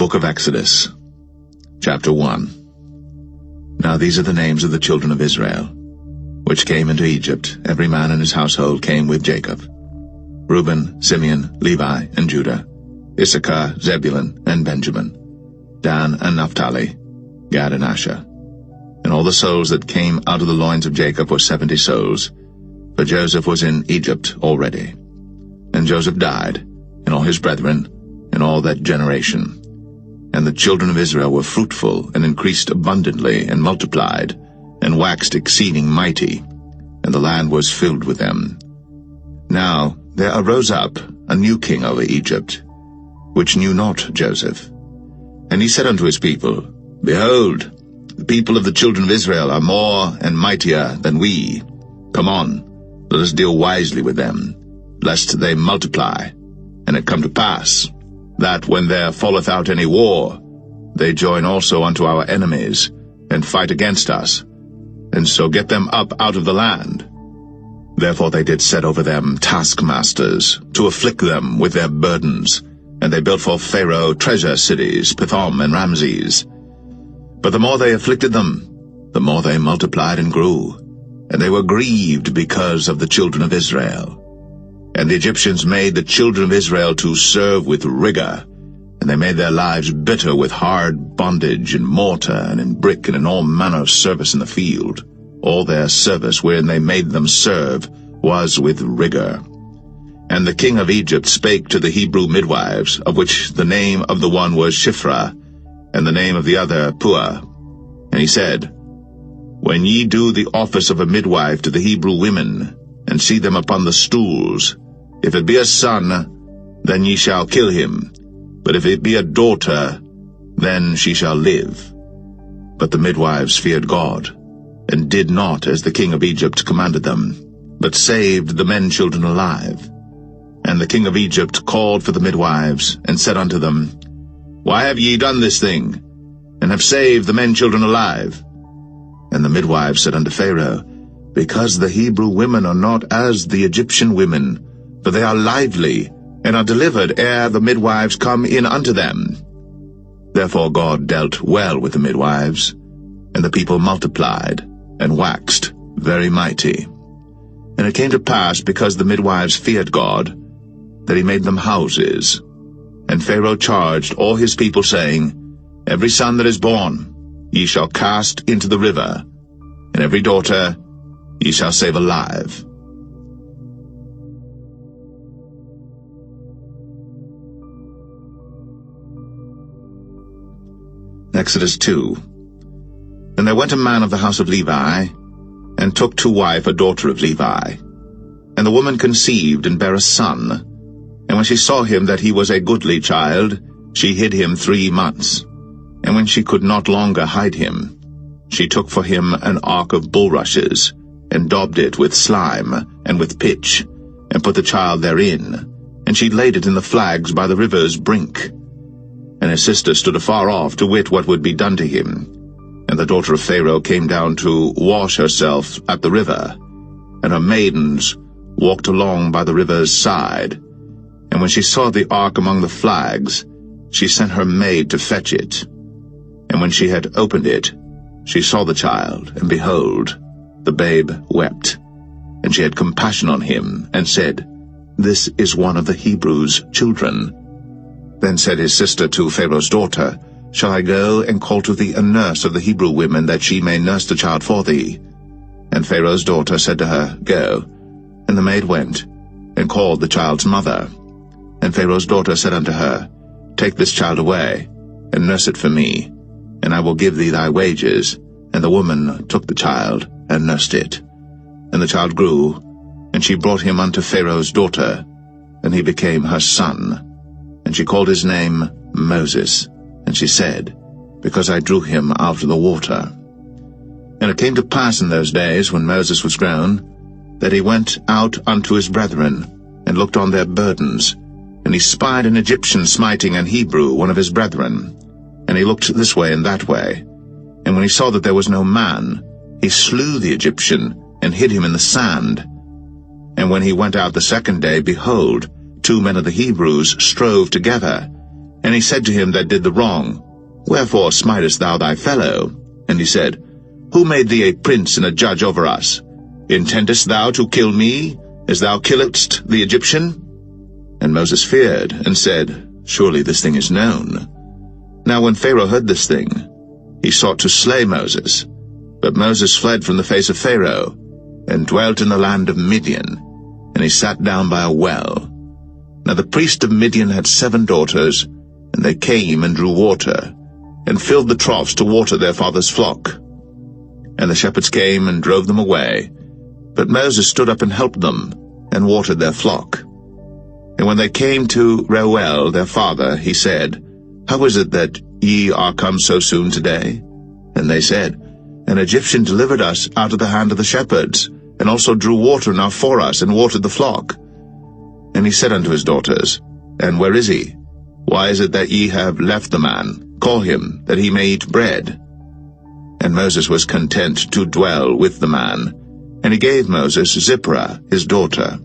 book of Exodus, chapter 1. Now these are the names of the children of Israel, which came into Egypt. Every man in his household came with Jacob: Reuben, Simeon, Levi, and Judah, Issachar, Zebulun, and Benjamin, Dan and Naphtali, Gad and Asher. And all the souls that came out of the loins of Jacob were 70 souls, for Joseph was in Egypt already. And Joseph died, and all his brethren, and all that generation. And the children of Israel were fruitful, and increased abundantly, and multiplied, and waxed exceeding mighty, and the land was filled with them. Now there arose up a new king over Egypt, which knew not Joseph. And he said unto his people, Behold, the people of the children of Israel are more and mightier than we. Come on, let us deal wisely with them, lest they multiply. And it come to pass, that when there falleth out any war, they join also unto our enemies, and fight against us, and so get them up out of the land. Therefore they did set over them taskmasters, to afflict them with their burdens, and they built for Pharaoh treasure cities, Pithom and Ramses. But the more they afflicted them, the more they multiplied and grew, and they were grieved because of the children of Israel. And the Egyptians made the children of Israel to serve with rigor, and they made their lives bitter with hard bondage in mortar and in brick and in all manner of service in the field. All their service wherein they made them serve was with rigor. And the king of Egypt spake to the Hebrew midwives, of which the name of the one was Shiphrah, and the name of the other Puah. And he said, When ye do the office of a midwife to the Hebrew women, and see them upon the stools, if it be a son, then ye shall kill him, but if it be a daughter, then she shall live. But the midwives feared God, and did not as the king of Egypt commanded them, but saved the men children alive. And the king of Egypt called for the midwives, and said unto them, Why have ye done this thing, and have saved the men children alive? And the midwives said unto Pharaoh, Because the Hebrew women are not as the Egyptian women, for they are lively, and are delivered ere the midwives come in unto them. Therefore God dealt well with the midwives, and the people multiplied, and waxed very mighty. And it came to pass, because the midwives feared God, that he made them houses. And Pharaoh charged all his people, saying, Every son that is born ye shall cast into the river, and every daughter ye shall save alive. Exodus 2. And there went a man of the house of Levi, and took to wife a daughter of Levi. And the woman conceived, and bare a son. And when she saw him that he was a goodly child, she hid him 3 months. And when she could not longer hide him, she took for him an ark of bulrushes, and daubed it with slime, and with pitch, and put the child therein. And she laid it in the flags by the river's brink. And his sister stood afar off, to wit what would be done to him. And the daughter of Pharaoh came down to wash herself at the river, and her maidens walked along by the river's side. And when she saw the ark among the flags, she sent her maid to fetch it. And when she had opened it, she saw the child, and behold, the babe wept. And she had compassion on him, and said, This is one of the Hebrews' children. Then said his sister to Pharaoh's daughter, Shall I go and call to thee a nurse of the Hebrew women, that she may nurse the child for thee? And Pharaoh's daughter said to her, Go. And the maid went, and called the child's mother. And Pharaoh's daughter said unto her, Take this child away, and nurse it for me, and I will give thee thy wages. And the woman took the child, and nursed it. And the child grew, and she brought him unto Pharaoh's daughter, and he became her son. And she called his name Moses. And she said, Because I drew him out of the water. And it came to pass in those days, when Moses was grown, that he went out unto his brethren, and looked on their burdens. And he spied an Egyptian smiting an Hebrew, one of his brethren. And he looked this way and that way. And when he saw that there was no man, he slew the Egyptian, and hid him in the sand. And when he went out the second day, behold, 2 men of the Hebrews strove together, And he said to him that did the wrong, Wherefore smitest thou thy fellow? And he said, Who made thee a prince and a judge over us? Intendest thou to kill me, as thou killedst the Egyptian? And Moses feared, and said, Surely this thing is known. Now when Pharaoh heard this thing, he sought to slay Moses. But Moses fled from the face of Pharaoh, and dwelt in the land of Midian, and he sat down by a well. Now the priest of Midian had 7 daughters, and they came and drew water, and filled the troughs to water their father's flock. And the shepherds came and drove them away. But Moses stood up and helped them, and watered their flock. And when they came to Reuel their father, he said, How is it that ye are come so soon today? And they said, An Egyptian delivered us out of the hand of the shepherds, and also drew water enough for us, and watered the flock. And he said unto his daughters, And where is he? Why is it that ye have left the man? Call him, that he may eat bread. And Moses was content to dwell with the man. And he gave Moses Zipporah his daughter,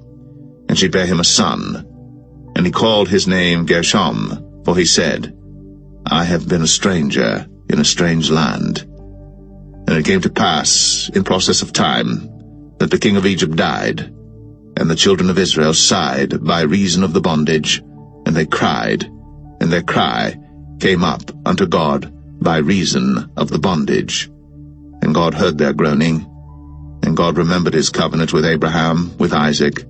and she bare him a son. And he called his name Gershom, for he said, I have been a stranger in a strange land. And it came to pass, in process of time, that the king of Egypt died, and the children of Israel sighed by reason of the bondage, and they cried, and their cry came up unto God by reason of the bondage. And God heard their groaning, and God remembered his covenant with Abraham, with Isaac,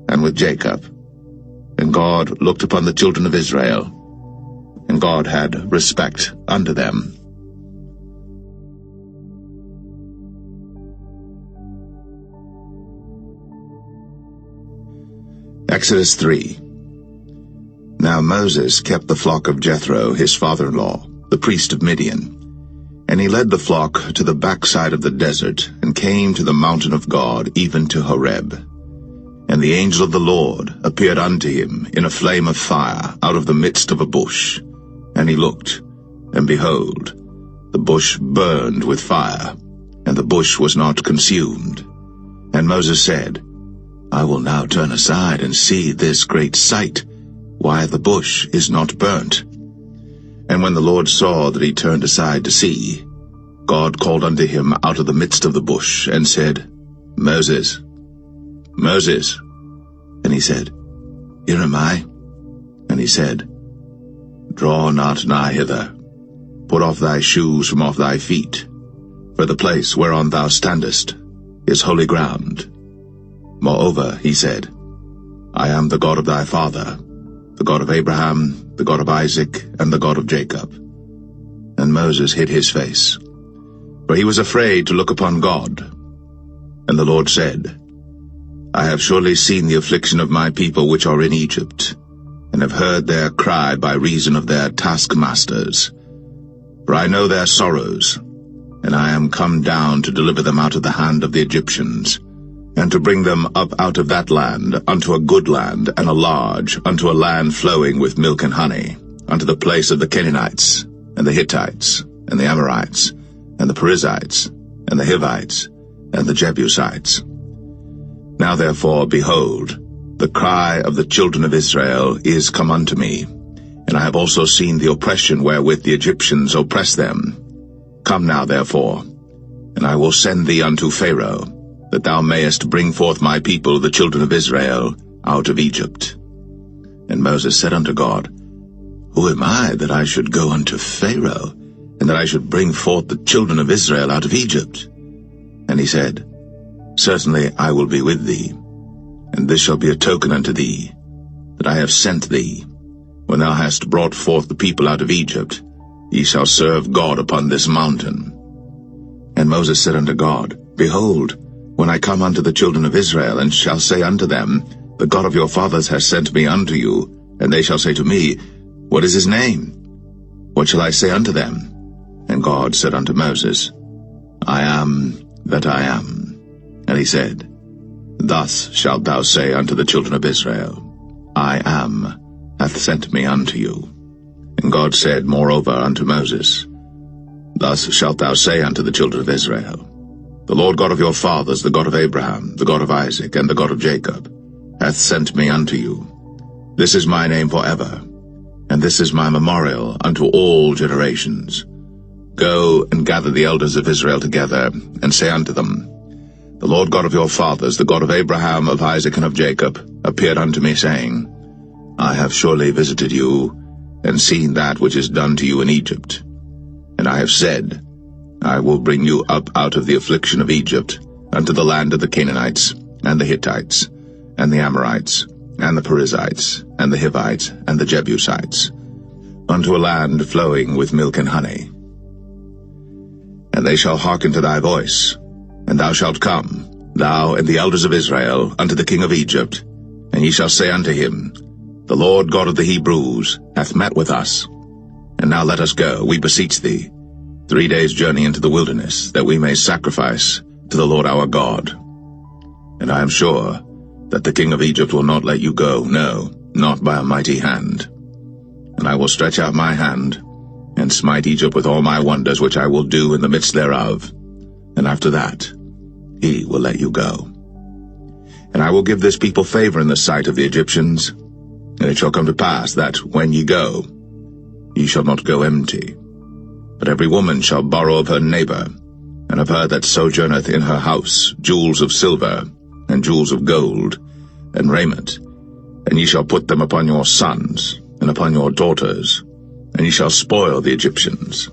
and with Jacob. And God looked upon the children of Israel, and God had respect unto them. Exodus 3. Now Moses kept the flock of Jethro, his father-in-law, the priest of Midian. And he led the flock to the backside of the desert, and came to the mountain of God, even to Horeb. And the angel of the Lord appeared unto him in a flame of fire out of the midst of a bush. And he looked, and behold, the bush burned with fire, and the bush was not consumed. And Moses said, I will now turn aside and see this great sight, why the bush is not burnt. And when the Lord saw that he turned aside to see, God called unto him out of the midst of the bush, and said, Moses, Moses. And he said, Here am I. And he said, Draw not nigh hither. Put off thy shoes from off thy feet, for the place whereon thou standest is holy ground. Moreover, he said, I am the God of thy father, the God of Abraham, the God of Isaac, and the God of Jacob. And Moses hid his face, for he was afraid to look upon God. And the Lord said, I have surely seen the affliction of my people which are in Egypt, and have heard their cry by reason of their taskmasters. For I know their sorrows, and I am come down to deliver them out of the hand of the Egyptians, and to bring them up out of that land unto a good land, and a large, unto a land flowing with milk and honey, unto the place of the Canaanites, and the Hittites, and the Amorites, and the Perizzites, and the Hivites, and the Jebusites. Now therefore, behold, the cry of the children of Israel is come unto me, and I have also seen the oppression wherewith the Egyptians oppress them. Come now therefore, and I will send thee unto Pharaoh, that thou mayest bring forth my people, the children of Israel, out of Egypt. And Moses said unto God, Who am I that I should go unto Pharaoh, and that I should bring forth the children of Israel out of Egypt? And he said, Certainly I will be with thee, and this shall be a token unto thee, that I have sent thee. When thou hast brought forth the people out of Egypt, ye shall serve God upon this mountain. And Moses said unto God, Behold, when I come unto the children of Israel, and shall say unto them, The God of your fathers has sent me unto you, and they shall say to me, What is his name? What shall I say unto them? And God said unto Moses, I am that I am. And he said, Thus shalt thou say unto the children of Israel, I am hath sent me unto you. And God said moreover unto Moses, Thus shalt thou say unto the children of Israel, The Lord God of your fathers, the God of Abraham, the God of Isaac, and the God of Jacob, hath sent me unto you. This is my name forever, and this is my memorial unto all generations. Go and gather the elders of Israel together, and say unto them, The Lord God of your fathers, the God of Abraham, of Isaac, and of Jacob, appeared unto me, saying, I have surely visited you, and seen that which is done to you in Egypt. And I have said, I will bring you up out of the affliction of Egypt, unto the land of the Canaanites, and the Hittites, and the Amorites, and the Perizzites, and the Hivites, and the Jebusites, unto a land flowing with milk and honey. And they shall hearken to thy voice, and thou shalt come, thou and the elders of Israel, unto the king of Egypt, and ye shall say unto him, The Lord God of the Hebrews hath met with us. And now let us go, we beseech thee, 3 days' journey into the wilderness, that we may sacrifice to the Lord our God. And I am sure that the king of Egypt will not let you go, no, not by a mighty hand. And I will stretch out my hand, and smite Egypt with all my wonders which I will do in the midst thereof. And after that, he will let you go. And I will give this people favor in the sight of the Egyptians. And it shall come to pass that, when ye go, ye shall not go empty. But every woman shall borrow of her neighbor, and of her that sojourneth in her house, jewels of silver, and jewels of gold, and raiment. And ye shall put them upon your sons, and upon your daughters, and ye shall spoil the Egyptians.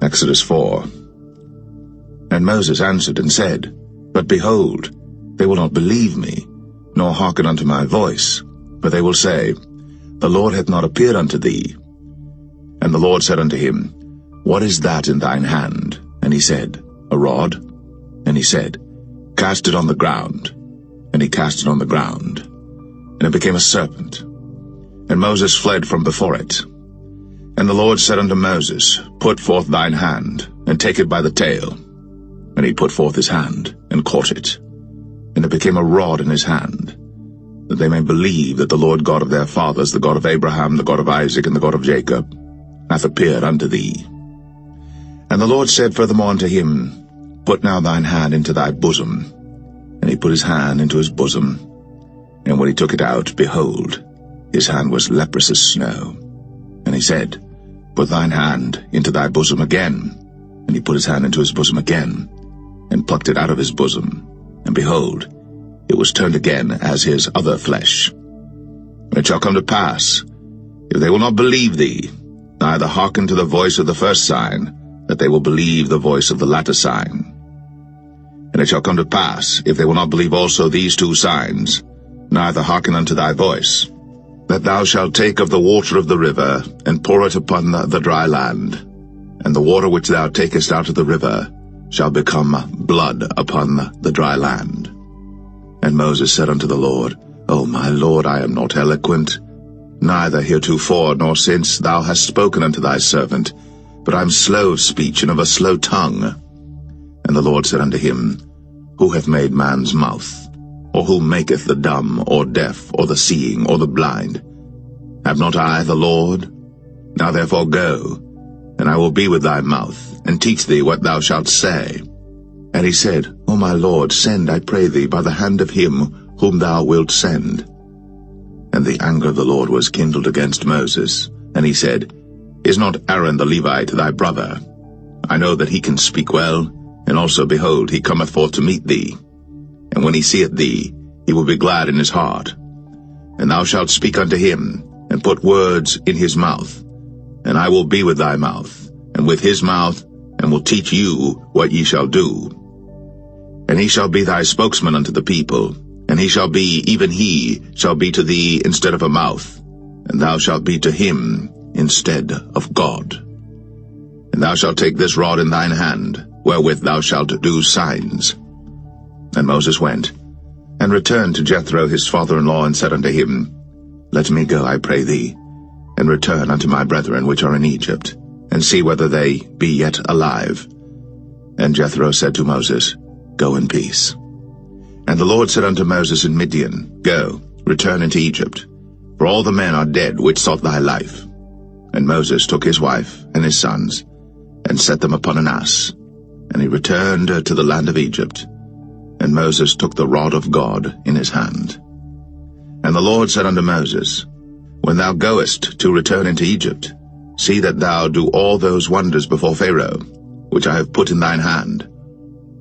Exodus 4. And Moses answered and said, But behold, they will not believe me, nor hearken unto my voice, but they will say, The Lord hath not appeared unto thee. And the Lord said unto him, What is that in thine hand? And he said, A rod. And he said, Cast it on the ground. And he cast it on the ground, and it became a serpent. And Moses fled from before it. And the Lord said unto Moses, Put forth thine hand, and take it by the tail. And he put forth his hand, and caught it. And it became a rod in his hand, that they may believe that the Lord God of their fathers, the God of Abraham, the God of Isaac, and the God of Jacob, hath appeared unto thee. And the Lord said furthermore unto him, Put now thine hand into thy bosom. And he put his hand into his bosom. And when he took it out, behold, his hand was leprous as snow. And he said, Put thine hand into thy bosom again. And he put his hand into his bosom again, and plucked it out of his bosom. And behold, it was turned again as his other flesh. And it shall come to pass, if they will not believe thee, neither hearken to the voice of the first sign, that they will believe the voice of the latter sign. And it shall come to pass, if they will not believe also these 2 signs, neither hearken unto thy voice, that thou shalt take of the water of the river, and pour it upon the dry land. And the water which thou takest out of the river shall become blood upon the dry land. And Moses said unto the Lord, O my Lord, I am not eloquent, neither heretofore nor since thou hast spoken unto thy servant, but I am slow of speech and of a slow tongue. And the Lord said unto him, Who hath made man's mouth? Or who maketh the dumb, or deaf, or the seeing, or the blind? Have not I the Lord? Now therefore go, and I will be with thy mouth, and teach thee what thou shalt say. And he said, O my Lord, send, I pray thee, by the hand of him whom thou wilt send. And the anger of the Lord was kindled against Moses, and he said, Is not Aaron the Levite thy brother? I know that he can speak well, and also, behold, he cometh forth to meet thee. And when he seeth thee, he will be glad in his heart. And thou shalt speak unto him, and put words in his mouth. And I will be with thy mouth, and with his mouth, and will teach you what ye shall do. And he shall be thy spokesman unto the people, and he shall be, even he shall be to thee instead of a mouth, and thou shalt be to him instead of God. And thou shalt take this rod in thine hand, wherewith thou shalt do signs. And Moses went, and returned to Jethro his father-in-law, and said unto him, Let me go, I pray thee, and return unto my brethren which are in Egypt, and see whether they be yet alive. And Jethro said to Moses, Go in peace. And the Lord said unto Moses in Midian, Go, return into Egypt, for all the men are dead which sought thy life. And Moses took his wife and his sons, and set them upon an ass, And he returned to the land of Egypt, and Moses took the rod of God in his hand. And the Lord said unto Moses, When thou goest to return into Egypt, see that thou do all those wonders before Pharaoh, which I have put in thine hand.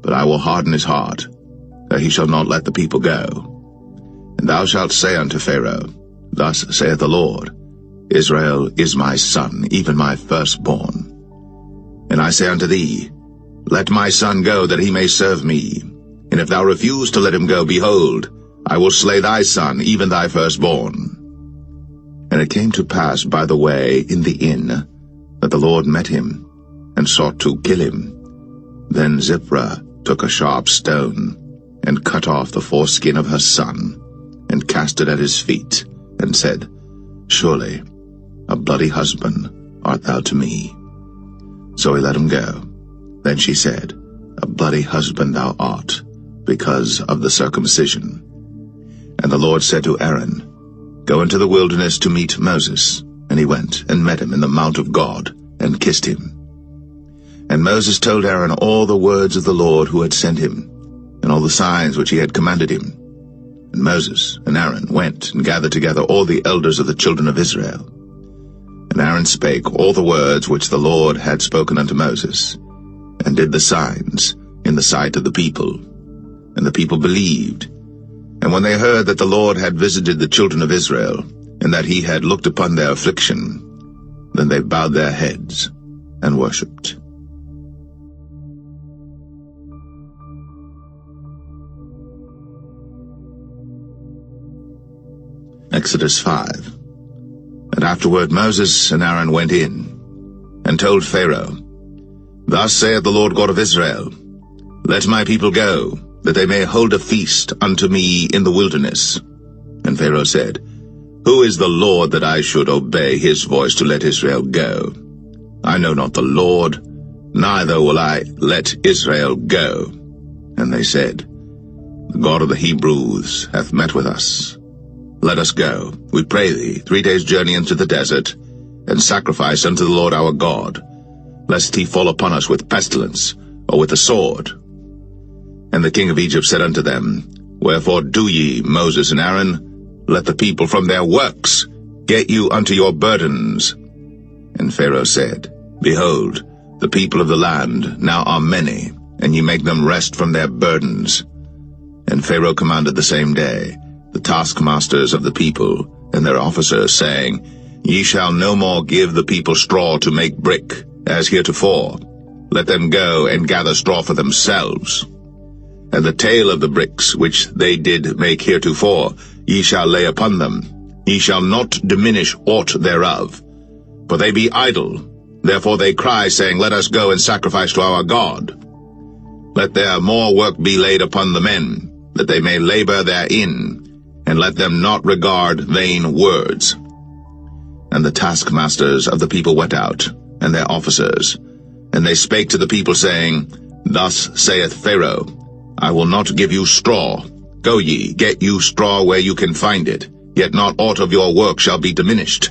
But I will harden his heart, that he shall not let the people go. And thou shalt say unto Pharaoh, Thus saith the Lord, Israel is my son, even my firstborn. And I say unto thee, Let my son go, that he may serve me. And if thou refuse to let him go, behold, I will slay thy son, even thy firstborn. And it came to pass by the way in the inn, that the Lord met him, and sought to kill him. Then Zipporah took a sharp stone, and cut off the foreskin of her son, and cast it at his feet, and said, Surely a bloody husband art thou to me. So he let him go. Then she said, A bloody husband thou art, because of the circumcision. And the Lord said to Aaron, Go into the wilderness to meet Moses. And he went and met him in the mount of God, and kissed him. And Moses told Aaron all the words of the Lord who had sent him, and all the signs which he had commanded him. And Moses and Aaron went and gathered together all the elders of the children of Israel. And Aaron spake all the words which the Lord had spoken unto Moses, and did the signs in the sight of the people. And the people believed. And when they heard that the Lord had visited the children of Israel, and that he had looked upon their affliction, then they bowed their heads and worshipped. Exodus 5. And afterward Moses and Aaron went in, and told Pharaoh, Thus saith the Lord God of Israel, Let my people go, that they may hold a feast unto me in the wilderness. And Pharaoh said, Who is the Lord that I should obey his voice to let Israel go? I know not the Lord, neither will I let Israel go. And they said, The God of the Hebrews hath met with us. Let us go, we pray thee, 3 days' journey into the desert, and sacrifice unto the Lord our God, lest he fall upon us with pestilence, or with the sword. And the king of Egypt said unto them, Wherefore do ye, Moses and Aaron? Let the people from their works get you unto your burdens. And Pharaoh said, Behold, the people of the land now are many, and ye make them rest from their burdens. And Pharaoh commanded the same day the taskmasters of the people and their officers, saying, Ye shall no more give the people straw to make brick, as heretofore. Let them go and gather straw for themselves. And the tale of the bricks which they did make heretofore, ye shall lay upon them. Ye shall not diminish aught thereof. For they be idle. Therefore they cry, saying, Let us go and sacrifice to our God. Let their more work be laid upon the men, that they may labor therein, and let them not regard vain words. And the taskmasters of the people went out, and their officers, and they spake to the people, saying, Thus saith Pharaoh, I will not give you straw. Go ye, get you straw where you can find it, yet not aught of your work shall be diminished.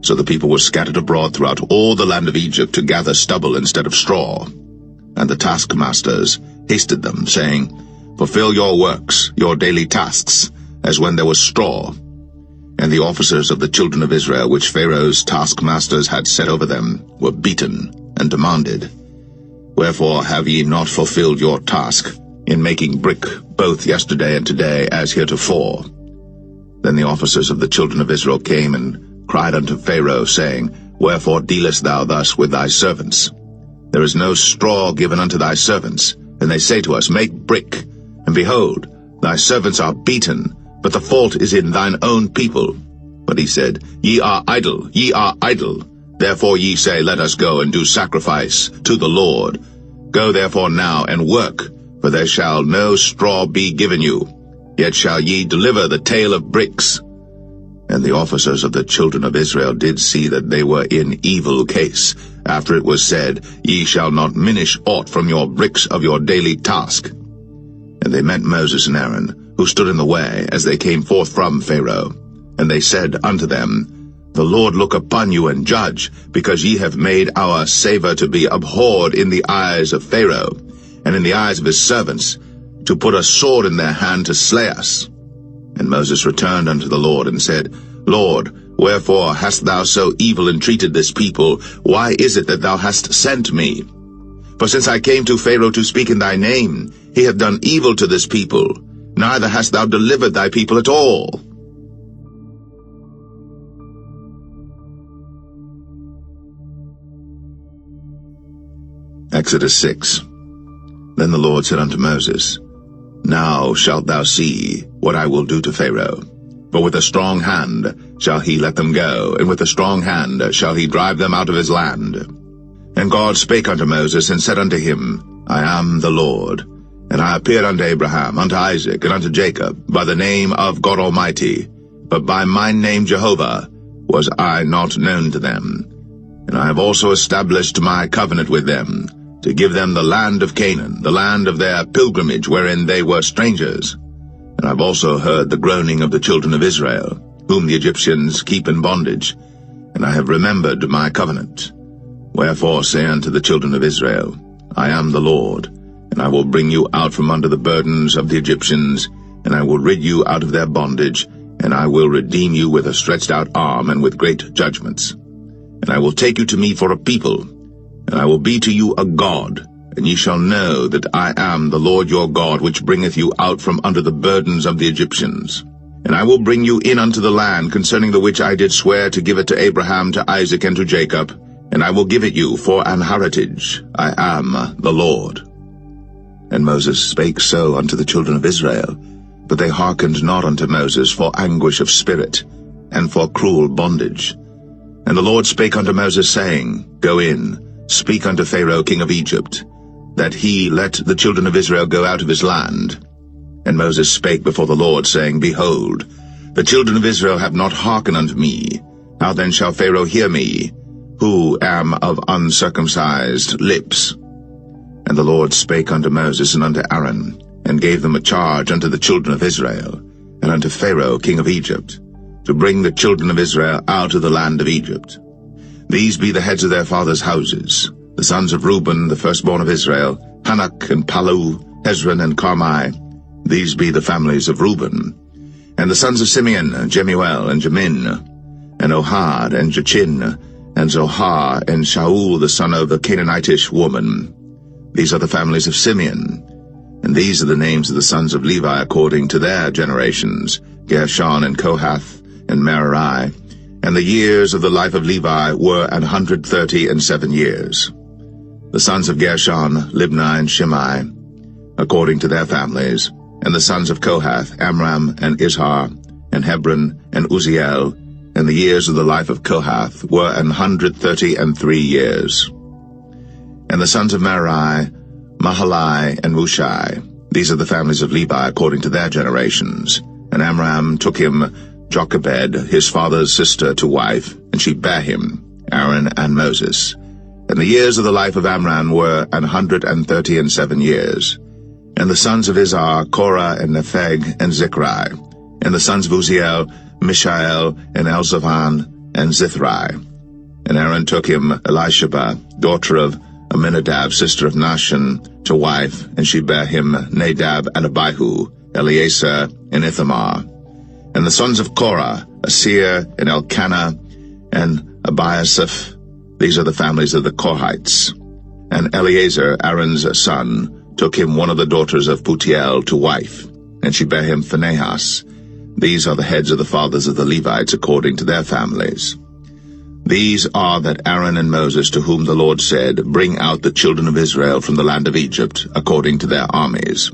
So the people were scattered abroad throughout all the land of Egypt to gather stubble instead of straw. And the taskmasters hasted them, saying, Fulfill your works, your daily tasks, as when there was straw. And the officers of the children of Israel, which Pharaoh's taskmasters had set over them, were beaten and demanded, Wherefore have ye not fulfilled your task in making brick both yesterday and today as heretofore? Then the officers of the children of Israel came and cried unto Pharaoh, saying, Wherefore dealest thou thus with thy servants? There is no straw given unto thy servants. And they say to us, Make brick. And behold, thy servants are beaten, but the fault is in thine own people. But he said, Ye are idle, ye are idle. Therefore ye say, Let us go and do sacrifice to the Lord. Go therefore now and work, for there shall no straw be given you, yet shall ye deliver the tale of bricks. And the officers of the children of Israel did see that they were in evil case, after it was said, Ye shall not minish aught from your bricks of your daily task. And they met Moses and Aaron, who stood in the way, as they came forth from Pharaoh. And they said unto them, The Lord look upon you and judge, because ye have made our savour to be abhorred in the eyes of Pharaoh, and in the eyes of his servants, to put a sword in their hand to slay us. And Moses returned unto the Lord, and said, Lord, wherefore hast thou so evil entreated this people? Why is it that thou hast sent me? For since I came to Pharaoh to speak in thy name, he hath done evil to this people, neither hast thou delivered thy people at all. Exodus 6. Then the Lord said unto Moses, Now shalt thou see what I will do to Pharaoh. For with a strong hand shall he let them go, and with a strong hand shall he drive them out of his land. And God spake unto Moses, and said unto him, I am the Lord. And I appeared unto Abraham, unto Isaac, and unto Jacob, by the name of God Almighty, but by my name Jehovah was I not known to them. And I have also established my covenant with them, to give them the land of Canaan, the land of their pilgrimage, wherein they were strangers. And I have also heard the groaning of the children of Israel, whom the Egyptians keep in bondage, and I have remembered my covenant. Wherefore say unto the children of Israel, I am the Lord, and I will bring you out from under the burdens of the Egyptians, and I will rid you out of their bondage, and I will redeem you with a stretched out arm and with great judgments. And I will take you to me for a people, and I will be to you a God, and ye shall know that I am the Lord your God, which bringeth you out from under the burdens of the Egyptians. And I will bring you in unto the land, concerning the which I did swear to give it to Abraham, to Isaac, and to Jacob, and I will give it you for an heritage. I am the Lord. And Moses spake so unto the children of Israel, but they hearkened not unto Moses for anguish of spirit, and for cruel bondage. And the Lord spake unto Moses, saying, Go in, speak unto Pharaoh king of Egypt, that he let the children of Israel go out of his land. And Moses spake before the Lord, saying, Behold, the children of Israel have not hearkened unto me. How then shall Pharaoh hear me, who am of uncircumcised lips? And the Lord spake unto Moses and unto Aaron, and gave them a charge unto the children of Israel, and unto Pharaoh king of Egypt, to bring the children of Israel out of the land of Egypt. These be the heads of their fathers' houses, the sons of Reuben, the firstborn of Israel, Hanok and Palu, Hezron and Carmi. These be the families of Reuben. And the sons of Simeon, Jemuel and Jamin, and Ohad and Jachin, and Zohar and Shaul the son of a Canaanitish woman. These are the families of Simeon. And these are the names of the sons of Levi according to their generations, Gershon and Kohath and Merari. And the years of the life of Levi were 137 years. The sons of Gershon, Libni and Shimei, according to their families. And the sons of Kohath, Amram and Izhar, and Hebron and Uzziel. And the years of the life of Kohath were 133 years. And the sons of Merari, Mahalai and Mushai. These are the families of Levi according to their generations. And Amram took him Jochebed, his father's sister, to wife, and she bare him, Aaron and Moses. And the years of the life of Amram were 137 years. And the sons of Izhar, Korah and Nepheg and Zichri. And the sons of Uzziel, Mishael and Elzaphan and Zithri. And Aaron took him Elisheba, daughter of Aminadab, sister of Nahshon, to wife, and she bare him Nadab and Abihu, Eleazar and Ithamar. And the sons of Korah, Asir and Elkanah and Abiasaph. These are the families of the Korhites. And Eleazar, Aaron's son, took him one of the daughters of Putiel to wife, and she bare him Phinehas. These are the heads of the fathers of the Levites according to their families. These are that Aaron and Moses, to whom the Lord said, Bring out the children of Israel from the land of Egypt, according to their armies.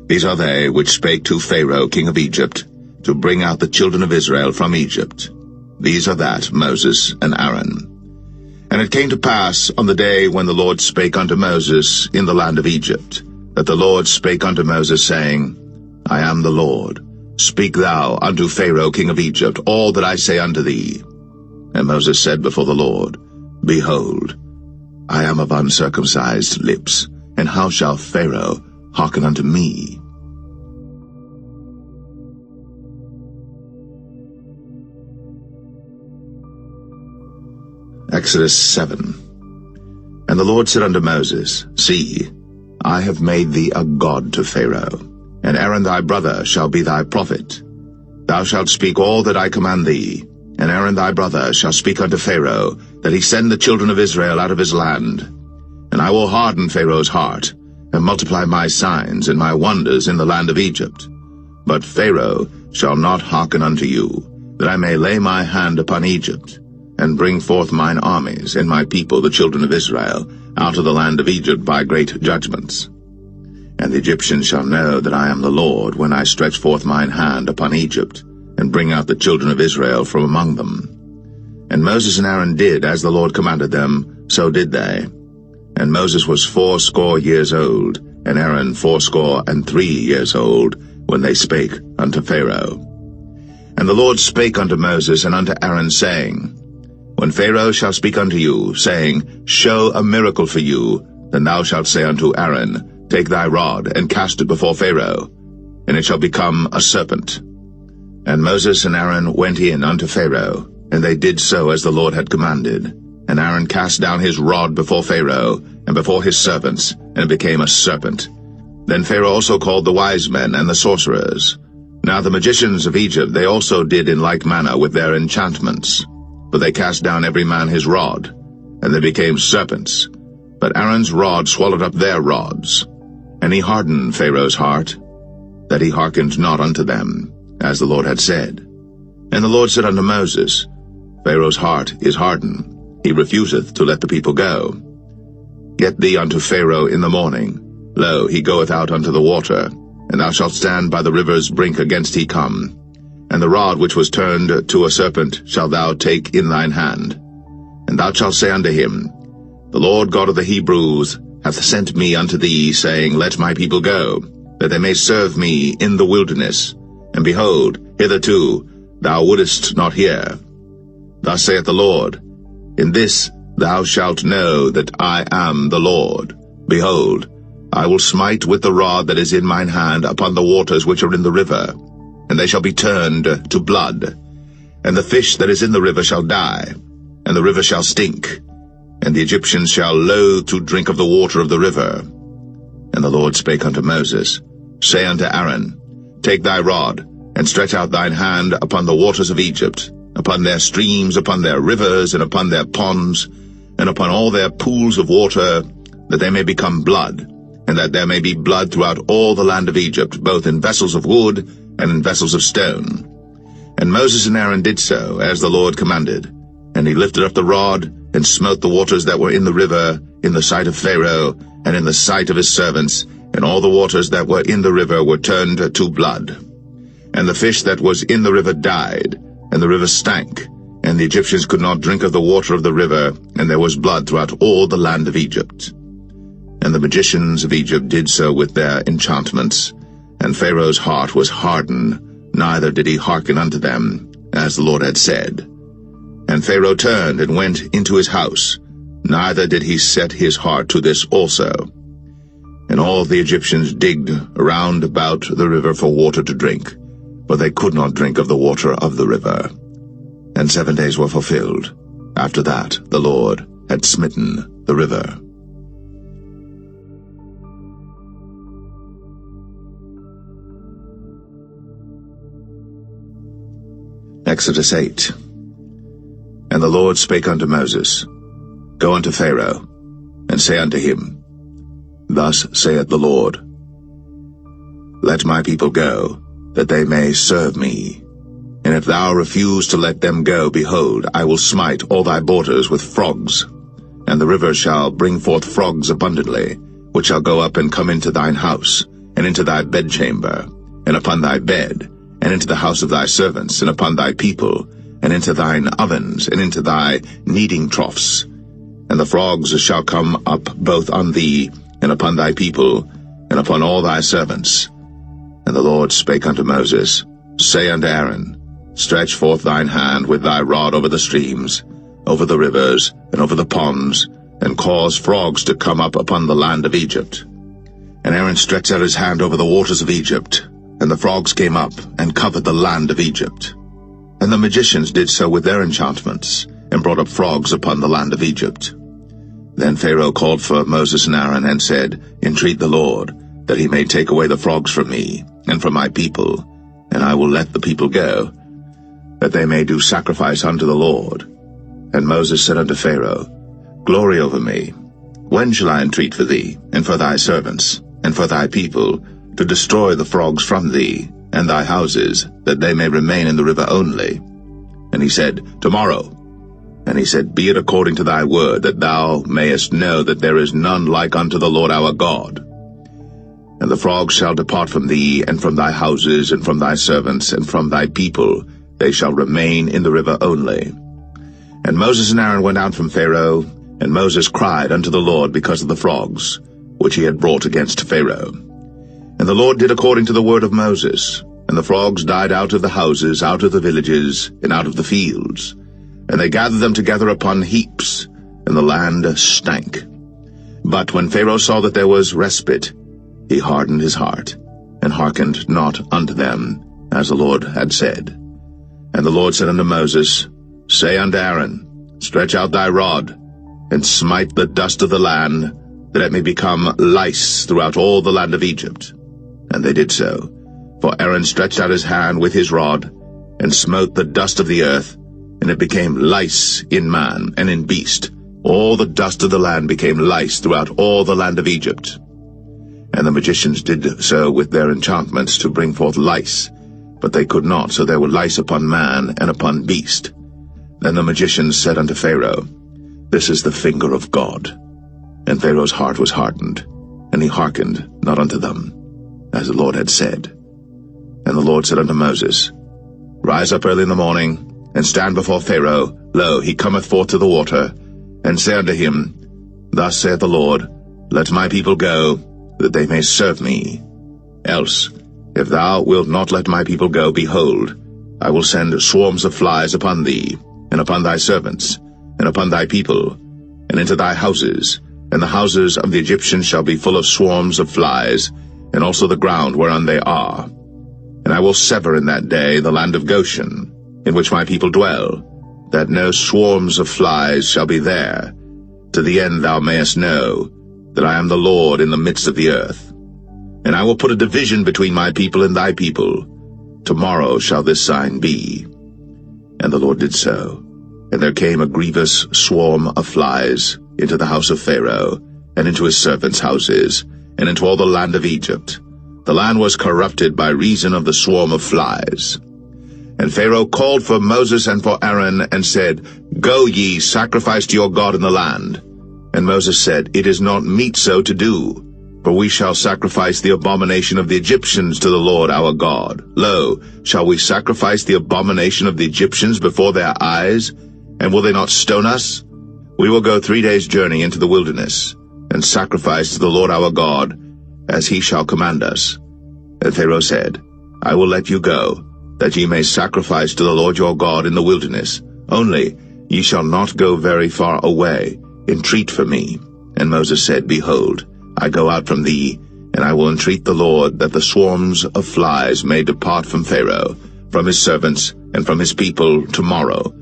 These are they which spake to Pharaoh king of Egypt, to bring out the children of Israel from Egypt. These are that Moses and Aaron. And it came to pass on the day when the Lord spake unto Moses in the land of Egypt, that the Lord spake unto Moses, saying, I am the Lord. Speak thou unto Pharaoh king of Egypt all that I say unto thee. And Moses said before the Lord, Behold, I am of uncircumcised lips, and how shall Pharaoh hearken unto me? Exodus 7. And the Lord said unto Moses, See, I have made thee a god to Pharaoh, and Aaron thy brother shall be thy prophet. Thou shalt speak all that I command thee, and Aaron thy brother shall speak unto Pharaoh, that he send the children of Israel out of his land. And I will harden Pharaoh's heart, and multiply my signs and my wonders in the land of Egypt. But Pharaoh shall not hearken unto you, that I may lay my hand upon Egypt, and bring forth mine armies and my people the children of Israel out of the land of Egypt by great judgments. And the Egyptians shall know that I am the Lord, when I stretch forth mine hand upon Egypt, and bring out the children of Israel from among them. And Moses and Aaron did as the Lord commanded them, so did they. And Moses was 80 years old, and Aaron 83 years old, when they spake unto Pharaoh. And the Lord spake unto Moses and unto Aaron, saying, When Pharaoh shall speak unto you, saying, Show a miracle for you, then thou shalt say unto Aaron, Take thy rod, and cast it before Pharaoh, and it shall become a serpent. And Moses and Aaron went in unto Pharaoh, and they did so as the Lord had commanded. And Aaron cast down his rod before Pharaoh, and before his servants, and it became a serpent. Then Pharaoh also called the wise men and the sorcerers. Now the magicians of Egypt they also did in like manner with their enchantments. For they cast down every man his rod, and they became serpents. But Aaron's rod swallowed up their rods. And he hardened Pharaoh's heart, that he hearkened not unto them, as the Lord had said. And the Lord said unto Moses, Pharaoh's heart is hardened, he refuseth to let the people go. Get thee unto Pharaoh in the morning. Lo, he goeth out unto the water, and thou shalt stand by the river's brink against he come. And the rod which was turned to a serpent shalt thou take in thine hand. And thou shalt say unto him, The Lord God of the Hebrews hath sent me unto thee, saying, Let my people go, that they may serve me in the wilderness. And behold, hitherto thou wouldest not hear. Thus saith the Lord, In this thou shalt know that I am the Lord. Behold, I will smite with the rod that is in mine hand upon the waters which are in the river, and they shall be turned to blood. And the fish that is in the river shall die, and the river shall stink, and the Egyptians shall loathe to drink of the water of the river. And the Lord spake unto Moses, Say unto Aaron, Take thy rod, and stretch out thine hand upon the waters of Egypt, upon their streams, upon their rivers, and upon their ponds, and upon all their pools of water, that they may become blood, and that there may be blood throughout all the land of Egypt, both in vessels of wood and in vessels of stone. And Moses and Aaron did so, as the Lord commanded. And he lifted up the rod, and smote the waters that were in the river, in the sight of Pharaoh, and in the sight of his servants, and all the waters that were in the river were turned to blood. And the fish that was in the river died, and the river stank, and the Egyptians could not drink of the water of the river, and there was blood throughout all the land of Egypt. And the magicians of Egypt did so with their enchantments, and Pharaoh's heart was hardened, neither did he hearken unto them, as the Lord had said. And Pharaoh turned and went into his house, neither did he set his heart to this also. And all the Egyptians digged around about the river for water to drink, but they could not drink of the water of the river. And 7 days were fulfilled. After that the Lord had smitten the river. Exodus 8. And the Lord spake unto Moses, Go unto Pharaoh, and say unto him, Thus saith the Lord, Let my people go, that they may serve me. And if thou refuse to let them go, behold, I will smite all thy borders with frogs, and the river shall bring forth frogs abundantly, which shall go up and come into thine house, and into thy bedchamber, and upon thy bed, and into the house of thy servants, and upon thy people, and into thine ovens, and into thy kneading troughs. And the frogs shall come up both on thee, and upon thy people, and upon all thy servants. And the Lord spake unto Moses, Say unto Aaron, Stretch forth thine hand with thy rod over the streams, over the rivers, and over the ponds, and cause frogs to come up upon the land of Egypt. And Aaron stretched out his hand over the waters of Egypt, and the frogs came up, and covered the land of Egypt. And the magicians did so with their enchantments, and brought up frogs upon the land of Egypt. Then Pharaoh called for Moses and Aaron, and said, Entreat the Lord, that he may take away the frogs from me, and from my people, and I will let the people go, that they may do sacrifice unto the Lord. And Moses said unto Pharaoh, Glory over me. When shall I entreat for thee, and for thy servants, and for thy people, to destroy the frogs from thee, and thy houses, that they may remain in the river only? And he said, Tomorrow. And he said, Be it according to thy word, that thou mayest know that there is none like unto the Lord our God. And the frogs shall depart from thee, and from thy houses, and from thy servants, and from thy people. They shall remain in the river only. And Moses and Aaron went out from Pharaoh, and Moses cried unto the Lord because of the frogs, which he had brought against Pharaoh. And the Lord did according to the word of Moses, and the frogs died out of the houses, out of the villages, and out of the fields. And they gathered them together upon heaps, and the land stank. But when Pharaoh saw that there was respite, he hardened his heart, and hearkened not unto them, as the Lord had said. And the Lord said unto Moses, Say unto Aaron, Stretch out thy rod, and smite the dust of the land, that it may become lice throughout all the land of Egypt. And they did so. For Aaron stretched out his hand with his rod, and smote the dust of the earth, and it became lice in man and in beast. All the dust of the land became lice throughout all the land of Egypt. And the magicians did so with their enchantments to bring forth lice, but they could not, so there were lice upon man and upon beast. Then the magicians said unto Pharaoh, This is the finger of God. And Pharaoh's heart was hardened, and he hearkened not unto them, as the Lord had said. And the Lord said unto Moses, Rise up early in the morning, and stand before Pharaoh. Lo, he cometh forth to the water. And say unto him, Thus saith the Lord, Let my people go, that they may serve me. Else, if thou wilt not let my people go, behold, I will send swarms of flies upon thee, and upon thy servants, and upon thy people, and into thy houses, and the houses of the Egyptians shall be full of swarms of flies, and also the ground whereon they are. And I will sever in that day the land of Goshen, in which my people dwell, that no swarms of flies shall be there, to the end thou mayest know that I am the Lord in the midst of the earth. And I will put a division between my people and thy people. Tomorrow shall this sign be. And the Lord did so. And there came a grievous swarm of flies into the house of Pharaoh, and into his servants' houses, and into all the land of Egypt. The land was corrupted by reason of the swarm of flies. And Pharaoh called for Moses and for Aaron, and said, Go ye, sacrifice to your God in the land. And Moses said, It is not meet so to do, for we shall sacrifice the abomination of the Egyptians to the Lord our God. Lo, shall we sacrifice the abomination of the Egyptians before their eyes? And will they not stone us? We will go 3 days' journey into the wilderness, and sacrifice to the Lord our God, as he shall command us. And Pharaoh said, I will let you go, that ye may sacrifice to the Lord your God in the wilderness. Only ye shall not go very far away. Entreat for me. And Moses said, Behold, I go out from thee, and I will entreat the Lord that the swarms of flies may depart from Pharaoh, from his servants, and from his people tomorrow.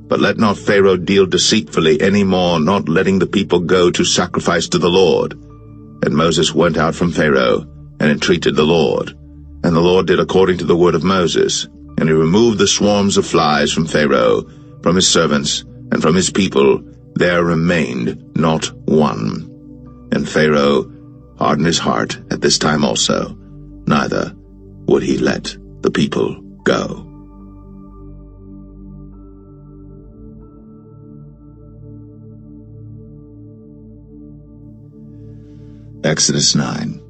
But let not Pharaoh deal deceitfully any more, not letting the people go to sacrifice to the Lord. And Moses went out from Pharaoh, and entreated the Lord. And the Lord did according to the word of Moses, and he removed the swarms of flies from Pharaoh, from his servants, and from his people. There remained not one. And Pharaoh hardened his heart at this time also, neither would he let the people go. Exodus 9.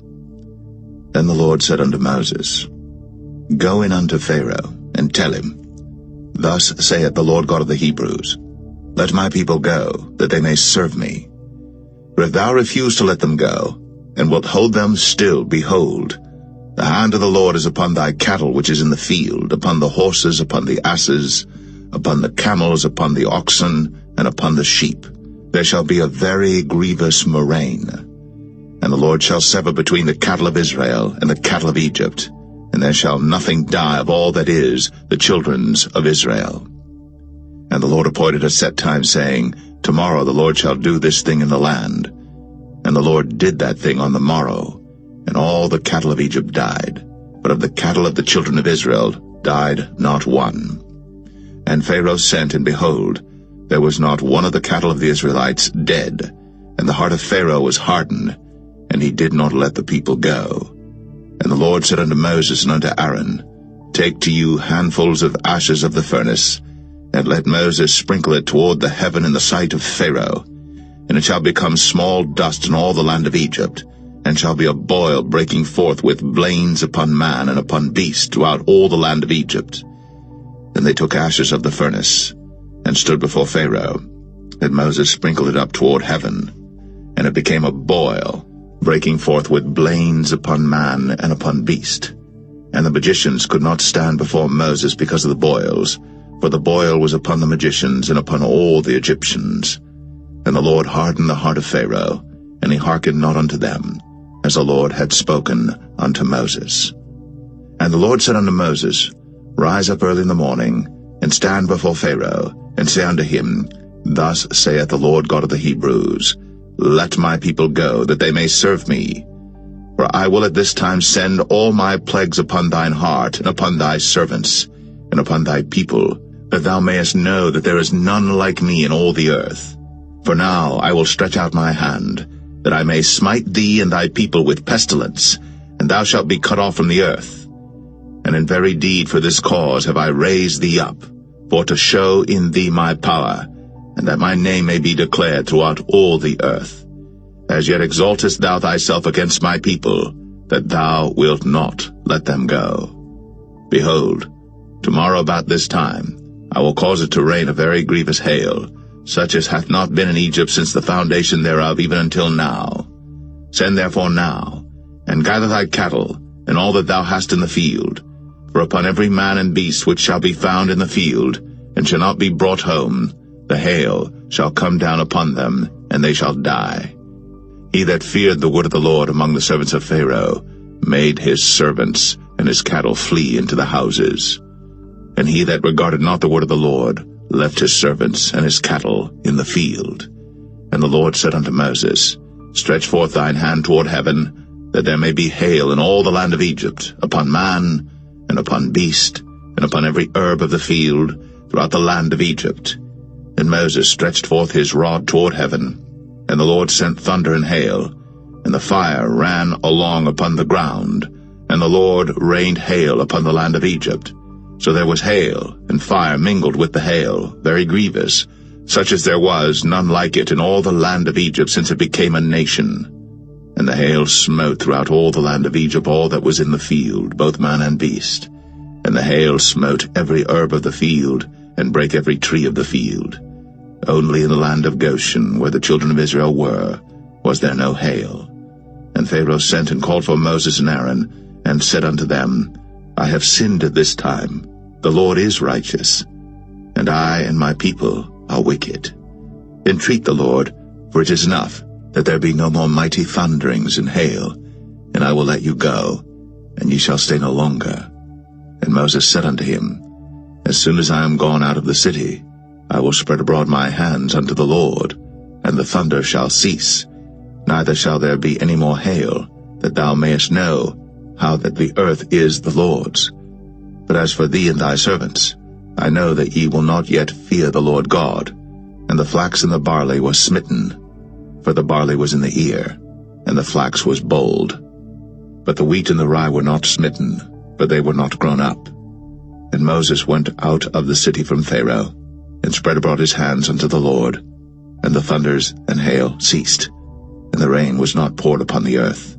Then the Lord said unto Moses, Go in unto Pharaoh, and tell him, Thus saith the Lord God of the Hebrews, Let my people go, that they may serve me. For if thou refuse to let them go, and wilt hold them still, behold, the hand of the Lord is upon thy cattle which is in the field, upon the horses, upon the asses, upon the camels, upon the oxen, and upon the sheep. There shall be a very grievous murrain. And the Lord shall sever between the cattle of Israel and the cattle of Egypt, and there shall nothing die of all that is the children's of Israel. And the Lord appointed a set time, saying, Tomorrow the Lord shall do this thing in the land. And the Lord did that thing on the morrow, and all the cattle of Egypt died. But of the cattle of the children of Israel died not one. And Pharaoh sent, and behold, there was not one of the cattle of the Israelites dead. And the heart of Pharaoh was hardened, and he did not let the people go. And the Lord said unto Moses and unto Aaron, Take to you handfuls of ashes of the furnace, and let Moses sprinkle it toward the heaven in the sight of Pharaoh. And it shall become small dust in all the land of Egypt, and shall be a boil breaking forth with blains upon man and upon beast throughout all the land of Egypt. Then they took ashes of the furnace, and stood before Pharaoh. And Moses sprinkled it up toward heaven, and it became a boil, breaking forth with blains upon man and upon beast. And the magicians could not stand before Moses because of the boils, for the boil was upon the magicians and upon all the Egyptians. And the Lord hardened the heart of Pharaoh, and he hearkened not unto them, as the Lord had spoken unto Moses. And the Lord said unto Moses, Rise up early in the morning, and stand before Pharaoh, and say unto him, Thus saith the Lord God of the Hebrews, Let my people go, that they may serve me. For I will at this time send all my plagues upon thine heart, and upon thy servants, and upon thy people, that thou mayest know that there is none like me in all the earth. For now I will stretch out my hand, that I may smite thee and thy people with pestilence, and thou shalt be cut off from the earth. And in very deed for this cause have I raised thee up, for to show in thee my power, and that my name may be declared throughout all the earth. As yet exaltest thou thyself against my people, that thou wilt not let them go. Behold, tomorrow about this time I will cause it to rain a very grievous hail, such as hath not been in Egypt since the foundation thereof even until now. Send therefore now, and gather thy cattle, and all that thou hast in the field. For upon every man and beast which shall be found in the field, and shall not be brought home, the hail shall come down upon them, and they shall die. He that feared the word of the Lord among the servants of Pharaoh made his servants and his cattle flee into the houses. And he that regarded not the word of the Lord left his servants and his cattle in the field. And the Lord said unto Moses, Stretch forth thine hand toward heaven, that there may be hail in all the land of Egypt, upon man, and upon beast, and upon every herb of the field, throughout the land of Egypt. And Moses stretched forth his rod toward heaven, and the Lord sent thunder and hail, and the fire ran along upon the ground, and the Lord rained hail upon the land of Egypt. So there was hail, and fire mingled with the hail, very grievous, such as there was none like it in all the land of Egypt since it became a nation. And the hail smote throughout all the land of Egypt all that was in the field, both man and beast. And the hail smote every herb of the field, and brake every tree of the field. Only in the land of Goshen, where the children of Israel were, was there no hail. And Pharaoh sent and called for Moses and Aaron, and said unto them, I have sinned at this time. The Lord is righteous, and I and my people are wicked. Entreat the Lord, for it is enough that there be no more mighty thunderings and hail, and I will let you go, and ye shall stay no longer. And Moses said unto him, As soon as I am gone out of the city, I will spread abroad my hands unto the Lord, and the thunder shall cease, neither shall there be any more hail, that thou mayest know how that the earth is the Lord's. But as for thee and thy servants, I know that ye will not yet fear the Lord God. And the flax and the barley were smitten, for the barley was in the ear, and the flax was bold. But the wheat and the rye were not smitten, for they were not grown up. And Moses went out of the city from Pharaoh, and spread abroad his hands unto the Lord, and the thunders and hail ceased, and the rain was not poured upon the earth.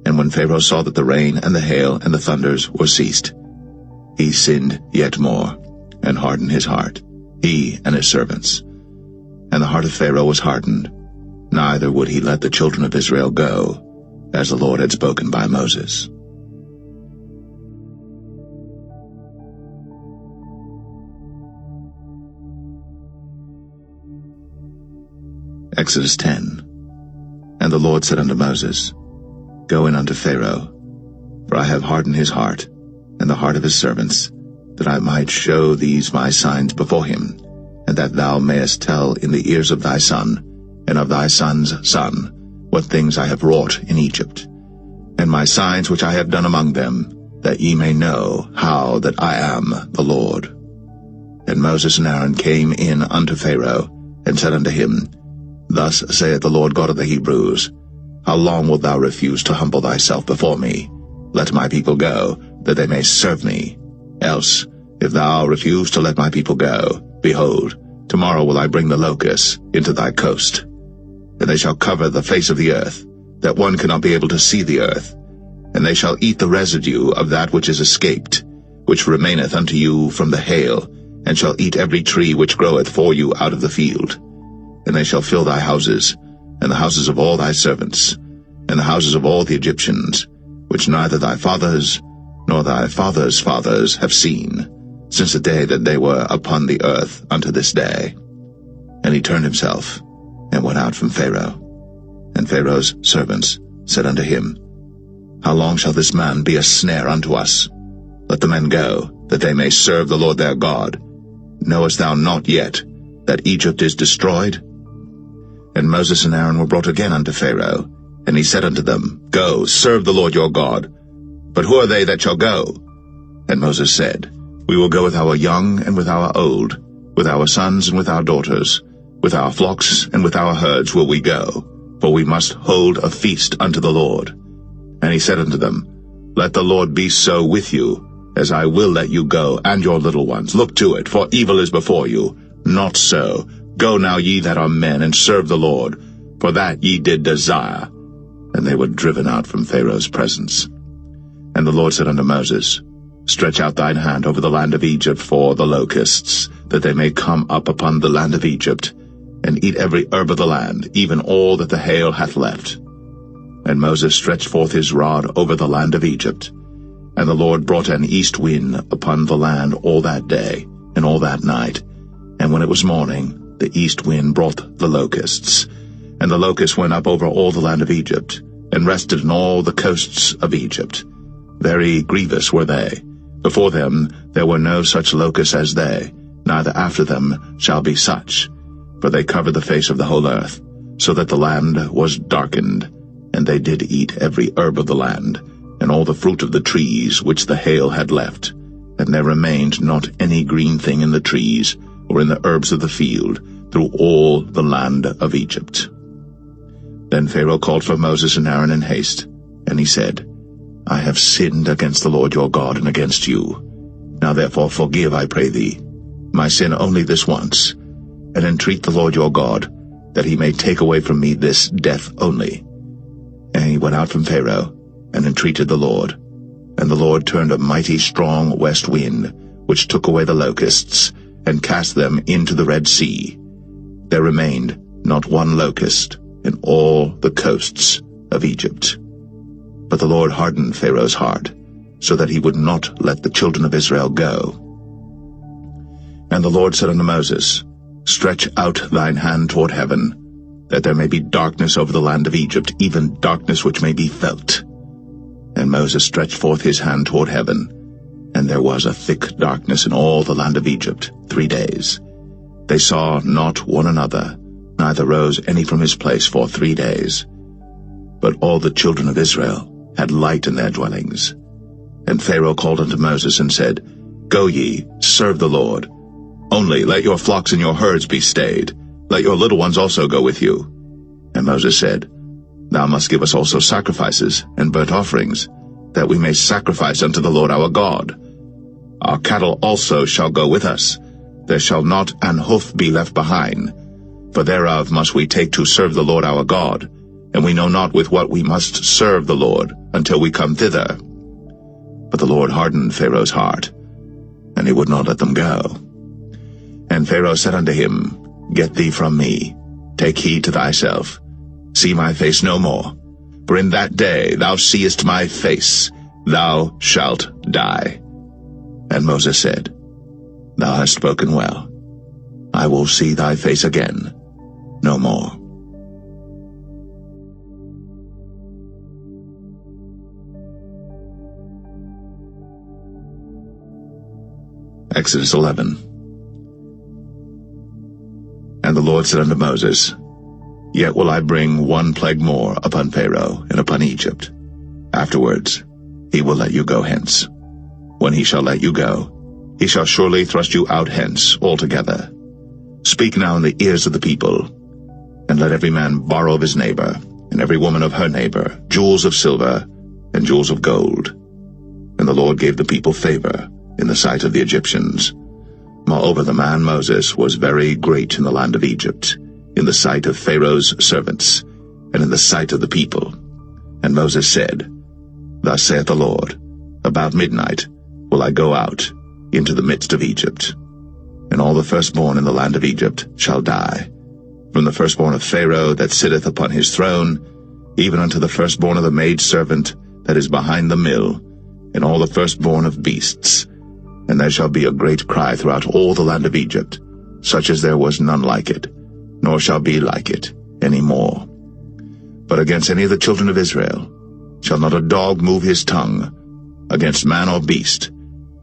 And when Pharaoh saw that the rain and the hail and the thunders were ceased, he sinned yet more, and hardened his heart, he and his servants. And the heart of Pharaoh was hardened, neither would he let the children of Israel go, as the Lord had spoken by Moses. Exodus 10. And the Lord said unto Moses, Go in unto Pharaoh, for I have hardened his heart, and the heart of his servants, that I might show these my signs before him, and that thou mayest tell in the ears of thy son, and of thy son's son, what things I have wrought in Egypt, and my signs which I have done among them, that ye may know how that I am the Lord. And Moses and Aaron came in unto Pharaoh, and said unto him, Thus saith the Lord God of the Hebrews, How long wilt thou refuse to humble thyself before me? Let my people go, that they may serve me. Else, if thou refuse to let my people go, behold, tomorrow will I bring the locusts into thy coast, and they shall cover the face of the earth, that one cannot be able to see the earth. And they shall eat the residue of that which is escaped, which remaineth unto you from the hail, and shall eat every tree which groweth for you out of the field. And they shall fill thy houses, and the houses of all thy servants, and the houses of all the Egyptians, which neither thy fathers nor thy fathers' fathers have seen, since the day that they were upon the earth unto this day. And he turned himself, and went out from Pharaoh. And Pharaoh's servants said unto him, How long shall this man be a snare unto us? Let the men go, that they may serve the Lord their God. Knowest thou not yet that Egypt is destroyed? And Moses and Aaron were brought again unto Pharaoh, and he said unto them, Go, serve the Lord your God. But who are they that shall go? And Moses said, We will go with our young and with our old, with our sons and with our daughters, with our flocks and with our herds will we go, for we must hold a feast unto the Lord. And he said unto them, Let the Lord be so with you, as I will let you go, and your little ones. Look to it, for evil is before you. Not so. Go now, ye that are men, and serve the Lord, for that ye did desire. And they were driven out from Pharaoh's presence. And the Lord said unto Moses, Stretch out thine hand over the land of Egypt for the locusts, that they may come up upon the land of Egypt, and eat every herb of the land, even all that the hail hath left. And Moses stretched forth his rod over the land of Egypt, and the Lord brought an east wind upon the land all that day, and all that night. And when it was morning, the east wind brought the locusts. And the locusts went up over all the land of Egypt, and rested in all the coasts of Egypt. Very grievous were they. Before them there were no such locusts as they, neither after them shall be such. For they covered the face of the whole earth, so that the land was darkened. And they did eat every herb of the land, and all the fruit of the trees which the hail had left. And there remained not any green thing in the trees, or in the herbs of the field, through all the land of Egypt. Then Pharaoh called for Moses and Aaron in haste, and he said, I have sinned against the Lord your God and against you. Now therefore forgive, I pray thee, my sin only this once, and entreat the Lord your God, that he may take away from me this death only. And he went out from Pharaoh, and entreated the Lord. And the Lord turned a mighty strong west wind, which took away the locusts, and cast them into the Red Sea. There remained not one locust in all the coasts of Egypt. But the Lord hardened Pharaoh's heart, so that he would not let the children of Israel go. And the Lord said unto Moses, Stretch out thine hand toward heaven, that there may be darkness over the land of Egypt, even darkness which may be felt. And Moses stretched forth his hand toward heaven, and there was a thick darkness in all the land of Egypt 3 days. They saw not one another, neither rose any from his place for 3 days. But all the children of Israel had light in their dwellings. And Pharaoh called unto Moses and said, Go ye, serve the Lord. Only let your flocks and your herds be stayed. Let your little ones also go with you. And Moses said, Thou must give us also sacrifices and burnt offerings, that we may sacrifice unto the Lord our God. Our cattle also shall go with us. There shall not an hoof be left behind, for thereof must we take to serve the Lord our God, and we know not with what we must serve the Lord until we come thither. But the Lord hardened Pharaoh's heart, and he would not let them go. And Pharaoh said unto him, Get thee from me, take heed to thyself, see my face no more, for in that day thou seest my face, thou shalt die. And Moses said, Thou hast spoken well. I will see thy face again no more. Exodus 11. the Lord said unto Moses, Yet will I bring one plague more upon Pharaoh and upon Egypt. Afterwards he will let you go hence. When he shall let you go, he shall surely thrust you out hence altogether. Speak now in the ears of the people, and let every man borrow of his neighbor, and every woman of her neighbor, jewels of silver and jewels of gold. And the Lord gave the people favor in the sight of the Egyptians. Moreover, the man Moses was very great in the land of Egypt, in the sight of Pharaoh's servants, and in the sight of the people. And Moses said, Thus saith the Lord, About midnight will I go out into the midst of Egypt, and all the firstborn in the land of Egypt shall die, from the firstborn of Pharaoh that sitteth upon his throne, even unto the firstborn of the maidservant that is behind the mill, and all the firstborn of beasts. And there shall be a great cry throughout all the land of Egypt, such as there was none like it, nor shall be like it any more. But against any of the children of Israel shall not a dog move his tongue, against man or beast,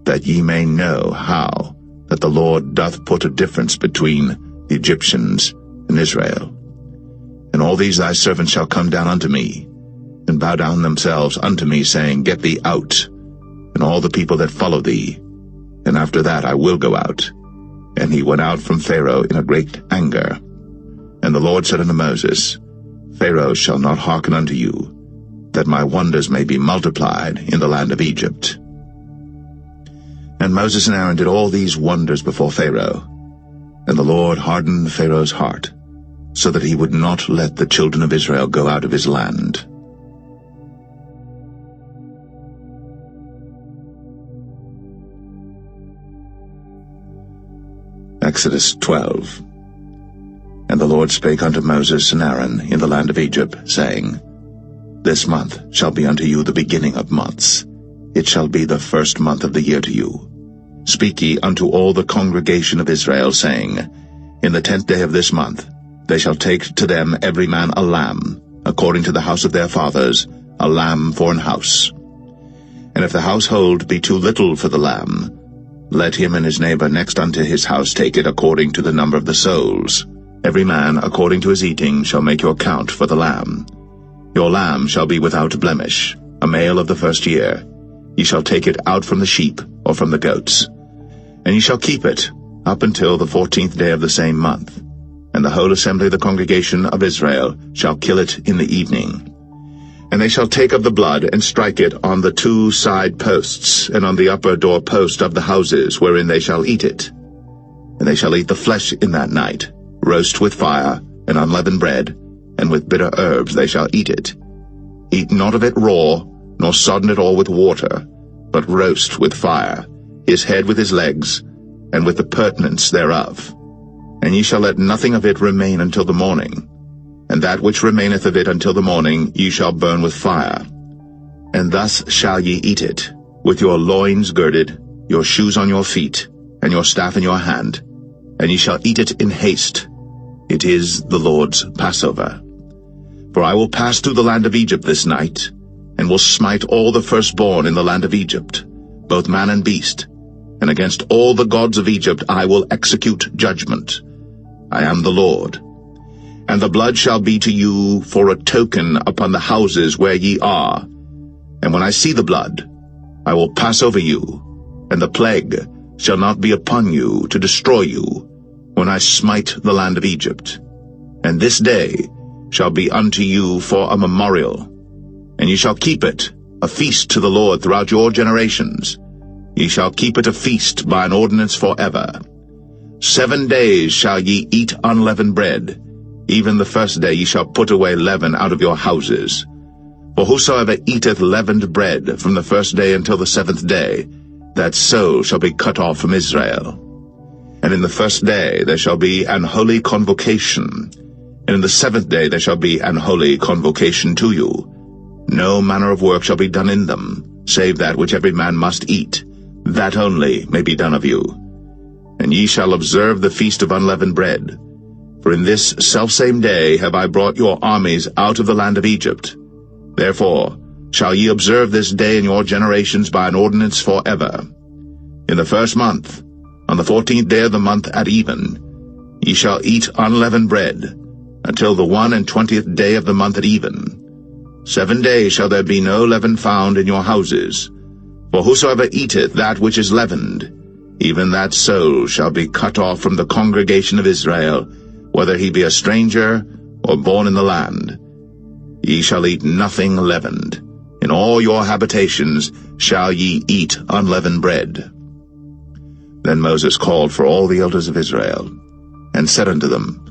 that ye may know how that the Lord doth put a difference between the Egyptians and Israel. And all these thy servants shall come down unto me, and bow down themselves unto me, saying, Get thee out, and all the people that follow thee, and after that I will go out. And he went out from Pharaoh in a great anger. And the Lord said unto Moses, Pharaoh shall not hearken unto you, that my wonders may be multiplied in the land of Egypt. And Moses and Aaron did all these wonders before Pharaoh. And the Lord hardened Pharaoh's heart, so that he would not let the children of Israel go out of his land. Exodus 12. And the Lord spake unto Moses and Aaron in the land of Egypt, saying, This month shall be unto you the beginning of months. It shall be the first month of the year to you. Speak ye unto all the congregation of Israel, saying, In the 10th day of this month they shall take to them every man a lamb, according to the house of their fathers, a lamb for an house. And if the household be too little for the lamb, let him and his neighbor next unto his house take it according to the number of the souls. Every man according to his eating shall make your count for the lamb. Your lamb shall be without blemish, a male of the first year. Ye shall take it out from the sheep or from the goats. And ye shall keep it up until the 14th day of the same month. And the whole assembly of the congregation of Israel shall kill it in the evening. And they shall take of the blood, and strike it on the 2 side posts, and on the upper door post of the houses wherein they shall eat it. And they shall eat the flesh in that night, roast with fire, and unleavened bread, and with bitter herbs they shall eat it. Eat not of it raw, nor sodden it all with water, but roast with fire, his head with his legs, and with the purtenance thereof. And ye shall let nothing of it remain until the morning. And that which remaineth of it until the morning ye shall burn with fire. And thus shall ye eat it, with your loins girded, your shoes on your feet, and your staff in your hand. And ye shall eat it in haste. It is the Lord's Passover. For I will pass through the land of Egypt this night, and will smite all the firstborn in the land of Egypt, both man and beast. And against all the gods of Egypt I will execute judgment. I am the Lord. And the blood shall be to you for a token upon the houses where ye are. And when I see the blood, I will pass over you, and the plague shall not be upon you to destroy you, when I smite the land of Egypt. And this day shall be unto you for a memorial. And ye shall keep it a feast to the Lord throughout your generations. Ye shall keep it a feast by an ordinance forever. 7 days shall ye eat unleavened bread. Even the first day ye shall put away leaven out of your houses. For whosoever eateth leavened bread from the first day until the 7th day, that soul shall be cut off from Israel. And in the first day there shall be an holy convocation, and in the 7th day there shall be an holy convocation to you. No manner of work shall be done in them, save that which every man must eat, that only may be done of you. And ye shall observe the feast of unleavened bread. For in this selfsame day have I brought your armies out of the land of Egypt. Therefore shall ye observe this day in your generations by an ordinance forever. In the 1st month, on the 14th day of the month at even, Ye shall eat unleavened bread, until the 21st day of the month at even. 7 days shall there be no leaven found in your houses. For whosoever eateth that which is leavened, even that soul shall be cut off from the congregation of Israel, whether he be a stranger or born in the land. Ye shall eat nothing leavened. In all your habitations shall ye eat unleavened bread. Then Moses called for all the elders of Israel, and said unto them,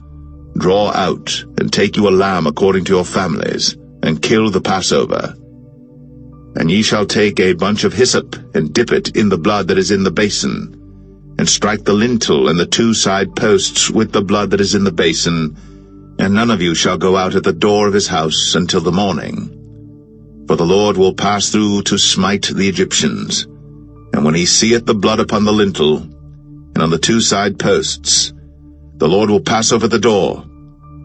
Draw out, and take you a lamb according to your families, and kill the Passover. And ye shall take a bunch of hyssop, and dip it in the blood that is in the basin, and strike the lintel and the 2 side posts with the blood that is in the basin, and none of you shall go out at the door of his house until the morning. For the Lord will pass through to smite the Egyptians, and when he seeth the blood upon the lintel, and on the 2 side posts, the Lord will pass over the door,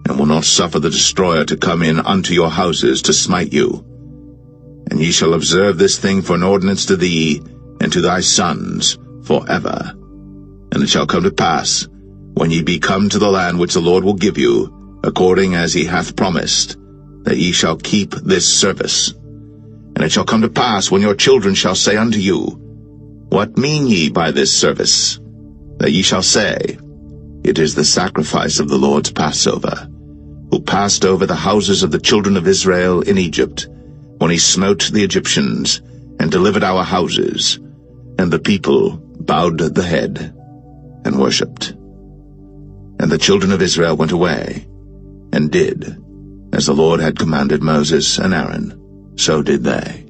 and will not suffer the destroyer to come in unto your houses to smite you. And ye shall observe this thing for an ordinance to thee, and to thy sons, forever. And it shall come to pass, when ye be come to the land which the Lord will give you, according as he hath promised, that ye shall keep this service. And it shall come to pass, when your children shall say unto you, What mean ye by this service? That ye shall say, It is the sacrifice of the Lord's Passover, who passed over the houses of the children of Israel in Egypt, when he smote the Egyptians, and delivered our houses. And the people bowed the head, and worshipped. And the children of Israel went away, and did, as the Lord had commanded Moses and Aaron, so did they.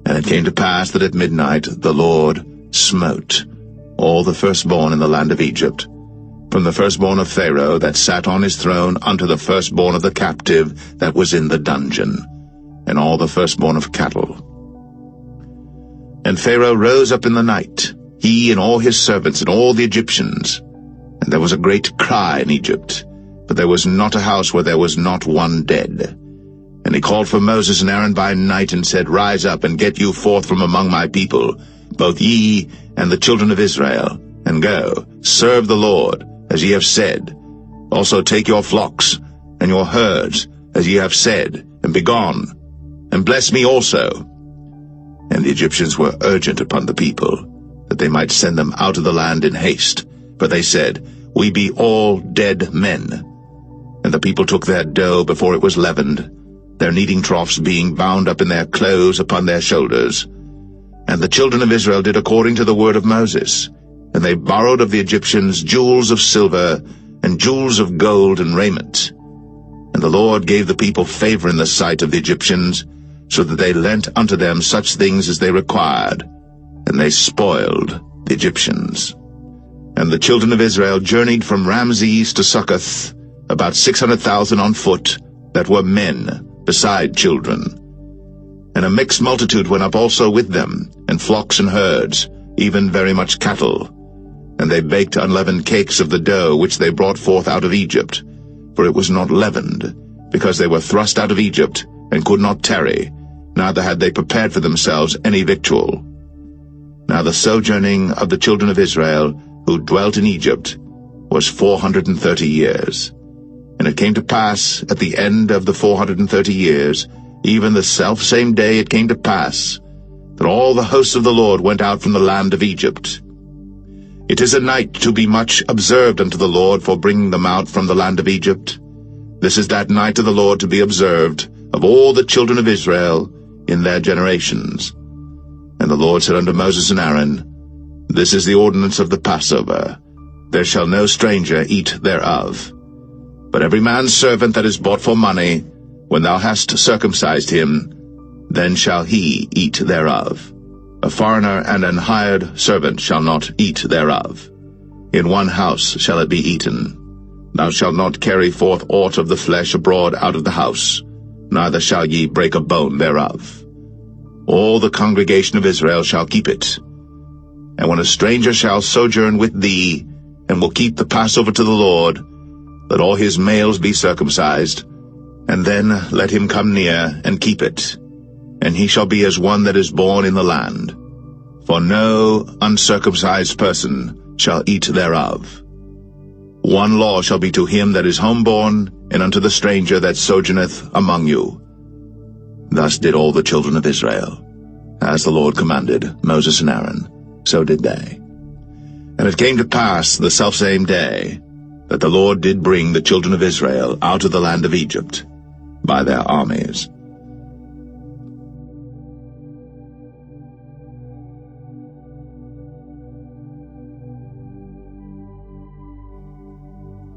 And it came to pass that at midnight the Lord smote all the firstborn in the land of Egypt, from the firstborn of Pharaoh that sat on his throne unto the firstborn of the captive that was in the dungeon, and all the firstborn of cattle. And Pharaoh rose up in the night, he and all his servants and all the Egyptians, and there was a great cry in Egypt, but there was not a house where there was not one dead. And he called for Moses and Aaron by night, and said, Rise up, and get you forth from among my people, both ye and the children of Israel, and go, serve the Lord, as ye have said. Also take your flocks and your herds, as ye have said, and be gone, and bless me also. And the Egyptians were urgent upon the people, that they might send them out of the land in haste. For they said, We be all dead men. And the people took their dough before it was leavened, their kneading troughs being bound up in their clothes upon their shoulders. And the children of Israel did according to the word of Moses. And they borrowed of the Egyptians jewels of silver, and jewels of gold and raiment. And the Lord gave the people favor in the sight of the Egyptians, so that they lent unto them such things as they required, and they spoiled the Egyptians. And the children of Israel journeyed from Ramses to Succoth, about 600,000 on foot, that were men, beside children. And a mixed multitude went up also with them, and flocks and herds, even very much cattle. And they baked unleavened cakes of the dough which they brought forth out of Egypt, for it was not leavened, because they were thrust out of Egypt, and could not tarry, neither had they prepared for themselves any victual. Now the sojourning of the children of Israel, who dwelt in Egypt, was 430 years. And it came to pass, at the end of the 430 years, even the selfsame day it came to pass, that all the hosts of the Lord went out from the land of Egypt. It is a night to be much observed unto the Lord for bringing them out from the land of Egypt. This is that night of the Lord to be observed of all the children of Israel in their generations. And the Lord said unto Moses and Aaron, This is the ordinance of the Passover. There shall no stranger eat thereof. But every man's servant that is bought for money, when thou hast circumcised him, then shall he eat thereof. A foreigner and an hired servant shall not eat thereof. In one house shall it be eaten. Thou shalt not carry forth aught of the flesh abroad out of the house, neither shall ye break a bone thereof. All the congregation of Israel shall keep it. And when a stranger shall sojourn with thee, and will keep the Passover to the Lord, let all his males be circumcised, and then let him come near and keep it. And he shall be as one that is born in the land. For no uncircumcised person shall eat thereof. One law shall be to him that is homeborn, and unto the stranger that sojourneth among you. Thus did all the children of Israel. As the Lord commanded Moses and Aaron, so did they. And it came to pass the selfsame day, that the Lord did bring the children of Israel out of the land of Egypt by their armies.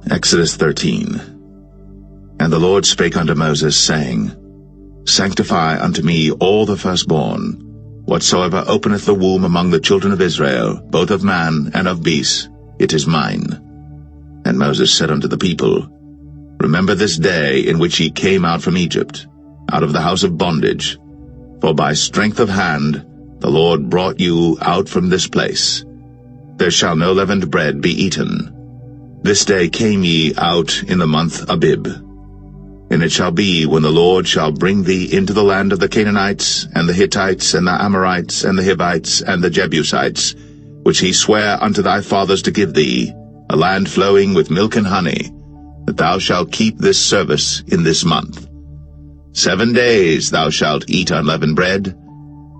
Exodus 13. And the Lord spake unto Moses, saying, Sanctify unto me all the firstborn, whatsoever openeth the womb among the children of Israel, both of man and of beast, it is mine. And Moses said unto the people, Remember this day in which ye came out from Egypt, out of the house of bondage, for by strength of hand the Lord brought you out from this place. There shall no leavened bread be eaten. This day came ye out in the month Abib. And it shall be, when the Lord shall bring thee into the land of the Canaanites, and the Hittites, and the Amorites, and the Hivites, and the Jebusites, which he sware unto thy fathers to give thee, a land flowing with milk and honey, that thou shalt keep this service in this month. 7 days thou shalt eat unleavened bread,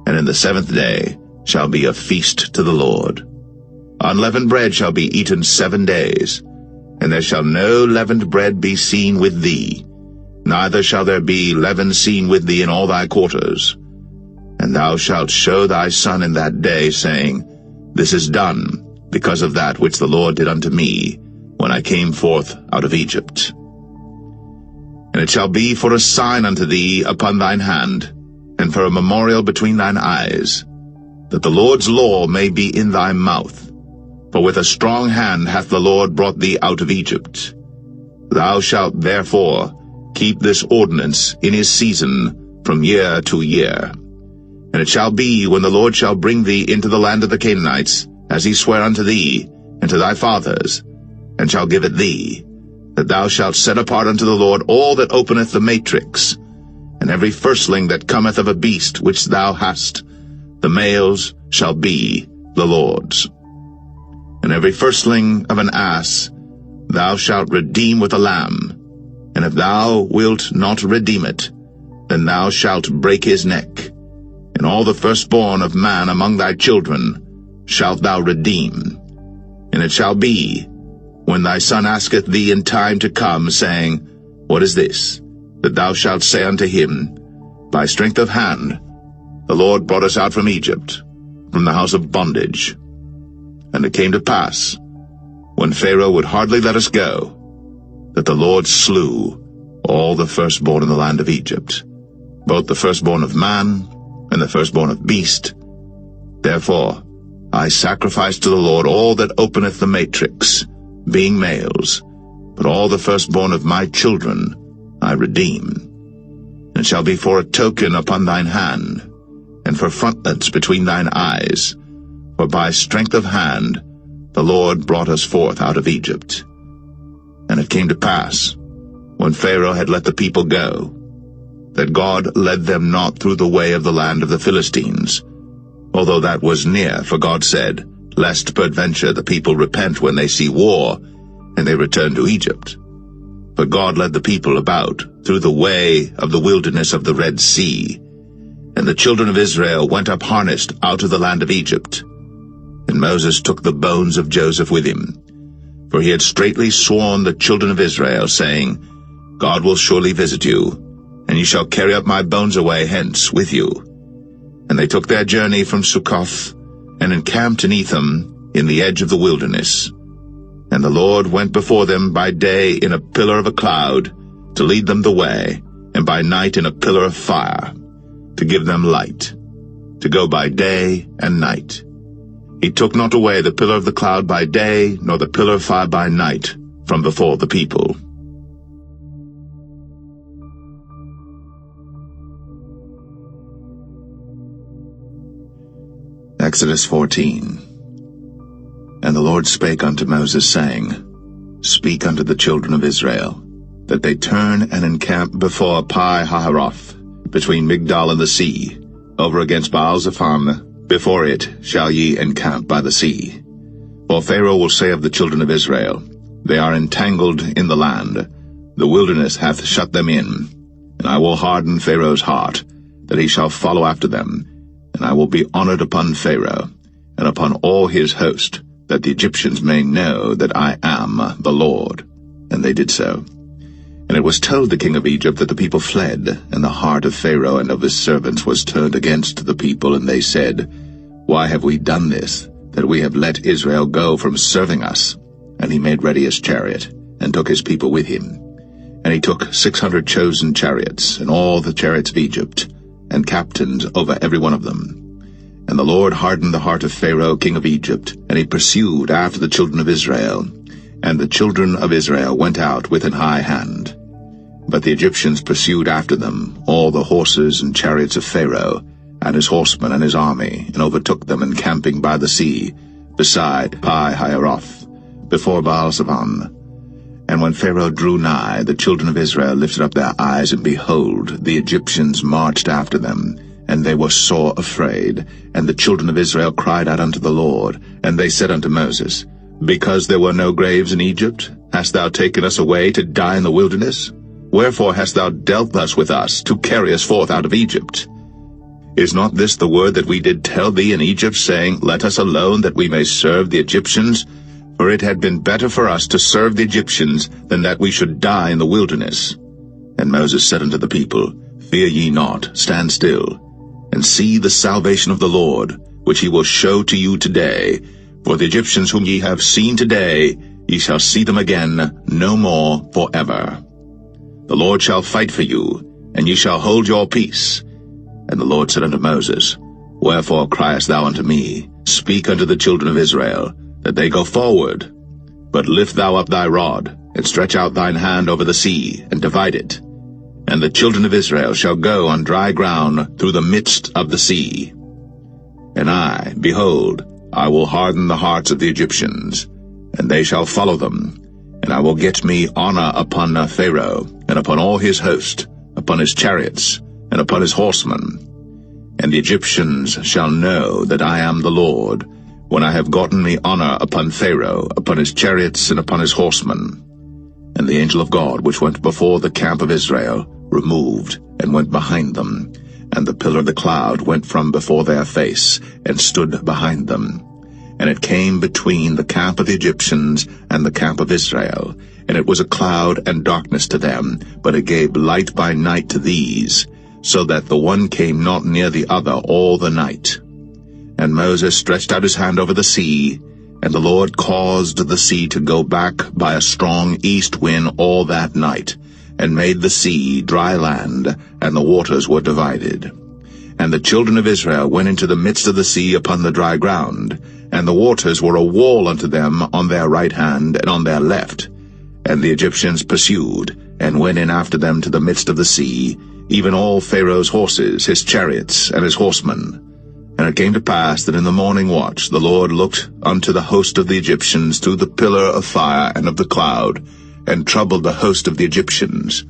and in the 7th day shall be a feast to the Lord. Unleavened bread shall be eaten 7 days, and there shall no leavened bread be seen with thee, neither shall there be leaven seen with thee in all thy quarters. And thou shalt show thy son in that day, saying, This is done, because of that which the Lord did unto me, when I came forth out of Egypt. And it shall be for a sign unto thee upon thine hand, and for a memorial between thine eyes, that the Lord's law may be in thy mouth. For with a strong hand hath the Lord brought thee out of Egypt. Thou shalt therefore keep this ordinance in his season from year to year. And it shall be, when the Lord shall bring thee into the land of the Canaanites, as he sware unto thee, and to thy fathers, and shall give it thee, that thou shalt set apart unto the Lord all that openeth the matrix, and every firstling that cometh of a beast which thou hast, the males shall be the Lord's. And every firstling of an ass thou shalt redeem with a lamb, and if thou wilt not redeem it, then thou shalt break his neck. And all the firstborn of man among thy children shalt thou redeem. And it shall be, when thy son asketh thee in time to come, saying, What is this? That thou shalt say unto him, By strength of hand the Lord brought us out from Egypt, from the house of bondage. And it came to pass, when Pharaoh would hardly let us go, that the Lord slew all the firstborn in the land of Egypt, both the firstborn of man and the firstborn of beast. Therefore I sacrifice to the Lord all that openeth the matrix, being males, but all the firstborn of my children I redeem. And it shall be for a token upon thine hand, and for frontlets between thine eyes, for by strength of hand the Lord brought us forth out of Egypt. And it came to pass, when Pharaoh had let the people go, that God led them not through the way of the land of the Philistines, although that was near, for God said, Lest peradventure the people repent when they see war, and they return to Egypt. But God led the people about through the way of the wilderness of the Red Sea, and the children of Israel went up harnessed out of the land of Egypt. And Moses took the bones of Joseph with him, for he had straitly sworn the children of Israel, saying, God will surely visit you, and ye shall carry up my bones away hence with you. And they took their journey from Succoth, and encamped in Etham, in the edge of the wilderness. And the Lord went before them by day in a pillar of a cloud, to lead them the way, and by night in a pillar of fire, to give them light, to go by day and night. He took not away the pillar of the cloud by day, nor the pillar of fire by night, from before the people. Exodus 14. And the Lord spake unto Moses, saying, Speak unto the children of Israel, that they turn and encamp before Pi-hahiroth, between Migdol and the sea, over against Baal-zephon. Before it shall ye encamp by the sea. For Pharaoh will say of the children of Israel, They are entangled in the land. The wilderness hath shut them in. And I will harden Pharaoh's heart, that he shall follow after them. And I will be honored upon Pharaoh, and upon all his host, that the Egyptians may know that I am the Lord. And they did so. And it was told the king of Egypt that the people fled, and the heart of Pharaoh and of his servants was turned against the people, and they said, Why have we done this, that we have let Israel go from serving us? And he made ready his chariot, and took his people with him. And he took 600 chosen chariots, and all the chariots of Egypt, and captains over every one of them. And the Lord hardened the heart of Pharaoh king of Egypt, and he pursued after the children of Israel. And the children of Israel went out with an high hand. But the Egyptians pursued after them, all the horses and chariots of Pharaoh, and his horsemen and his army, and overtook them encamping by the sea, beside Pi-hahiroth, before Baal-Zephon. And when Pharaoh drew nigh, the children of Israel lifted up their eyes, and behold, the Egyptians marched after them, and they were sore afraid. And the children of Israel cried out unto the Lord, and they said unto Moses, Because there were no graves in Egypt, hast thou taken us away to die in the wilderness? Wherefore hast thou dealt thus with us, to carry us forth out of Egypt? Is not this the word that we did tell thee in Egypt, saying, Let us alone, that we may serve the Egyptians? For it had been better for us to serve the Egyptians, than that we should die in the wilderness. And Moses said unto the people, Fear ye not, stand still, and see the salvation of the Lord, which he will show to you today. For the Egyptians whom ye have seen today, ye shall see them again no more forever. The Lord shall fight for you, and ye shall hold your peace. And the Lord said unto Moses, Wherefore criest thou unto me? Speak unto the children of Israel, that they go forward. But lift thou up thy rod, and stretch out thine hand over the sea, and divide it. And the children of Israel shall go on dry ground through the midst of the sea. And I, behold, I will harden the hearts of the Egyptians, and they shall follow them. And I will get me honor upon Pharaoh, and upon all his host, upon his chariots, and upon his horsemen. And the Egyptians shall know that I am the Lord, when I have gotten me honor upon Pharaoh, upon his chariots, and upon his horsemen. And the angel of God, which went before the camp of Israel, removed, and went behind them. And the pillar of the cloud went from before their face, and stood behind them. And it came between the camp of the Egyptians and the camp of Israel. And it was a cloud and darkness to them, but it gave light by night to these, so that the one came not near the other all the night. And Moses stretched out his hand over the sea, and the Lord caused the sea to go back by a strong east wind all that night, and made the sea dry land, and the waters were divided. And the children of Israel went into the midst of the sea upon the dry ground, and the waters were a wall unto them on their right hand and on their left. And the Egyptians pursued, and went in after them to the midst of the sea, even all Pharaoh's horses, his chariots, and his horsemen. And it came to pass that in the morning watch the Lord looked unto the host of the Egyptians through the pillar of fire and of the cloud, and troubled the host of the Egyptians,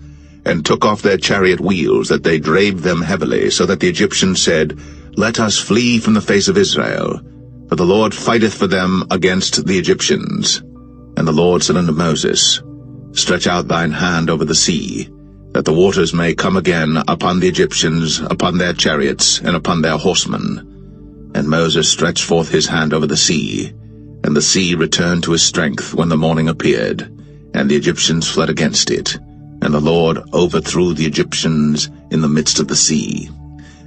and took off their chariot wheels, that they drave them heavily, so that the Egyptians said, Let us flee from the face of Israel, for the Lord fighteth for them against the Egyptians. And the Lord said unto Moses, Stretch out thine hand over the sea, that the waters may come again upon the Egyptians, upon their chariots, and upon their horsemen. And Moses stretched forth his hand over the sea, and the sea returned to his strength when the morning appeared, and the Egyptians fled against it. And the Lord overthrew the Egyptians in the midst of the sea.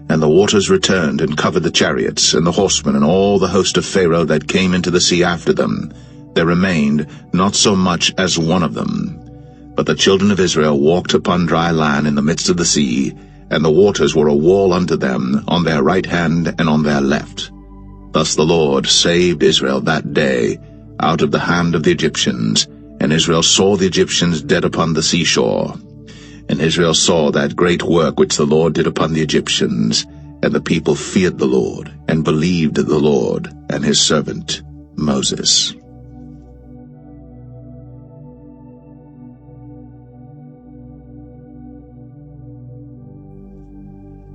And the waters returned and covered the chariots, and the horsemen, and all the host of Pharaoh that came into the sea after them. There remained not so much as one of them. But the children of Israel walked upon dry land in the midst of the sea, and the waters were a wall unto them on their right hand and on their left. Thus the Lord saved Israel that day out of the hand of the Egyptians, and Israel saw the Egyptians dead upon the seashore. And Israel saw that great work which the Lord did upon the Egyptians, and the people feared the Lord, and believed the Lord and his servant Moses.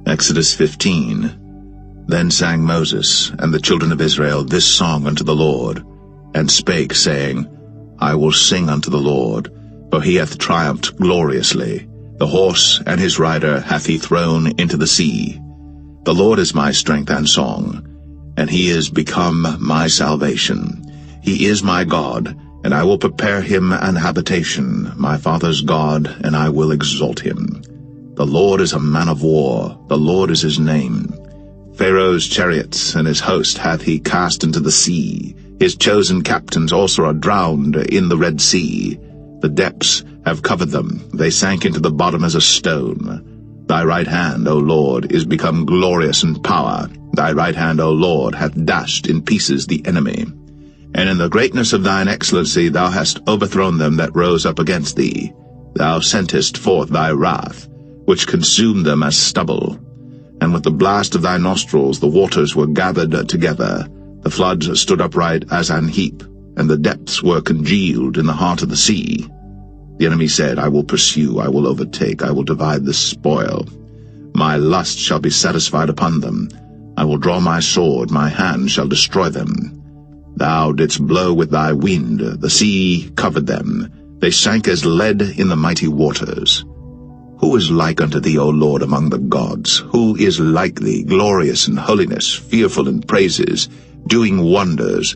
Exodus 15. Then sang Moses and the children of Israel this song unto the Lord, and spake, saying, I will sing unto the Lord, for he hath triumphed gloriously. The horse and his rider hath he thrown into the sea. The Lord is my strength and song, and he is become my salvation. He is my God, and I will prepare him an habitation, my father's God, and I will exalt him. The Lord is a man of war, the Lord is his name. Pharaoh's chariots and his host hath he cast into the sea. His chosen captains also are drowned in the Red Sea. The depths have covered them, they sank into the bottom as a stone. Thy right hand, O Lord, is become glorious in power. Thy right hand, O Lord, hath dashed in pieces the enemy. And in the greatness of thine excellency thou hast overthrown them that rose up against thee. Thou sentest forth thy wrath, which consumed them as stubble. And with the blast of thy nostrils the waters were gathered together. The floods stood upright as an heap, and the depths were congealed in the heart of the sea. The enemy said, I will pursue, I will overtake, I will divide the spoil. My lust shall be satisfied upon them. I will draw my sword, my hand shall destroy them. Thou didst blow with thy wind, the sea covered them. They sank as lead in the mighty waters. Who is like unto thee, O Lord, among the gods? Who is like thee, glorious in holiness, fearful in praises, doing wonders?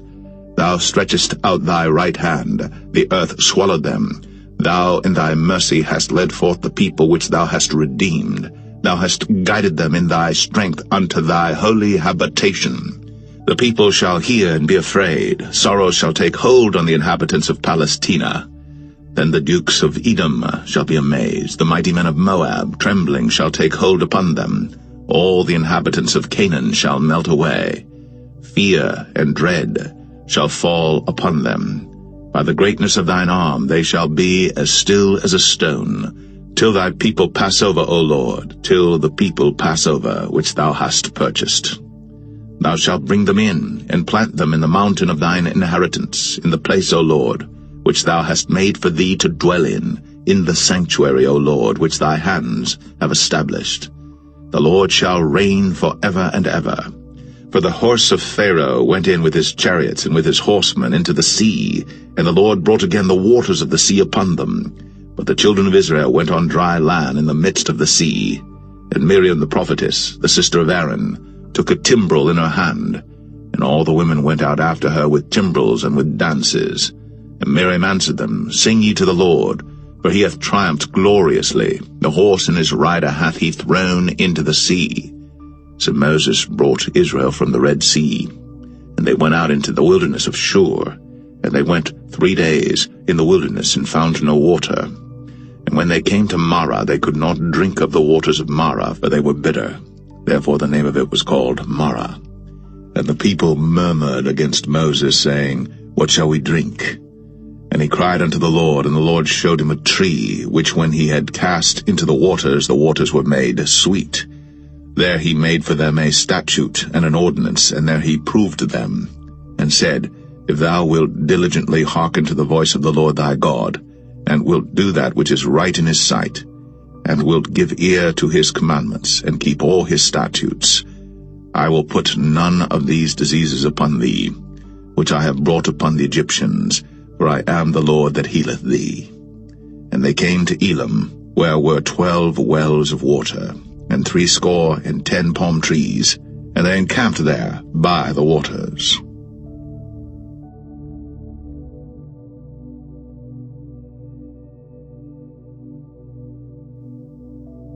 Thou stretchest out thy right hand, the earth swallowed them. Thou in thy mercy hast led forth the people which thou hast redeemed. Thou hast guided them in thy strength unto thy holy habitation. The people shall hear and be afraid. Sorrow shall take hold on the inhabitants of Palestina. Then the dukes of Edom shall be amazed. The mighty men of Moab, trembling, shall take hold upon them. All the inhabitants of Canaan shall melt away. Fear and dread shall fall upon them. By the greatness of thine arm they shall be as still as a stone, till thy people pass over, O Lord, till the people pass over, which thou hast purchased. Thou shalt bring them in, and plant them in the mountain of thine inheritance, in the place, O Lord, which thou hast made for thee to dwell in the sanctuary, O Lord, which thy hands have established. The Lord shall reign for ever and ever. For the horse of Pharaoh went in with his chariots and with his horsemen into the sea, and the Lord brought again the waters of the sea upon them. But the children of Israel went on dry land in the midst of the sea. And Miriam the prophetess, the sister of Aaron, took a timbrel in her hand, and all the women went out after her with timbrels and with dances. And Miriam answered them, Sing ye to the Lord, for he hath triumphed gloriously. The horse and his rider hath he thrown into the sea. So Moses brought Israel from the Red Sea, and they went out into the wilderness of Shur. And they went 3 days in the wilderness and found no water. And when they came to Marah, they could not drink of the waters of Marah, for they were bitter. Therefore the name of it was called Marah. And the people murmured against Moses, saying, What shall we drink? And he cried unto the Lord, and the Lord showed him a tree, which when he had cast into the waters were made sweet. There he made for them a statute and an ordinance, and there he proved them, and said, If thou wilt diligently hearken to the voice of the Lord thy God, and wilt do that which is right in his sight, and wilt give ear to his commandments, and keep all his statutes, I will put none of these diseases upon thee, which I have brought upon the Egyptians, for I am the Lord that healeth thee. And they came to Elim, where were 12 wells of water, and 70 palm trees, and they encamped there by the waters.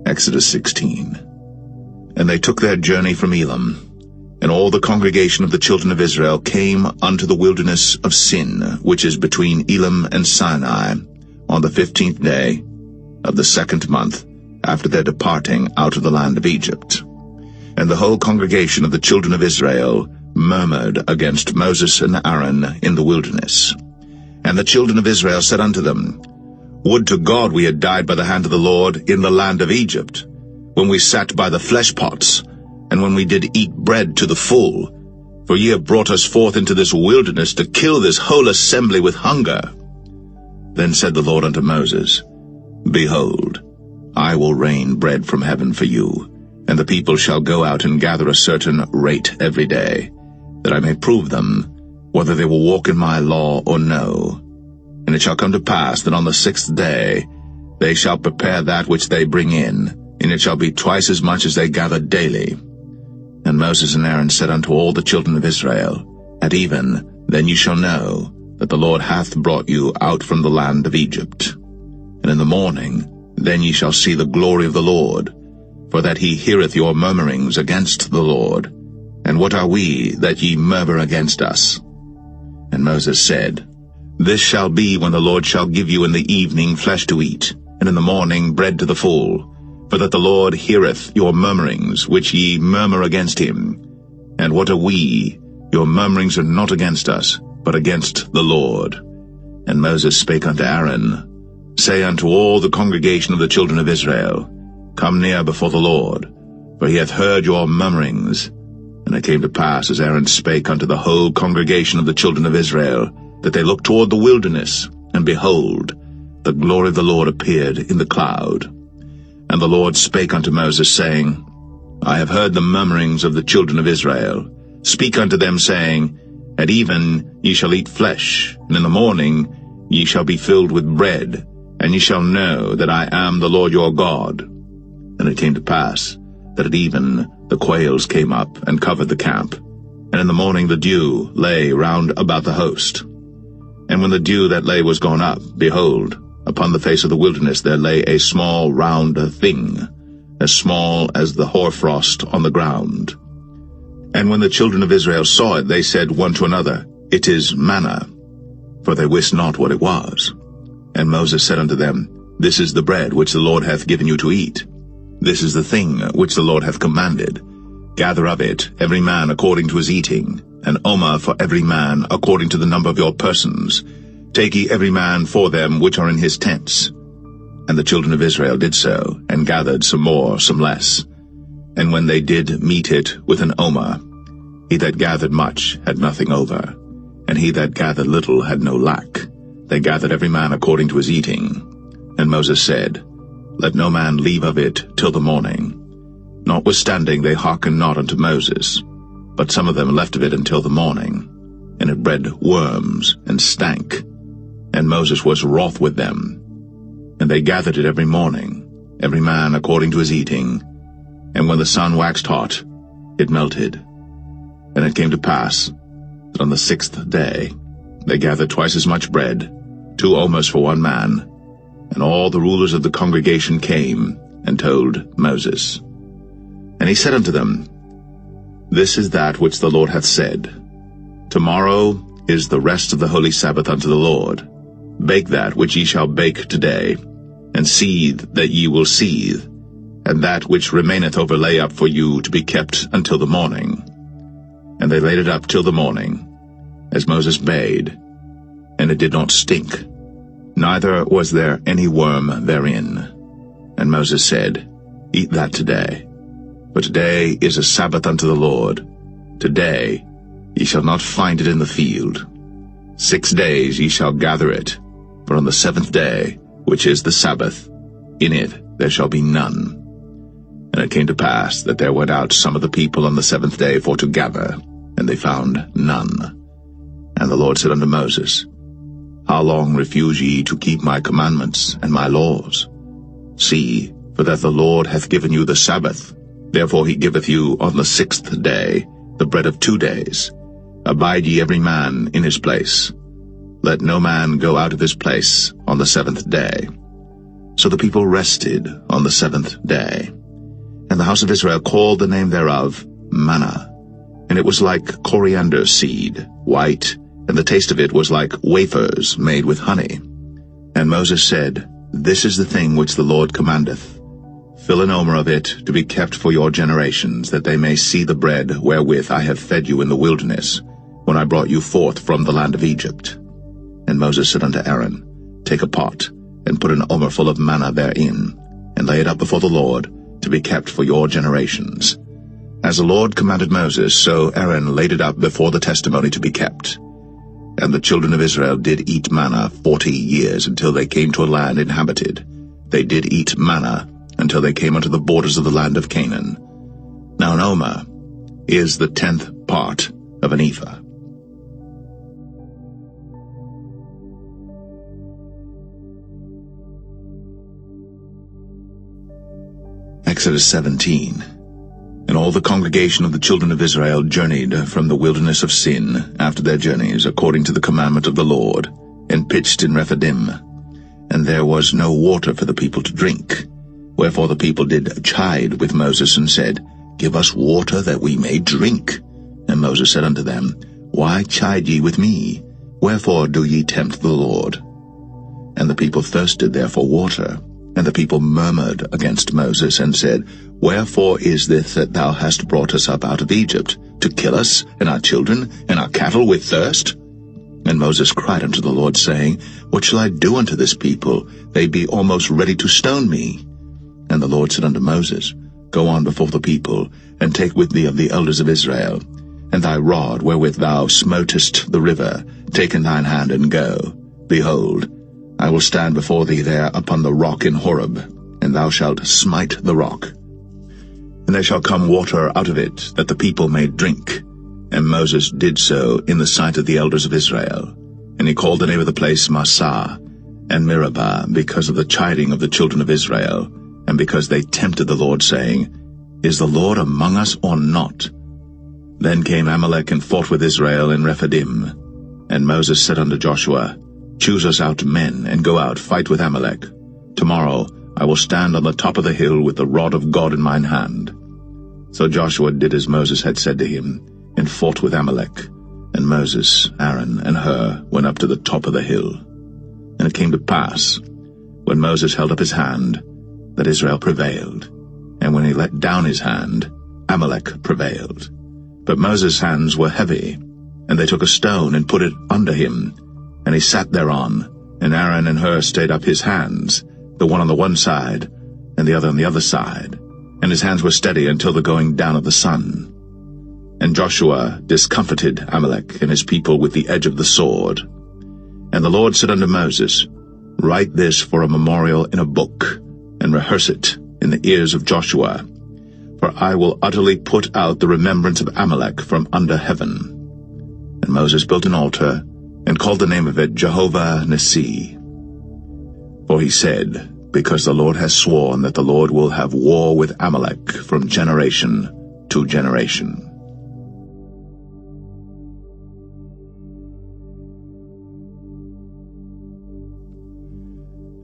Exodus 16. And they took their journey from Elim, and all the congregation of the children of Israel came unto the wilderness of Sin, which is between Elim and Sinai, on the 15th day of the 2nd month, after their departing out of the land of Egypt. And the whole congregation of the children of Israel murmured against Moses and Aaron in the wilderness. And the children of Israel said unto them, Would to God we had died by the hand of the Lord in the land of Egypt, when we sat by the flesh pots, and when we did eat bread to the full. For ye have brought us forth into this wilderness to kill this whole assembly with hunger. Then said the Lord unto Moses, Behold, I will rain bread from heaven for you, and the people shall go out and gather a certain rate every day, that I may prove them, whether they will walk in my law or no. And it shall come to pass that on the 6th day they shall prepare that which they bring in, and it shall be twice as much as they gather daily. And Moses and Aaron said unto all the children of Israel, At even, then ye shall know that the Lord hath brought you out from the land of Egypt. And in the morning, then ye shall see the glory of the Lord, for that he heareth your murmurings against the Lord. And what are we, that ye murmur against us? And Moses said, This shall be when the Lord shall give you in the evening flesh to eat, and in the morning bread to the full, for that the Lord heareth your murmurings, which ye murmur against him. And what are we? Your murmurings are not against us, but against the Lord. And Moses spake unto Aaron, Say unto all the congregation of the children of Israel, Come near before the Lord, for he hath heard your murmurings. And it came to pass, as Aaron spake unto the whole congregation of the children of Israel, that they looked toward the wilderness, and behold, the glory of the Lord appeared in the cloud. And the Lord spake unto Moses, saying, I have heard the murmurings of the children of Israel. Speak unto them, saying, At even ye shall eat flesh, and in the morning ye shall be filled with bread, and ye shall know that I am the Lord your God. And it came to pass, that at even the quails came up and covered the camp, and in the morning the dew lay round about the host. And when the dew that lay was gone up, behold, upon the face of the wilderness there lay a small round thing, as small as the hoarfrost on the ground. And when the children of Israel saw it, they said one to another, It is manna, for they wist not what it was. And Moses said unto them, This is the bread which the Lord hath given you to eat. This is the thing which the Lord hath commanded. Gather of it every man according to his eating, an omer for every man according to the number of your persons. Take ye every man for them which are in his tents. And the children of Israel did so, and gathered some more, some less. And when they did meet it with an omer, he that gathered much had nothing over, and he that gathered little had no lack. They gathered every man according to his eating. And Moses said, Let no man leave of it till the morning. Notwithstanding they hearkened not unto Moses, but some of them left of it until the morning, and it bred worms, and stank. And Moses was wroth with them. And they gathered it every morning, every man according to his eating. And when the sun waxed hot, it melted. And it came to pass, that on the 6th day they gathered twice as much bread, 2 omers for one man. And all the rulers of the congregation came, and told Moses. And he said unto them, This is that which the Lord hath said. Tomorrow is the rest of the holy Sabbath unto the Lord. Bake that which ye shall bake today, and seethe that ye will seethe, and that which remaineth over lay up for you to be kept until the morning. And they laid it up till the morning, as Moses bade, and it did not stink, neither was there any worm therein. And Moses said, Eat that today, for today is a Sabbath unto the Lord. Today ye shall not find it in the field. 6 days ye shall gather it, for on the 7th day, which is the Sabbath, in it there shall be none. And it came to pass that there went out some of the people on the 7th day for to gather, and they found none. And the Lord said unto Moses, How long refuse ye to keep my commandments and my laws? See, for that the Lord hath given you the Sabbath. Therefore he giveth you on the 6th day the bread of 2 days. Abide ye every man in his place. Let no man go out of his place on the 7th day. So the people rested on the 7th day. And the house of Israel called the name thereof manna. And it was like coriander seed, white, and the taste of it was like wafers made with honey. And Moses said, This is the thing which the Lord commandeth. Fill an omer of it to be kept for your generations, that they may see the bread wherewith I have fed you in the wilderness, when I brought you forth from the land of Egypt. And Moses said unto Aaron, Take a pot, and put an omer full of manna therein, and lay it up before the Lord, to be kept for your generations. As the Lord commanded Moses, so Aaron laid it up before the testimony to be kept. And the children of Israel did eat manna 40 years, until they came to a land inhabited. They did eat manna until they came unto the borders of the land of Canaan. Now an omer is the 10th part of an ephah. Exodus 17. And all the congregation of the children of Israel journeyed from the wilderness of Sin after their journeys, according to the commandment of the Lord, and pitched in Rephidim. And there was no water for the people to drink. Wherefore the people did chide with Moses, and said, Give us water that we may drink. And Moses said unto them, Why chide ye with me? Wherefore do ye tempt the Lord? And the people thirsted there for water. And the people murmured against Moses, and said, Wherefore is this that thou hast brought us up out of Egypt, to kill us, and our children, and our cattle with thirst? And Moses cried unto the Lord, saying, What shall I do unto this people? They be almost ready to stone me. And the Lord said unto Moses, Go on before the people, and take with thee of the elders of Israel, and thy rod wherewith thou smotest the river, take in thine hand, and go. Behold, I will stand before thee there upon the rock in Horeb, and thou shalt smite the rock. And there shall come water out of it, that the people may drink. And Moses did so in the sight of the elders of Israel. And he called the name of the place Massah and Meribah, because of the chiding of the children of Israel, and because they tempted the Lord, saying, Is the Lord among us or not? Then came Amalek and fought with Israel in Rephidim. And Moses said unto Joshua, Choose us out men, and go out, fight with Amalek. Tomorrow I will stand on the top of the hill with the rod of God in mine hand. So Joshua did as Moses had said to him, and fought with Amalek. And Moses, Aaron, and Hur went up to the top of the hill. And it came to pass, when Moses held up his hand, that Israel prevailed. And when he let down his hand, Amalek prevailed. But Moses' hands were heavy, and they took a stone and put it under him, and he sat thereon, and Aaron and Hur stayed up his hands, the one on the one side, and the other on the other side, and his hands were steady until the going down of the sun. And Joshua discomfited Amalek and his people with the edge of the sword. And the Lord said unto Moses, Write this for a memorial in a book, and rehearse it in the ears of Joshua, for I will utterly put out the remembrance of Amalek from under heaven. And Moses built an altar, and called the name of it Jehovah Nissi. For he said, Because the Lord has sworn that the Lord will have war with Amalek from generation to generation.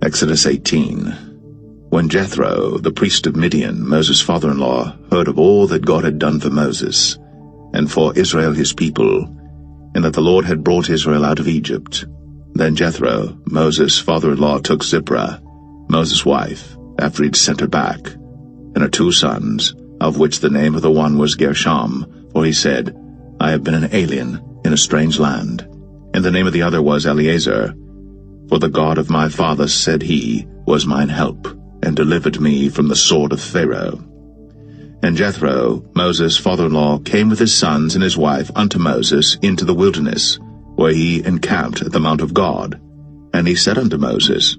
Exodus 18. When Jethro, the priest of Midian, Moses' father-in-law, heard of all that God had done for Moses, and for Israel his people, and that the Lord had brought Israel out of Egypt, then Jethro, Moses' father-in-law, took Zipporah, Moses' wife, after he'd sent her back, and her 2 sons, of which the name of the one was Gershom, for he said, I have been an alien in a strange land. And the name of the other was Eleazar, for the God of my father, said he, was mine help, and delivered me from the sword of Pharaoh. And Jethro, Moses' father-in-law, came with his sons and his wife unto Moses into the wilderness, where he encamped at the mount of God. And he said unto Moses,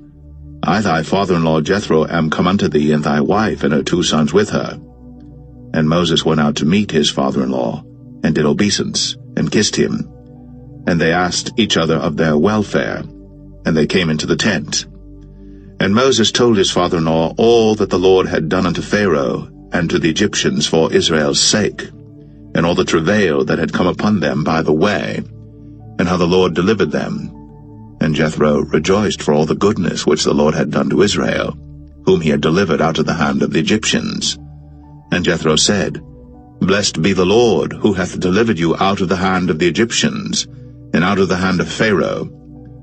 I thy father-in-law Jethro am come unto thee, and thy wife and her 2 sons with her. And Moses went out to meet his father-in-law, and did obeisance, and kissed him. And they asked each other of their welfare, and they came into the tent. And Moses told his father-in-law all that the Lord had done unto Pharaoh, and to the Egyptians for Israel's sake, and all the travail that had come upon them by the way, and how the Lord delivered them. And Jethro rejoiced for all the goodness which the Lord had done to Israel, whom he had delivered out of the hand of the Egyptians. And Jethro said, Blessed be the Lord, who hath delivered you out of the hand of the Egyptians, and out of the hand of Pharaoh,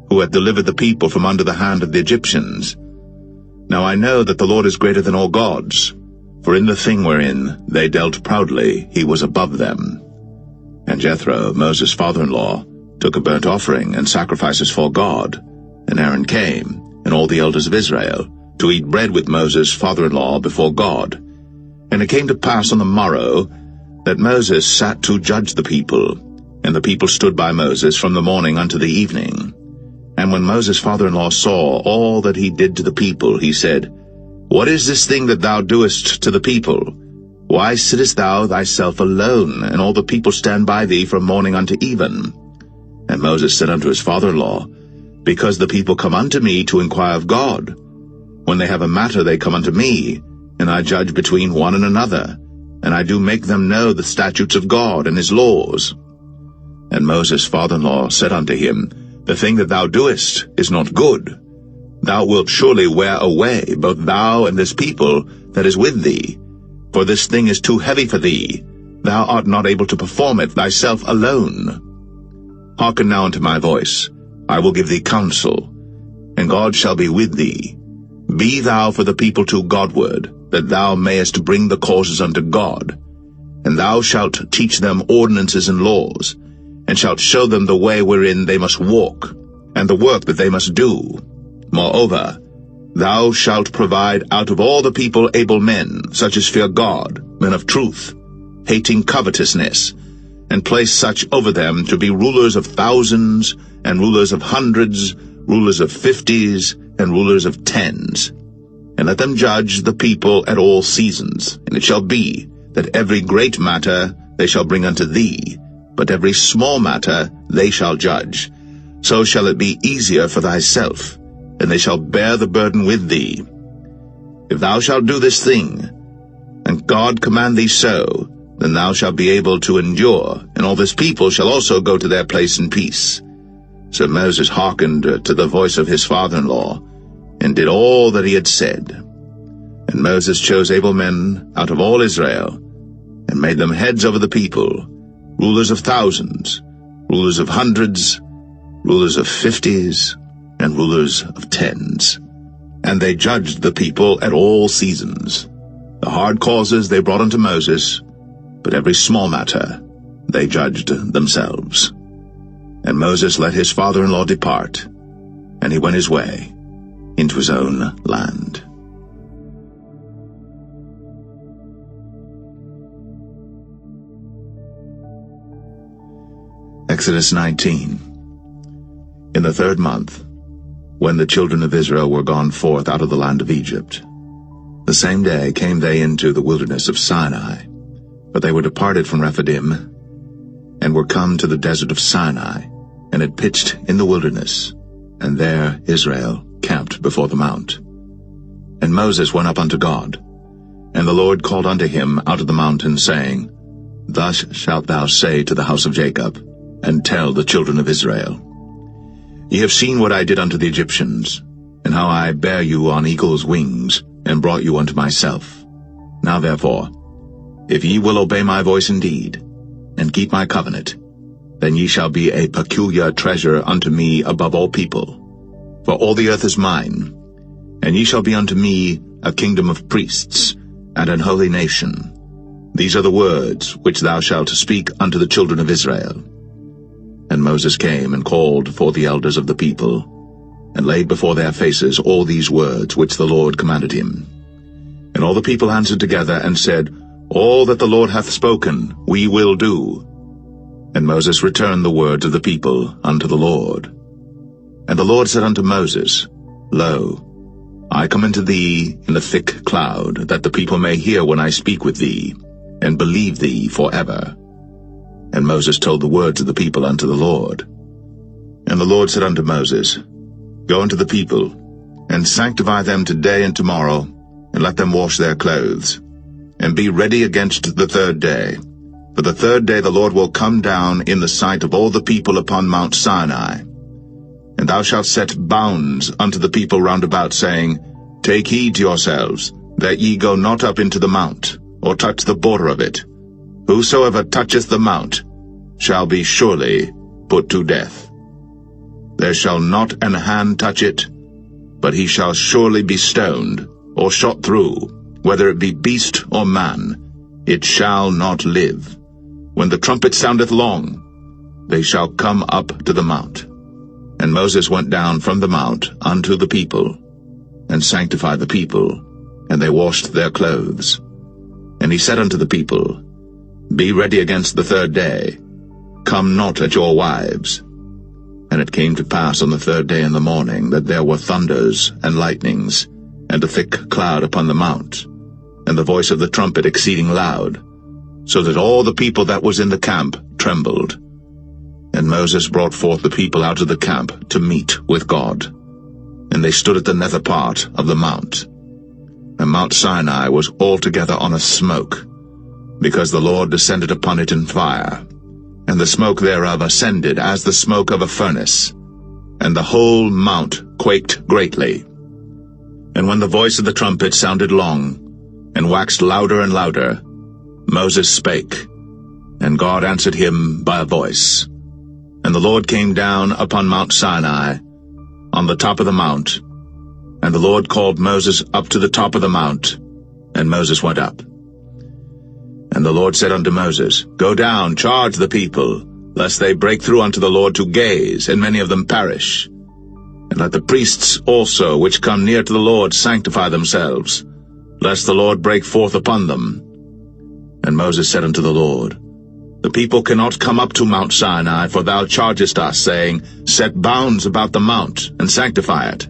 who hath delivered the people from under the hand of the Egyptians. Now I know that the Lord is greater than all gods, for in the thing wherein they dealt proudly he was above them. And Jethro, Moses' father-in-law, took a burnt offering and sacrifices for God. And Aaron came, and all the elders of Israel, to eat bread with Moses' father-in-law before God. And it came to pass on the morrow that Moses sat to judge the people, and the people stood by Moses from the morning unto the evening. And when Moses' father-in-law saw all that he did to the people, he said, What is this thing that thou doest to the people? Why sittest thou thyself alone, and all the people stand by thee from morning unto even? And Moses said unto his father-in-law, Because the people come unto me to inquire of God. When they have a matter they come unto me, and I judge between one and another, and I do make them know the statutes of God and his laws. And Moses' father-in-law said unto him, The thing that thou doest is not good. Thou wilt surely wear away both thou and this people that is with thee, for this thing is too heavy for thee. Thou art not able to perform it thyself alone. Hearken now unto my voice. I will give thee counsel, and God shall be with thee. Be thou for the people to Godward, that thou mayest bring the causes unto God. And thou shalt teach them ordinances and laws, and shalt show them the way wherein they must walk, and the work that they must do. Moreover, thou shalt provide out of all the people able men, such as fear God, men of truth, hating covetousness, and place such over them to be rulers of thousands, and rulers of hundreds, rulers of 50s, and rulers of 10s. And let them judge the people at all seasons. And it shall be, that every great matter they shall bring unto thee, but every small matter they shall judge. So shall it be easier for thyself, and they shall bear the burden with thee. If thou shalt do this thing, and God command thee so, then thou shalt be able to endure, and all this people shall also go to their place in peace. So Moses hearkened to the voice of his father-in-law, and did all that he had said. And Moses chose able men out of all Israel, and made them heads over the people, rulers of thousands, rulers of hundreds, rulers of 50s, and rulers of 10s. And they judged the people at all seasons. The hard causes they brought unto Moses, but every small matter they judged themselves. And Moses let his father-in-law depart, and he went his way into his own land. Exodus 19. In the 3rd month, when the children of Israel were gone forth out of the land of Egypt, the same day came they into the wilderness of Sinai, but they were departed from Rephidim, and were come to the desert of Sinai, and had pitched in the wilderness, and there Israel camped before the mount. And Moses went up unto God, and the Lord called unto him out of the mountain, saying, Thus shalt thou say to the house of Jacob, and tell the children of Israel, Ye have seen what I did unto the Egyptians, and how I bare you on eagle's wings, and brought you unto myself. Now therefore, if ye will obey my voice indeed, and keep my covenant, then ye shall be a peculiar treasure unto me above all people. For all the earth is mine, and ye shall be unto me a kingdom of priests, and an holy nation. These are the words which thou shalt speak unto the children of Israel. And Moses came and called for the elders of the people, and laid before their faces all these words which the Lord commanded him. And all the people answered together, and said, All that the Lord hath spoken, we will do. And Moses returned the words of the people unto the Lord. And the Lord said unto Moses, Lo, I come unto thee in a thick cloud, that the people may hear when I speak with thee, and believe thee forever. And Moses told the words of the people unto the Lord. And the Lord said unto Moses, Go unto the people, and sanctify them today and tomorrow, and let them wash their clothes, and be ready against the 3rd day. For the 3rd day the Lord will come down in the sight of all the people upon Mount Sinai. And thou shalt set bounds unto the people round about, saying, Take heed to yourselves, that ye go not up into the mount, or touch the border of it. Whosoever toucheth the mount shall be surely put to death. There shall not an hand touch it, but he shall surely be stoned, or shot through, whether it be beast or man, it shall not live. When the trumpet soundeth long, they shall come up to the mount. And Moses went down from the mount unto the people, and sanctified the people, and they washed their clothes. And he said unto the people, Be ready against the 3rd day, come not at your wives. And it came to pass on the 3rd day in the morning, that there were thunders and lightnings, and a thick cloud upon the mount, and the voice of the trumpet exceeding loud, so that all the people that was in the camp trembled. And Moses brought forth the people out of the camp to meet with God. And they stood at the nether part of the mount. and Mount Sinai was altogether on a smoke, because the Lord descended upon it in fire, and the smoke thereof ascended as the smoke of a furnace, and the whole mount quaked greatly. And when the voice of the trumpet sounded long, and waxed louder and louder, Moses spake, and God answered him by a voice. And the Lord came down upon Mount Sinai, on the top of the mount, and the Lord called Moses up to the top of the mount, and Moses went up. And the Lord said unto Moses, Go down, charge the people, lest they break through unto the Lord to gaze, and many of them perish. And let the priests also which come near to the Lord sanctify themselves, lest the Lord break forth upon them. And Moses said unto the Lord, The people cannot come up to Mount Sinai, for thou chargest us, saying, Set bounds about the mount, and sanctify it.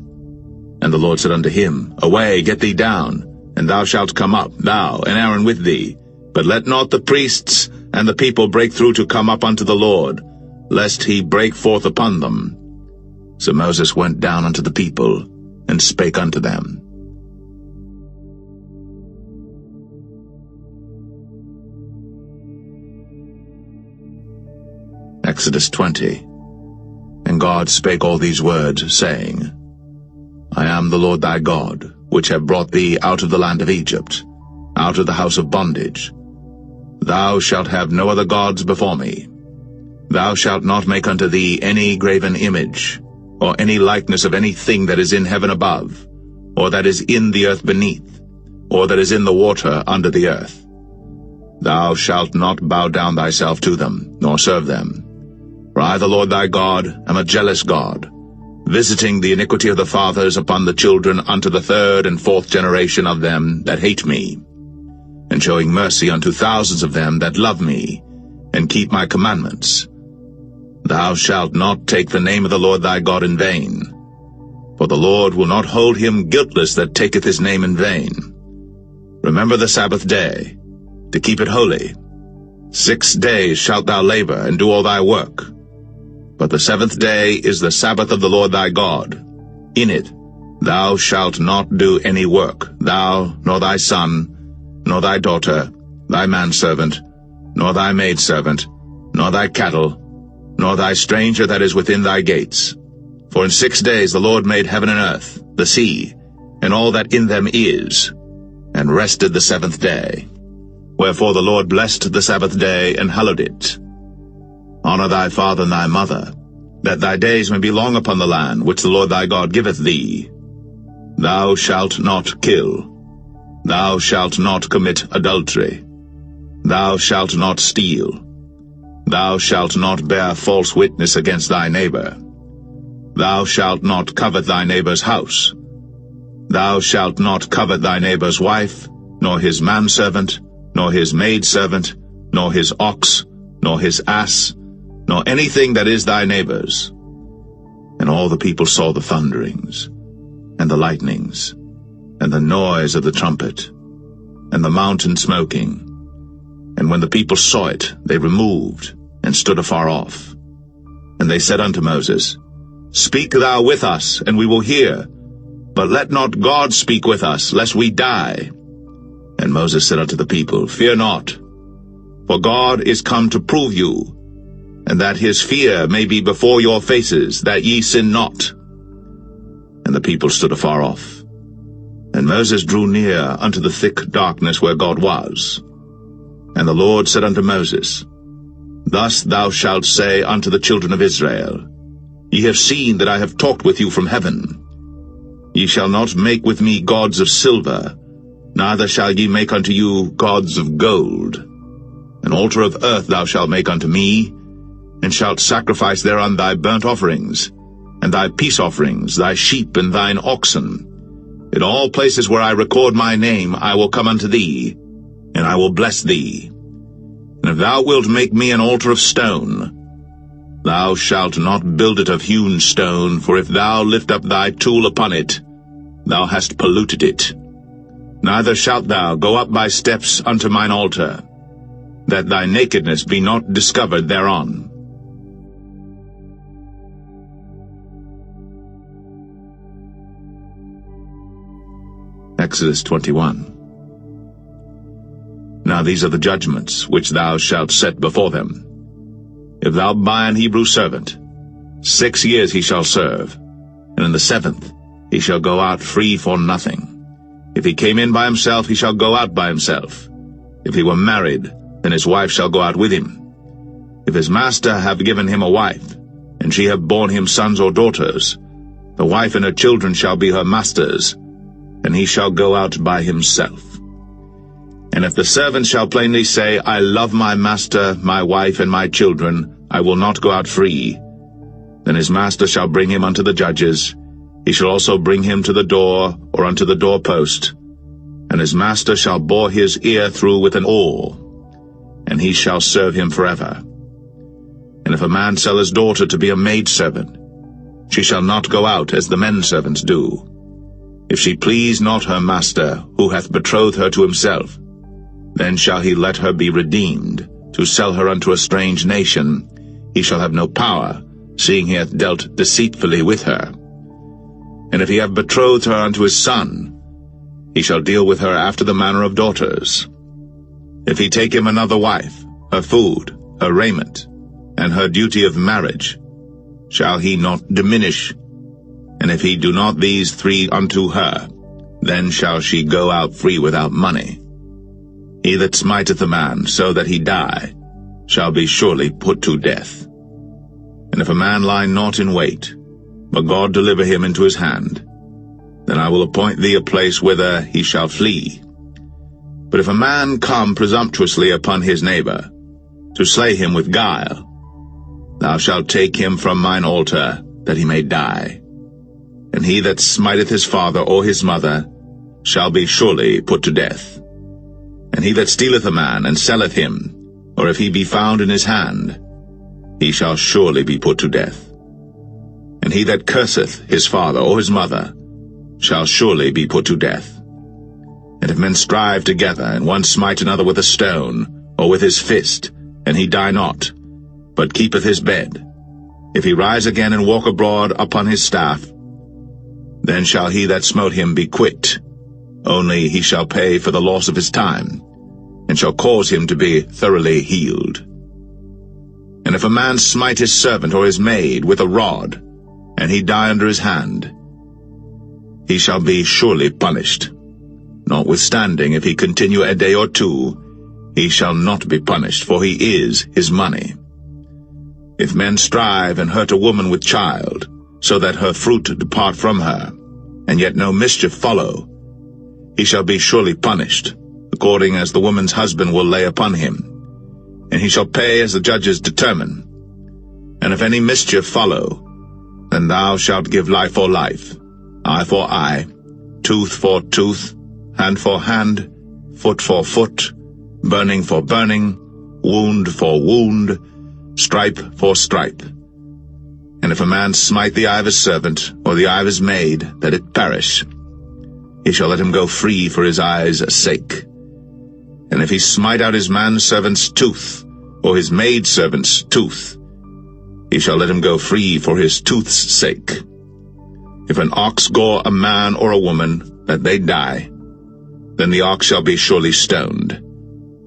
And the Lord said unto him, Away, get thee down, and thou shalt come up, thou and Aaron with thee. But let not the priests and the people break through to come up unto the Lord, lest he break forth upon them. So Moses went down unto the people, and spake unto them. Exodus 20. And God spake all these words, saying, I am the Lord thy God, which have brought thee out of the land of Egypt, out of the house of bondage. Thou shalt have no other gods before me. Thou shalt not make unto thee any graven image, or any likeness of anything that is in heaven above, or that is in the earth beneath, or that is in the water under the earth. Thou shalt not bow down thyself to them, nor serve them. For I, the Lord thy God, am a jealous God, visiting the iniquity of the fathers upon the children unto the third and fourth generation of them that hate me, and showing mercy unto thousands of them that love me, and keep my commandments. Thou shalt not take the name of the Lord thy God in vain, for the Lord will not hold him guiltless that taketh his name in vain. Remember the Sabbath day, to keep it holy. 6 days shalt thou labor, and do all thy work. But the seventh day is the Sabbath of the Lord thy God. In it thou shalt not do any work, thou, nor thy son, nor thy daughter, thy manservant, nor thy maidservant, nor thy cattle, nor thy stranger that is within thy gates. For in 6 days the Lord made heaven and earth, the sea, and all that in them is, and rested the seventh day. Wherefore the Lord blessed the Sabbath day, and hallowed it. Honor thy father and thy mother, that thy days may be long upon the land which the Lord thy God giveth thee. Thou shalt not kill. Thou shalt not commit adultery. Thou shalt not steal. Thou shalt not bear false witness against thy neighbor. Thou shalt not covet thy neighbor's house. Thou shalt not covet thy neighbor's wife, nor his manservant, nor his maidservant, nor his ox, nor his ass, nor anything that is thy neighbor's. And all the people saw the thunderings, and the lightnings, and the noise of the trumpet, and the mountain smoking. And when the people saw it, they removed, and stood afar off. And they said unto Moses, Speak thou with us, and we will hear, but let not God speak with us, lest we die. And Moses said unto the people, Fear not, for God is come to prove you, and that his fear may be before your faces, that ye sin not. And the people stood afar off. And Moses drew near unto the thick darkness where God was. And the Lord said unto Moses, Thus thou shalt say unto the children of Israel, Ye have seen that I have talked with you from heaven. Ye shall not make with me gods of silver, neither shall ye make unto you gods of gold. An altar of earth thou shalt make unto me, and shalt sacrifice thereon thy burnt offerings, and thy peace offerings, thy sheep and thine oxen. In all places where I record my name I will come unto thee, and I will bless thee. And if thou wilt make me an altar of stone, thou shalt not build it of hewn stone, for if thou lift up thy tool upon it, thou hast polluted it. Neither shalt thou go up by steps unto mine altar, that thy nakedness be not discovered thereon. Exodus 21. Now these are the judgments which thou shalt set before them. If thou buy an Hebrew servant, 6 years he shall serve, and in the 7th he shall go out free for nothing. If he came in by himself, he shall go out by himself. If he were married, then his wife shall go out with him. If his master have given him a wife, and she have borne him sons or daughters, the wife and her children shall be her master's, and he shall go out by himself. And if the servant shall plainly say, I love my master, my wife, and my children, I will not go out free, then his master shall bring him unto the judges. He shall also bring him to the door, or unto the doorpost, and his master shall bore his ear through with an awl, and he shall serve him forever. And if a man sell his daughter to be a maidservant, she shall not go out as the men servants do. If she please not her master, who hath betrothed her to himself, then shall he let her be redeemed, to sell her unto a strange nation. He shall have no power, seeing he hath dealt deceitfully with her. And if he have betrothed her unto his son, he shall deal with her after the manner of daughters. If he take him another wife, her food, her raiment, and her duty of marriage, shall he not diminish? And if he do not these 3 unto her, then shall she go out free without money. He that smiteth a man so that he die, shall be surely put to death. And if a man lie not in wait, but God deliver him into his hand, then I will appoint thee a place whither he shall flee. But if a man come presumptuously upon his neighbor, to slay him with guile, thou shalt take him from mine altar, that he may die. And he that smiteth his father or his mother shall be surely put to death. And he that stealeth a man and selleth him, or if he be found in his hand, he shall surely be put to death. And he that curseth his father or his mother shall surely be put to death. And if men strive together, and one smite another with a stone, or with his fist, and he die not, but keepeth his bed, if he rise again and walk abroad upon his staff, then shall he that smote him be quit, only he shall pay for the loss of his time, and shall cause him to be thoroughly healed. And if a man smite his servant or his maid with a rod, and he die under his hand, he shall be surely punished. Notwithstanding, if he continue a day or 2, he shall not be punished, for he is his money. If men strive and hurt a woman with child, so that her fruit depart from her, and yet no mischief follow, he shall be surely punished, according as the woman's husband will lay upon him, and he shall pay as the judges determine. And if any mischief follow, then thou shalt give life for life, eye for eye, tooth for tooth, hand for hand, foot for foot, burning for burning, wound for wound, stripe for stripe. And if a man smite the eye of his servant, or the eye of his maid, that it perish, he shall let him go free for his eye's sake. And if he smite out his manservant's tooth, or his maidservant's tooth, he shall let him go free for his tooth's sake. If an ox gore a man or a woman, that they die, then the ox shall be surely stoned,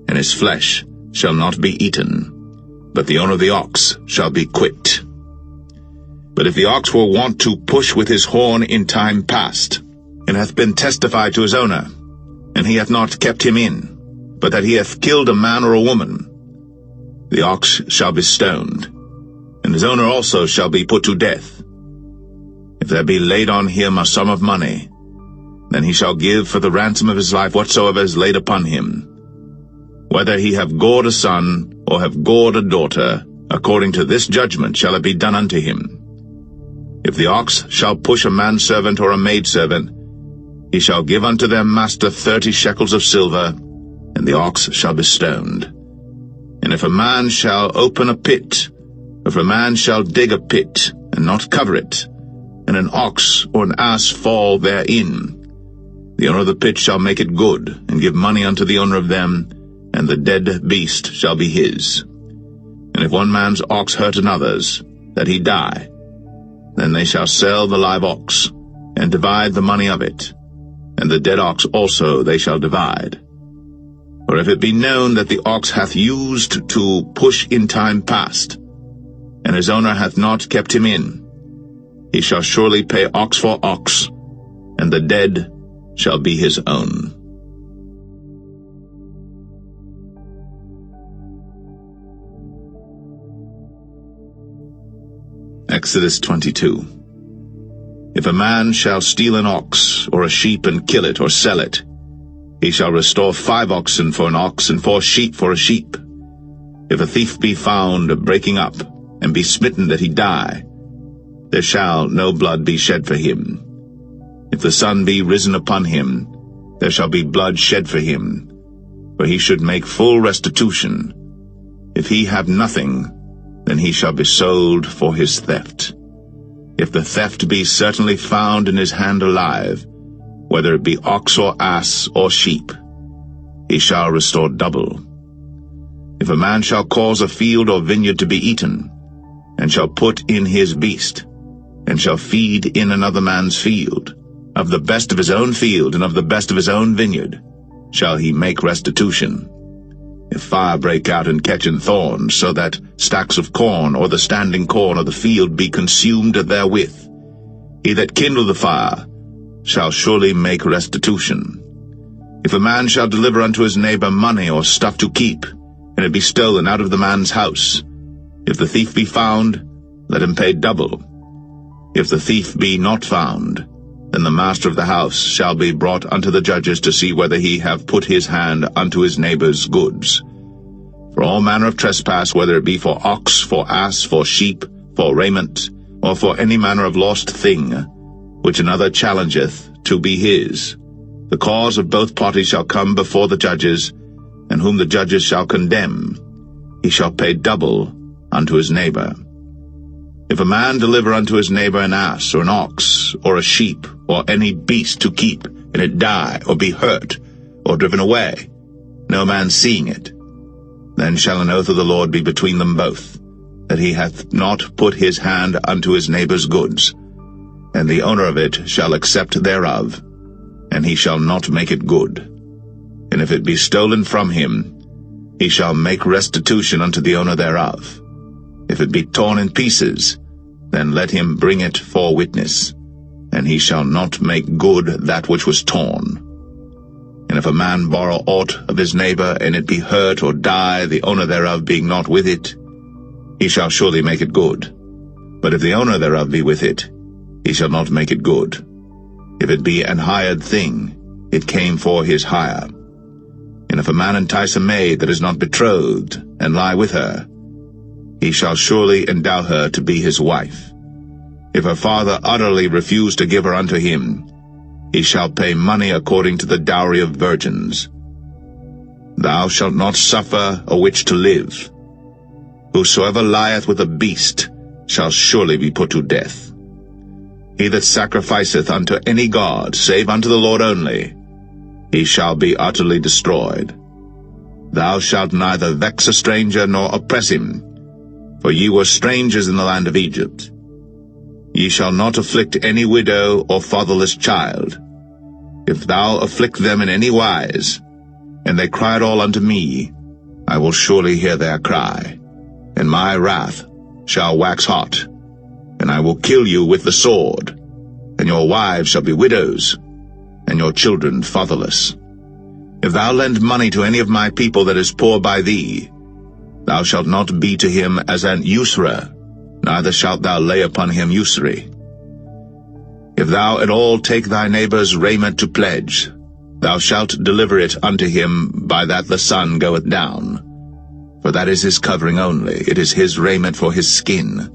and his flesh shall not be eaten, but the owner of the ox shall be quit. But if the ox were wont to push with his horn in time past, and hath been testified to his owner, and he hath not kept him in, but that he hath killed a man or a woman, the ox shall be stoned, and his owner also shall be put to death. If there be laid on him a sum of money, then he shall give for the ransom of his life whatsoever is laid upon him. Whether he have gored a son, or have gored a daughter, according to this judgment shall it be done unto him. If the ox shall push a manservant or a maidservant, he shall give unto their master 30 shekels of silver, and the ox shall be stoned. And if a man shall open a pit, or if a man shall dig a pit, and not cover it, and an ox or an ass fall therein, the owner of the pit shall make it good, and give money unto the owner of them, and the dead beast shall be his. And if one man's ox hurt another's, that he die, then they shall sell the live ox, and divide the money of it. and the dead ox also they shall divide. For if it be known that the ox hath used to push in time past, and his owner hath not kept him in, he shall surely pay ox for ox, and the dead shall be his own. Exodus 22. If a man shall steal an ox or a sheep and kill it or sell it, he shall restore 5 oxen for an ox and 4 sheep for a sheep. If a thief be found breaking up, and be smitten that he die, there shall no blood be shed for him. If the sun be risen upon him, there shall be blood shed for him, for he should make full restitution. If he have nothing, then he shall be sold for his theft. If the theft be certainly found in his hand alive, whether it be ox or ass or sheep, he shall restore double. If a man shall cause a field or vineyard to be eaten, and shall put in his beast, and shall feed in another man's field, of the best of his own field and of the best of his own vineyard, shall he make restitution. If fire break out and catch in thorns, so that stacks of corn or the standing corn of the field be consumed therewith, he that kindled the fire shall surely make restitution. If a man shall deliver unto his neighbor money or stuff to keep, and it be stolen out of the man's house, if the thief be found, let him pay double. If the thief be not found, then the master of the house shall be brought unto the judges to see whether he have put his hand unto his neighbor's goods. For all manner of trespass, whether it be for ox, for ass, for sheep, for raiment, or for any manner of lost thing, which another challengeth to be his, the cause of both parties shall come before the judges, and whom the judges shall condemn, he shall pay double unto his neighbor. If a man deliver unto his neighbor an ass, or an ox, or a sheep, or any beast to keep, and it die, or be hurt, or driven away, no man seeing it, then shall an oath of the Lord be between them both, that he hath not put his hand unto his neighbor's goods, and the owner of it shall accept thereof, and he shall not make it good. And if it be stolen from him, he shall make restitution unto the owner thereof. If it be torn in pieces, then let him bring it for witness, and he shall not make good that which was torn. And if a man borrow aught of his neighbor, and it be hurt or die, the owner thereof being not with it, he shall surely make it good. But if the owner thereof be with it, he shall not make it good. If it be an hired thing, it came for his hire. And if a man entice a maid that is not betrothed, and lie with her, he shall surely endow her to be his wife. If her father utterly refuse to give her unto him, he shall pay money according to the dowry of virgins. Thou shalt not suffer a witch to live. Whosoever lieth with a beast shall surely be put to death. He that sacrificeth unto any god, save unto the Lord only, he shall be utterly destroyed. Thou shalt neither vex a stranger nor oppress him, for ye were strangers in the land of Egypt. Ye shall not afflict any widow or fatherless child. If thou afflict them in any wise, and they cry at all unto me, I will surely hear their cry, and my wrath shall wax hot, and I will kill you with the sword, and your wives shall be widows, and your children fatherless. If thou lend money to any of my people that is poor by thee, thou shalt not be to him as an usurer, neither shalt thou lay upon him usury. If thou at all take thy neighbor's raiment to pledge, thou shalt deliver it unto him by that the sun goeth down. For that is his covering only, it is his raiment for his skin,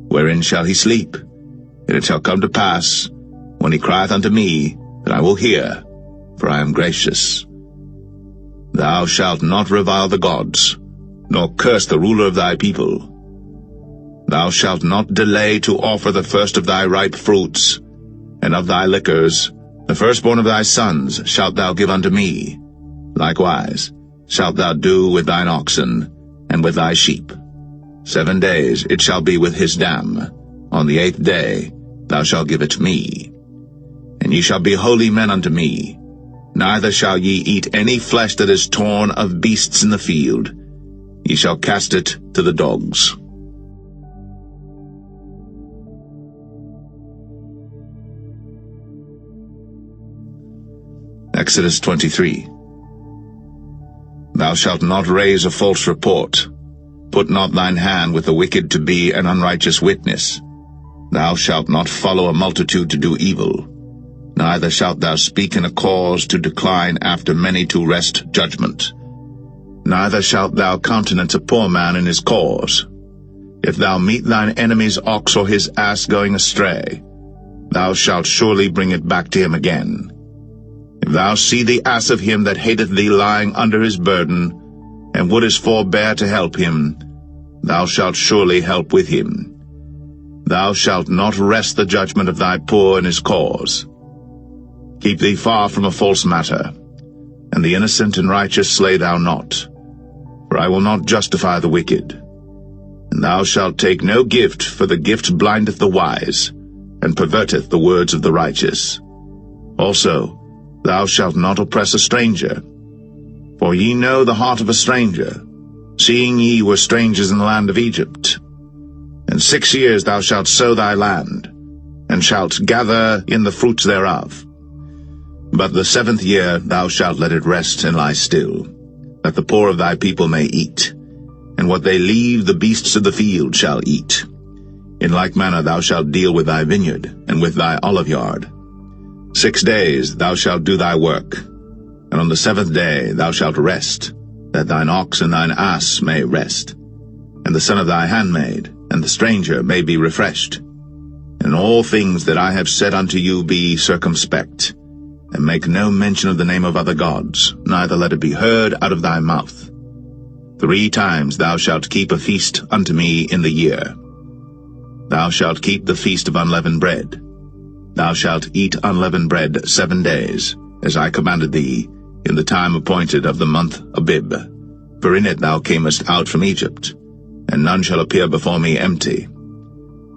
wherein shall he sleep. And it shall come to pass, when he crieth unto me, that I will hear, for I am gracious. Thou shalt not revile the gods, nor curse the ruler of thy people. Thou shalt not delay to offer the first of thy ripe fruits, and of thy liquors, the firstborn of thy sons shalt thou give unto me. Likewise shalt thou do with thine oxen, and with thy sheep. 7 days it shall be with his dam. On the 8th day thou shalt give it me. And ye shall be holy men unto me. Neither shall ye eat any flesh that is torn of beasts in the field. Ye shall cast it to the dogs. Exodus 23. Thou shalt not raise a false report. Put not thine hand with the wicked to be an unrighteous witness. Thou shalt not follow a multitude to do evil. Neither shalt thou speak in a cause to decline after many to wrest judgment. Neither shalt thou countenance a poor man in his cause. If thou meet thine enemy's ox or his ass going astray, thou shalt surely bring it back to him again. If thou see the ass of him that hateth thee lying under his burden, and wouldest forbear to help him, thou shalt surely help with him. Thou shalt not wrest the judgment of thy poor in his cause. Keep thee far from a false matter, and the innocent and righteous slay thou not. For I will not justify the wicked. And thou shalt take no gift, for the gift blindeth the wise, and perverteth the words of the righteous. Also, thou shalt not oppress a stranger. For ye know the heart of a stranger, seeing ye were strangers in the land of Egypt. And 6 years thou shalt sow thy land, and shalt gather in the fruits thereof. But the 7th year thou shalt let it rest and lie still, that the poor of thy people may eat, and what they leave the beasts of the field shall eat. In like manner thou shalt deal with thy vineyard, and with thy oliveyard. 6 days thou shalt do thy work, and on the 7th day thou shalt rest, that thine ox and thine ass may rest, and the son of thy handmaid, and the stranger may be refreshed. In all things that I have said unto you be circumspect, and make no mention of the name of other gods, neither let it be heard out of thy mouth. 3 times thou shalt keep a feast unto me in the year. Thou shalt keep the feast of unleavened bread. Thou shalt eat unleavened bread 7 days, as I commanded thee, in the time appointed of the month Abib. For in it thou camest out from Egypt, and none shall appear before me empty.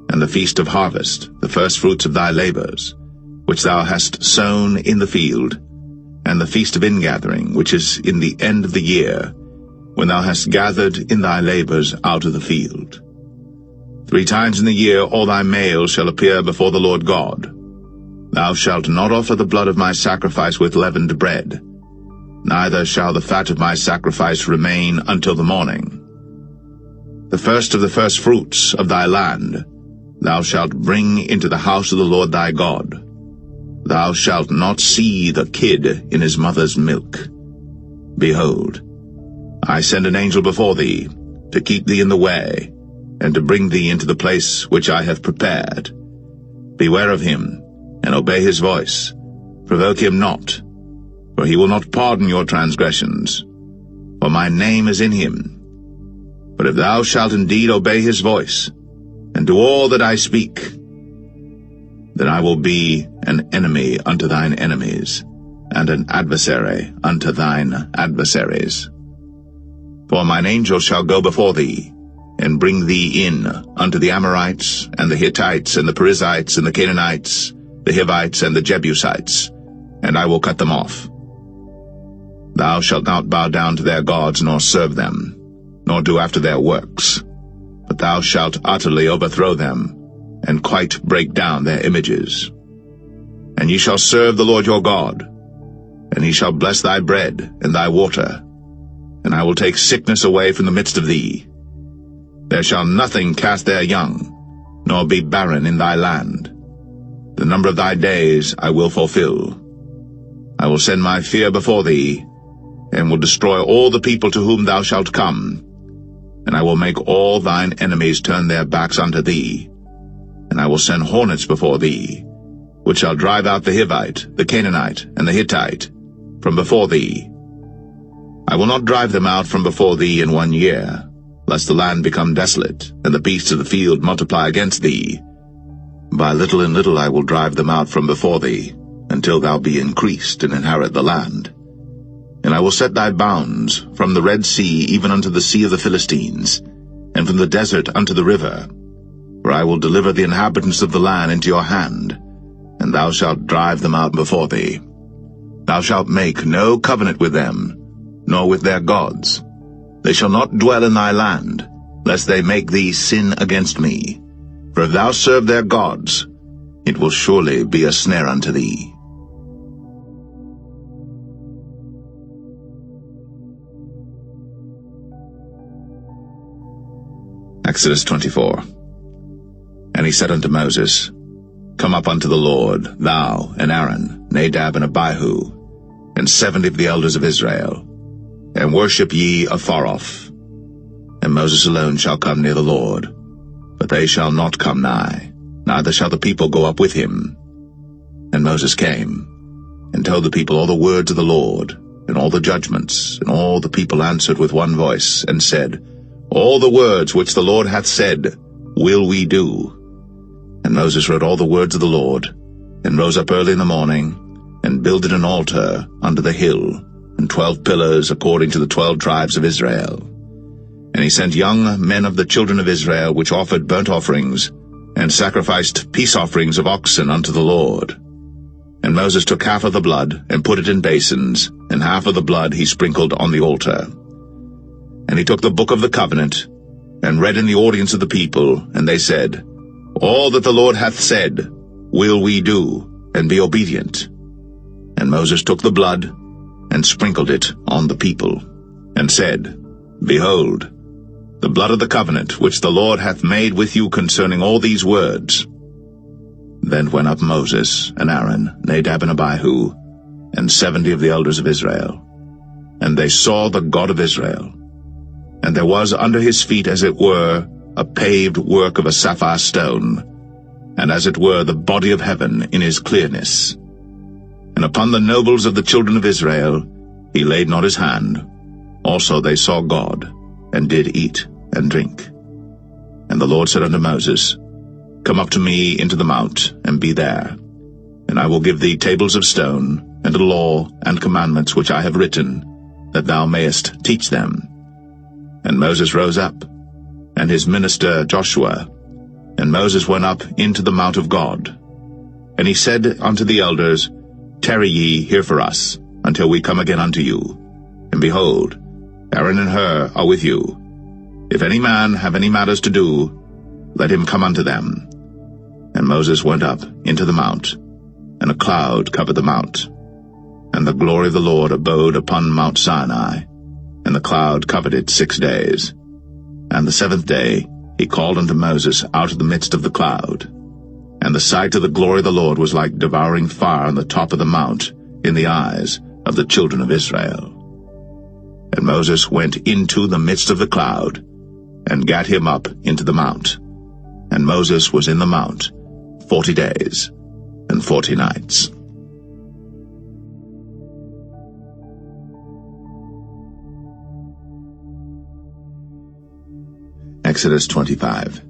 And the feast of harvest, the firstfruits of thy labors, which thou hast sown in the field, and the feast of ingathering, which is in the end of the year, when thou hast gathered in thy labors out of the field. 3 times in the year all thy males shall appear before the Lord God. Thou shalt not offer the blood of my sacrifice with leavened bread, neither shall the fat of my sacrifice remain until the morning. The first of the firstfruits of thy land thou shalt bring into the house of the Lord thy God. Thou shalt not see the kid in his mother's milk. Behold, I send an angel before thee, to keep thee in the way, and to bring thee into the place which I have prepared. Beware of him, and obey his voice. Provoke him not, for he will not pardon your transgressions, for my name is in him. But if thou shalt indeed obey his voice, and do all that I speak, then I will be an enemy unto thine enemies, and an adversary unto thine adversaries. For mine angel shall go before thee, and bring thee in unto the Amorites, and the Hittites, and the Perizzites, and the Canaanites, the Hivites, and the Jebusites, and I will cut them off. Thou shalt not bow down to their gods, nor serve them, nor do after their works, but thou shalt utterly overthrow them, and quite break down their images. And ye shall serve the Lord your God, and he shall bless thy bread and thy water, and I will take sickness away from the midst of thee. There shall nothing cast their young, nor be barren in thy land. The number of thy days I will fulfill. I will send my fear before thee, and will destroy all the people to whom thou shalt come, and I will make all thine enemies turn their backs unto thee. And I will send hornets before thee, which shall drive out the Hivite, the Canaanite, and the Hittite from before thee. I will not drive them out from before thee in 1 year, lest the land become desolate, and the beasts of the field multiply against thee. By little and little I will drive them out from before thee, until thou be increased and inherit the land. And I will set thy bounds from the Red Sea even unto the sea of the Philistines, and from the desert unto the river. For I will deliver the inhabitants of the land into your hand, and thou shalt drive them out before thee. Thou shalt make no covenant with them, nor with their gods. They shall not dwell in thy land, lest they make thee sin against me. For if thou serve their gods, it will surely be a snare unto thee. Exodus 24. And he said unto Moses, Come up unto the Lord, thou and Aaron, Nadab and Abihu, and 70 of the elders of Israel, and worship ye afar off. And Moses alone shall come near the Lord, but they shall not come nigh, neither shall the people go up with him. And Moses came, and told the people all the words of the Lord, and all the judgments, and all the people answered with one voice, and said, All the words which the Lord hath said will we do. And Moses wrote all the words of the Lord, and rose up early in the morning, and builded an altar under the hill, and 12 pillars according to the 12 tribes of Israel. And he sent young men of the children of Israel, which offered burnt offerings, and sacrificed peace offerings of oxen unto the Lord. And Moses took half of the blood, and put it in basins, and half of the blood he sprinkled on the altar. And he took the book of the covenant, and read in the audience of the people, and they said, All that the Lord hath said will we do, and be obedient. And Moses took the blood, and sprinkled it on the people, and said, Behold, the blood of the covenant which the Lord hath made with you concerning all these words. Then went up Moses, and Aaron, Nadab and Abihu, and 70 of the elders of Israel. And they saw the God of Israel. And there was under his feet, as it were, a paved work of a sapphire stone, and as it were the body of heaven in his clearness. And upon the nobles of the children of Israel he laid not his hand. Also they saw God, and did eat and drink. And the Lord said unto Moses, Come up to me into the mount, and be there. And I will give thee tables of stone, and a law and commandments which I have written, that thou mayest teach them. And Moses rose up, and his minister Joshua, and Moses went up into the mount of God. And he said unto the elders, Tarry ye here for us, until we come again unto you. And behold, Aaron and Hur are with you. If any man have any matters to do, let him come unto them. And Moses went up into the mount, and a cloud covered the mount. And the glory of the Lord abode upon Mount Sinai, and the cloud covered it 6 days. And the 7th day he called unto Moses out of the midst of the cloud. And the sight of the glory of the Lord was like devouring fire on the top of the mount in the eyes of the children of Israel. And Moses went into the midst of the cloud, and gat him up into the mount. And Moses was in the mount 40 days and 40 nights. Exodus 25.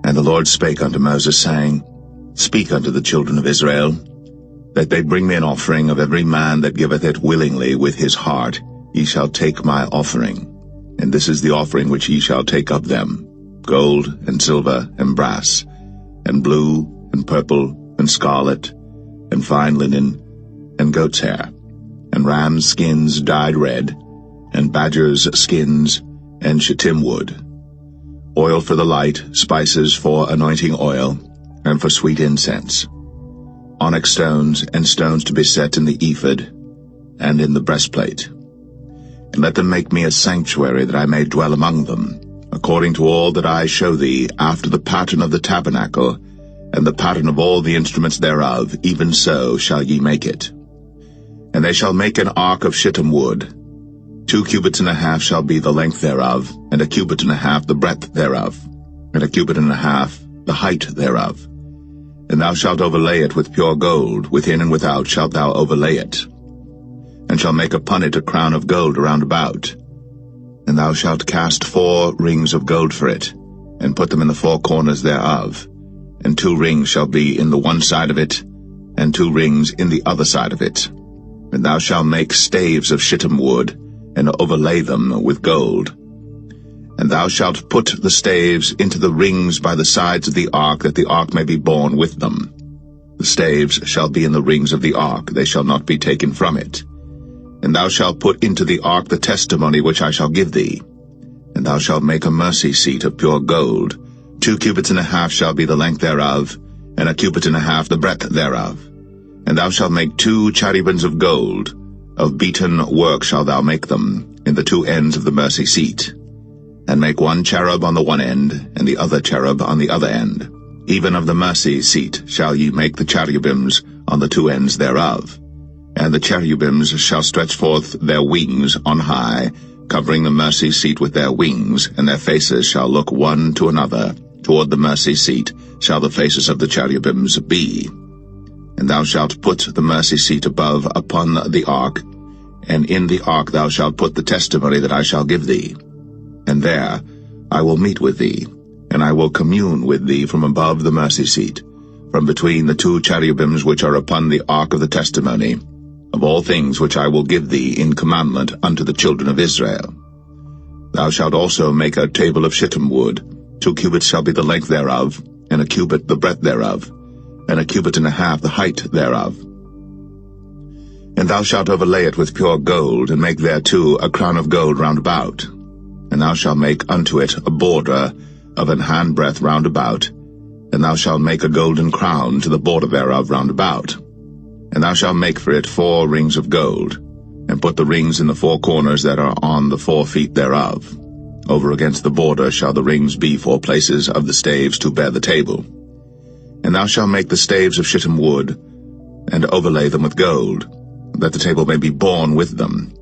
And the Lord spake unto Moses, saying, Speak unto the children of Israel, that they bring me an offering of every man that giveth it willingly with his heart. Ye shall take my offering. And this is the offering which ye shall take of them, gold and silver and brass, and blue and purple and scarlet, and fine linen, and goat's hair, and rams' skins dyed red, and badgers' skins, and shittim wood, oil for the light, spices for anointing oil, and for sweet incense, onyx stones, and stones to be set in the ephod, and in the breastplate. And let them make me a sanctuary, that I may dwell among them, according to all that I show thee, after the pattern of the tabernacle, and the pattern of all the instruments thereof, even so shall ye make it. And they shall make an ark of shittim wood. 2 cubits and a half shall be the length thereof, and 1 cubit and a half the breadth thereof, and 1 cubit and a half the height thereof. And thou shalt overlay it with pure gold, within and without shalt thou overlay it, and shalt make upon it a crown of gold round about. And thou shalt cast 4 rings of gold for it, and put them in the 4 corners thereof, and 2 rings shall be in the one side of it, and 2 rings in the other side of it. And thou shalt make staves of shittim wood, and overlay them with gold. And thou shalt put the staves into the rings by the sides of the ark, that the ark may be borne with them. The staves shall be in the rings of the ark, they shall not be taken from it. And thou shalt put into the ark the testimony which I shall give thee. And thou shalt make a mercy seat of pure gold. 2 cubits and a half shall be the length thereof, and 1 cubit and a half the breadth thereof. And thou shalt make 2 cherubims of gold. Of beaten work shalt thou make them, in the 2 ends of the mercy seat. And make 1 cherub on the one end, and the other cherub on the other end. Even of the mercy seat shall ye make the cherubims on the 2 ends thereof. And the cherubims shall stretch forth their wings on high, covering the mercy seat with their wings, and their faces shall look one to another. Toward the mercy seat shall the faces of the cherubims be. And thou shalt put the mercy seat above upon the ark, and in the ark thou shalt put the testimony that I shall give thee. And there I will meet with thee, and I will commune with thee from above the mercy seat, from between the 2 cherubims which are upon the ark of the testimony, of all things which I will give thee in commandment unto the children of Israel. Thou shalt also make a table of shittim wood. 2 cubits shall be the length thereof, and 1 cubit the breadth thereof, and 1 cubit and a half the height thereof. And thou shalt overlay it with pure gold, and make thereto a crown of gold round about. And thou shalt make unto it a border of an handbreadth round about, and thou shalt make a golden crown to the border thereof round about. And thou shalt make for it 4 rings of gold, and put the rings in the 4 corners that are on the 4 feet thereof. Over against the border shall the rings be 4 places of the staves to bear the table. And thou shalt make the staves of shittim wood, and overlay them with gold, that the table may be borne with them.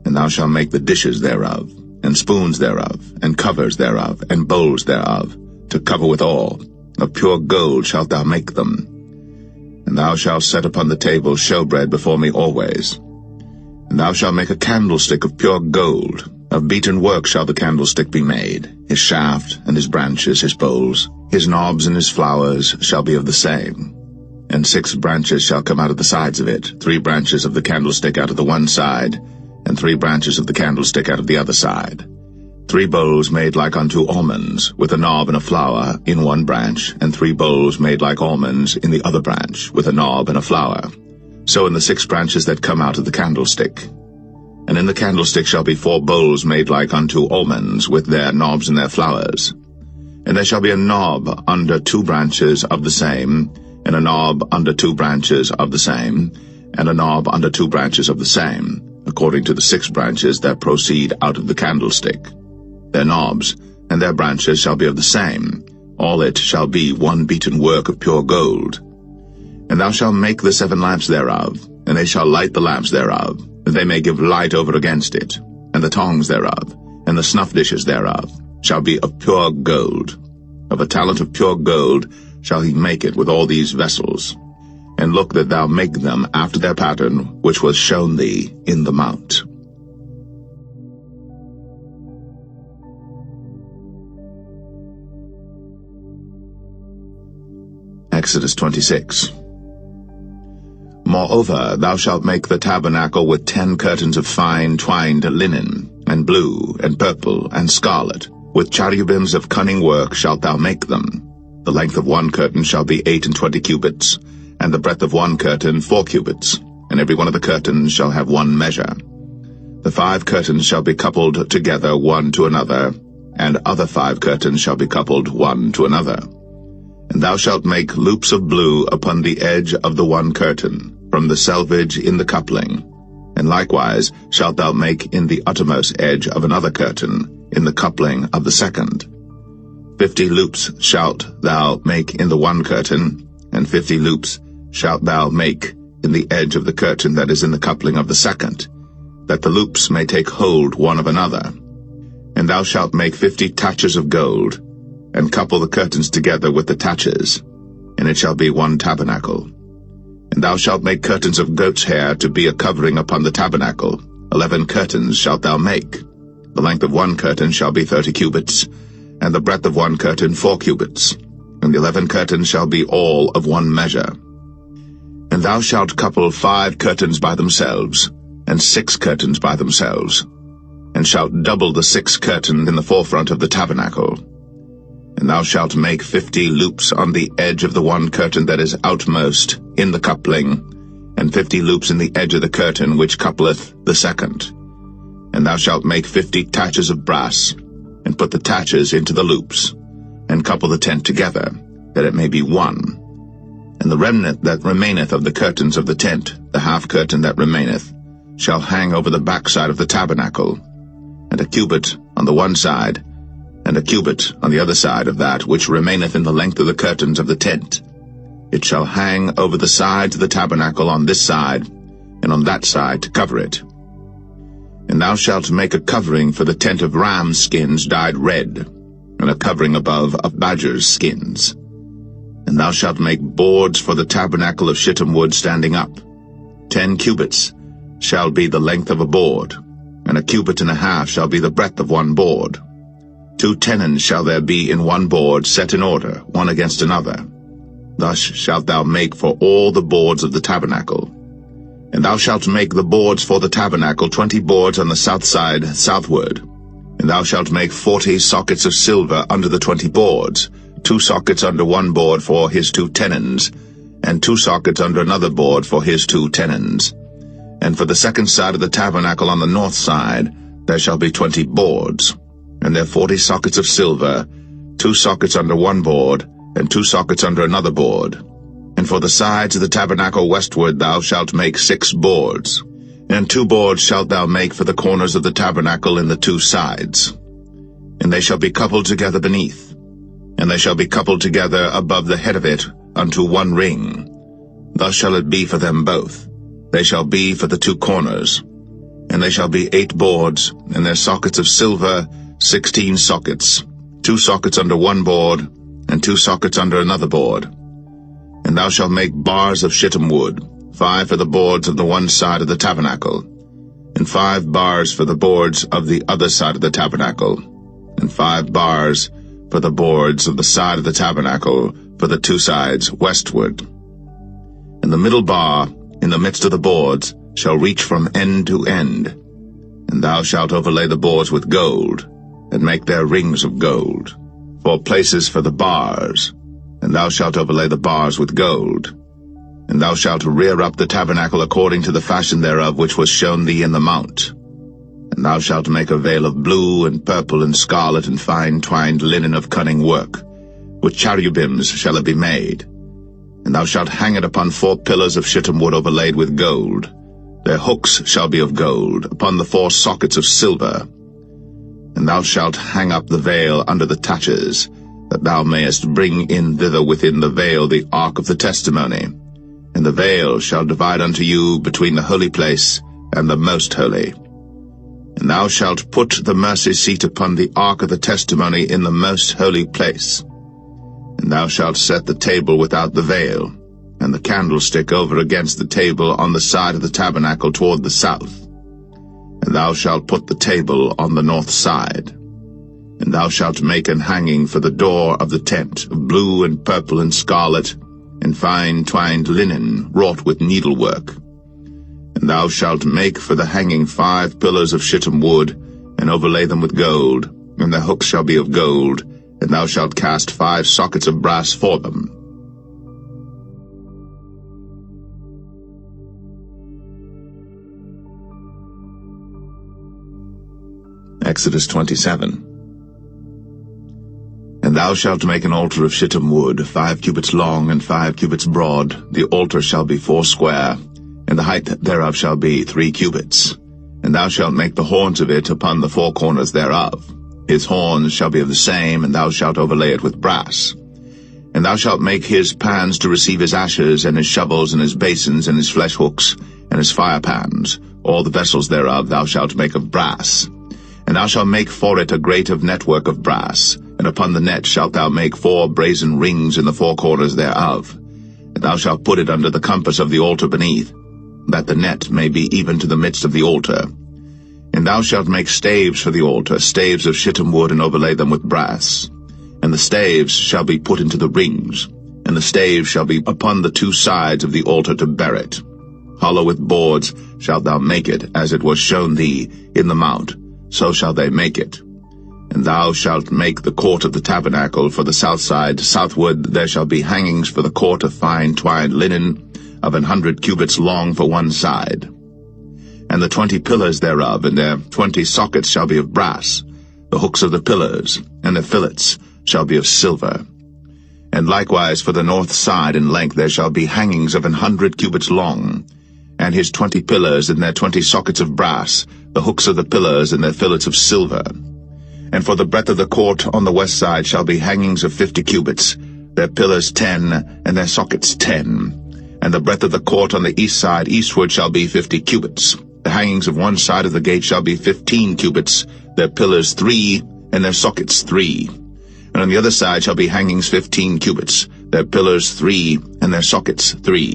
And thou shalt make the dishes thereof, and spoons thereof, and covers thereof, and bowls thereof, to cover withal. Of pure gold shalt thou make them. And thou shalt set upon the table showbread before me always. And thou shalt make a candlestick of pure gold. Of beaten work shall the candlestick be made. His shaft, and his branches, his bowls, his knobs and his flowers shall be of the same. And 6 branches shall come out of the sides of it, 3 branches of the candlestick out of the one side, and 3 branches of the candlestick out of the other side. 3 bowls made like unto almonds, with a knob and a flower in one branch, and 3 bowls made like almonds in the other branch, with a knob and a flower. So in the 6 branches that come out of the candlestick. And in the candlestick shall be 4 bowls made like unto almonds, with their knobs and their flowers. And there shall be a knob under 2 branches of the same, and a knob under 2 branches of the same, and a knob under 2 branches of the same, according to the 6 branches that proceed out of the candlestick. Their knobs and their branches shall be of the same. All it shall be one beaten work of pure gold. And thou shalt make the 7 lamps thereof, and they shall light the lamps thereof, that they may give light over against it. And the tongs thereof, and the snuff dishes thereof, shall be of pure gold. Of a talent of pure gold shall he make it with all these vessels. And look that thou make them after their pattern, which was shown thee in the mount. Exodus 26. Moreover, thou shalt make the tabernacle with 10 curtains of fine twined linen, and blue, and purple, and scarlet. With cherubims of cunning work shalt thou make them. The length of 1 curtain shall be 28 cubits, and the breadth of 1 curtain 4 cubits, and every one of the curtains shall have 1 measure. The 5 curtains shall be coupled together one to another, and other 5 curtains shall be coupled one to another. And thou shalt make loops of blue upon the edge of the 1 curtain, from the selvage in the coupling. And likewise shalt thou make in the uttermost edge of another curtain, in the coupling of the 2nd. 50 loops shalt thou make in the 1 curtain, and 50 loops shalt thou make in the edge of the curtain that is in the coupling of the 2nd, that the loops may take hold one of another. And thou shalt make 50 taches of gold, and couple the curtains together with the taches, and it shall be 1 tabernacle. And thou shalt make curtains of goat's hair to be a covering upon the tabernacle. 11 curtains shalt thou make. The length of 1 curtain shall be 30 cubits, and the breadth of 1 curtain 4 cubits, and the 11 curtains shall be all of 1 measure. And thou shalt couple 5 curtains by themselves, and 6 curtains by themselves, and shalt double the 6th curtain in the forefront of the tabernacle. And And thou shalt make 50 loops on the edge of the one curtain that is outmost in the coupling, and 50 loops in the edge of the curtain which coupleth the second. And thou shalt make 50 taches of brass, and put the taches into the loops, and couple the tent together, that it may be one. And the remnant that remaineth of the curtains of the tent, the half curtain that remaineth, shall hang over the backside of the tabernacle, and a cubit on the one side, and a cubit on the other side of that which remaineth in the length of the curtains of the tent. It shall hang over the sides of the tabernacle on this side, and on that side to cover it. And thou shalt make a covering for the tent of ram skins dyed red, and a covering above of badgers' skins. And thou shalt make boards for the tabernacle of shittim wood standing up. 10 cubits shall be the length of a board, and a cubit and a half shall be the breadth of one board. 2 tenons shall there be in one board, set in order, one against another. Thus shalt thou make for all the boards of the tabernacle. And thou shalt make the boards for the tabernacle 20 boards on the south side southward. And thou shalt make 40 sockets of silver under the 20 boards, 2 sockets under one board for his 2 tenons, and 2 sockets under another board for his 2 tenons. And for the second side of the tabernacle on the north side there shall be 20 boards, and there 40 sockets of silver, 2 sockets under one board, and 2 sockets under another board. And for the sides of the tabernacle westward thou shalt make 6 boards, and 2 boards shalt thou make for the corners of the tabernacle in the 2 sides. And they shall be coupled together beneath, and they shall be coupled together above the head of it unto one ring. Thus shall it be for them both. They shall be for the 2 corners. And they shall be 8 boards, and their sockets of silver 16 sockets, 2 sockets under one board, and 2 sockets under another board. And thou shalt make bars of shittim wood, 5 for the boards of the one side of the tabernacle, and 5 bars for the boards of the other side of the tabernacle, and 5 bars for the boards of the side of the tabernacle for the 2 sides westward. And the middle bar in the midst of the boards shall reach from end to end. And thou shalt overlay the boards with gold, and make their rings of gold, for places for the bars, and thou shalt overlay the bars with gold. And thou shalt rear up the tabernacle according to the fashion thereof which was shown thee in the mount. And thou shalt make a veil of blue and purple and scarlet and fine twined linen of cunning work. With cherubims shall it be made. And thou shalt hang it upon 4 pillars of shittim wood overlaid with gold. Their hooks shall be of gold, upon the 4 sockets of silver. And thou shalt hang up the veil under the taches, that thou mayest bring in thither within the veil the ark of the testimony. And the veil shall divide unto you between the holy place and the most holy. And thou shalt put the mercy seat upon the ark of the testimony in the most holy place. And thou shalt set the table without the veil, and the candlestick over against the table on the side of the tabernacle toward the south. And thou shalt put the table on the north side. And thou shalt make an hanging for the door of the tent of blue and purple and scarlet, and fine twined linen wrought with needlework. And thou shalt make for the hanging 5 pillars of shittim wood, and overlay them with gold, and their hooks shall be of gold, and thou shalt cast 5 sockets of brass for them. Exodus 27. And thou shalt make an altar of shittim wood, 5 cubits long and 5 cubits broad. The altar shall be 4 square, and the height thereof shall be 3 cubits. And thou shalt make the horns of it upon the 4 corners thereof. His horns shall be of the same, and thou shalt overlay it with brass. And thou shalt make his pans to receive his ashes, and his shovels, and his basins, and his flesh hooks, and his fire pans. All the vessels thereof thou shalt make of brass. And thou shalt make for it a grate of network of brass, and upon the net shalt thou make 4 brazen rings in the 4 corners thereof. And thou shalt put it under the compass of the altar beneath, that the net may be even to the midst of the altar. And thou shalt make staves for the altar, staves of shittim wood, and overlay them with brass. And the staves shall be put into the rings, and the staves shall be upon the 2 sides of the altar to bear it. Hollow with boards shalt thou make it, as it was shown thee in the mount, so shall they make it. And thou shalt make the court of the tabernacle for the south side. Southward there shall be hangings for the court of fine twined linen, of 100 cubits long for one side. And the 20 pillars thereof, and their 20 sockets shall be of brass. The hooks of the pillars, and the fillets, shall be of silver. And likewise for the north side in length there shall be hangings of 100 cubits long, and his 20 pillars, and their 20 sockets of brass, the hooks of the pillars, and their fillets of silver. And for the breadth of the court on the west side shall be hangings of 50 cubits, their pillars 10, and their sockets 10. And the breadth of the court on the east side eastward shall be 50 cubits. The hangings of one side of the gate shall be 15 cubits, their pillars 3, and their sockets 3. And on the other side shall be hangings 15 cubits, their pillars 3, and their sockets 3.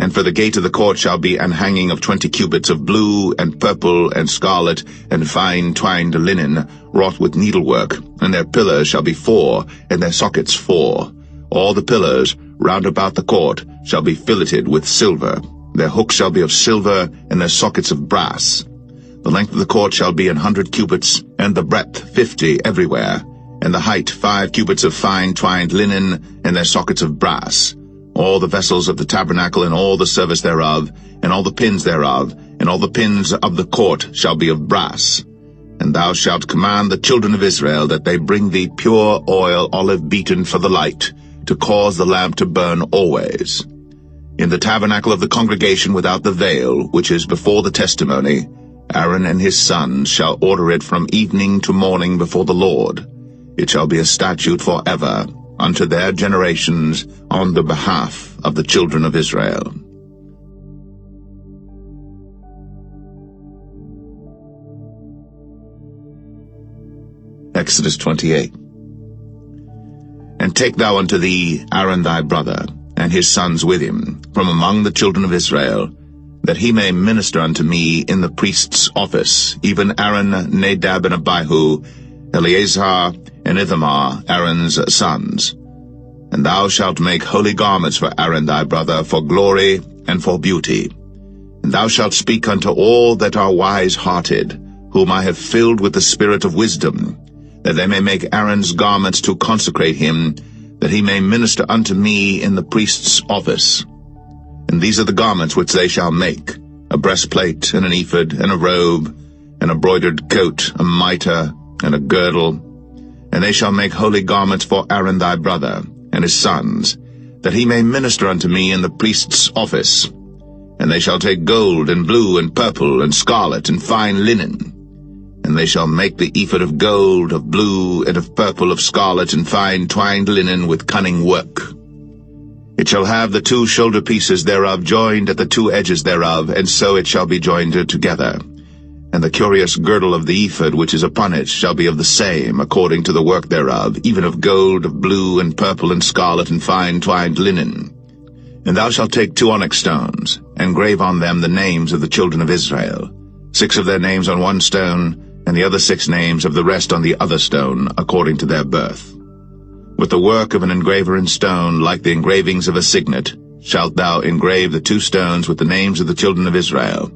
And for the gate of the court shall be an hanging of 20 cubits of blue, and purple, and scarlet, and fine twined linen, wrought with needlework, and their pillars shall be 4, and their sockets 4. All the pillars round about the court shall be filleted with silver. Their hooks shall be of silver, and their sockets of brass. The length of the court shall be 100 cubits, and the breadth 50 everywhere, and the height 5 cubits of fine twined linen, and their sockets of brass. All the vessels of the tabernacle, and all the service thereof, and all the pins thereof, and all the pins of the court shall be of brass. And thou shalt command the children of Israel that they bring thee pure oil, olive beaten for the light, to cause the lamp to burn always. In the tabernacle of the congregation without the veil, which is before the testimony, Aaron and his sons shall order it from evening to morning before the Lord. It shall be a statute forever, unto their generations, on the behalf of the children of Israel. Exodus 28. And take thou unto thee Aaron thy brother, and his sons with him, from among the children of Israel, that he may minister unto me in the priest's office, even Aaron, Nadab, and Abihu, Eleazar, and Ithamar, Aaron's sons. And thou shalt make holy garments for Aaron thy brother, for glory and for beauty. And thou shalt speak unto all that are wise-hearted, whom I have filled with the spirit of wisdom, that they may make Aaron's garments to consecrate him, that he may minister unto me in the priest's office. And these are the garments which they shall make: a breastplate, and an ephod, and a robe, and a broidered coat, a mitre, and a girdle. And they shall make holy garments for Aaron thy brother, and his sons, that he may minister unto me in the priest's office. And they shall take gold, and blue, and purple, and scarlet, and fine linen. And they shall make the ephod of gold, of blue, and of purple, of scarlet, and fine twined linen with cunning work. It shall have the 2 shoulder pieces thereof joined at the 2 edges thereof, and so it shall be joined together. And the curious girdle of the ephod which is upon it shall be of the same, according to the work thereof, even of gold, of blue, and purple, and scarlet, and fine twined linen. And thou shalt take 2 onyx stones, and grave on them the names of the children of Israel, 6 of their names on one stone, and the other 6 names of the rest on the other stone, according to their birth. With the work of an engraver in stone, like the engravings of a signet, shalt thou engrave the 2 stones with the names of the children of Israel.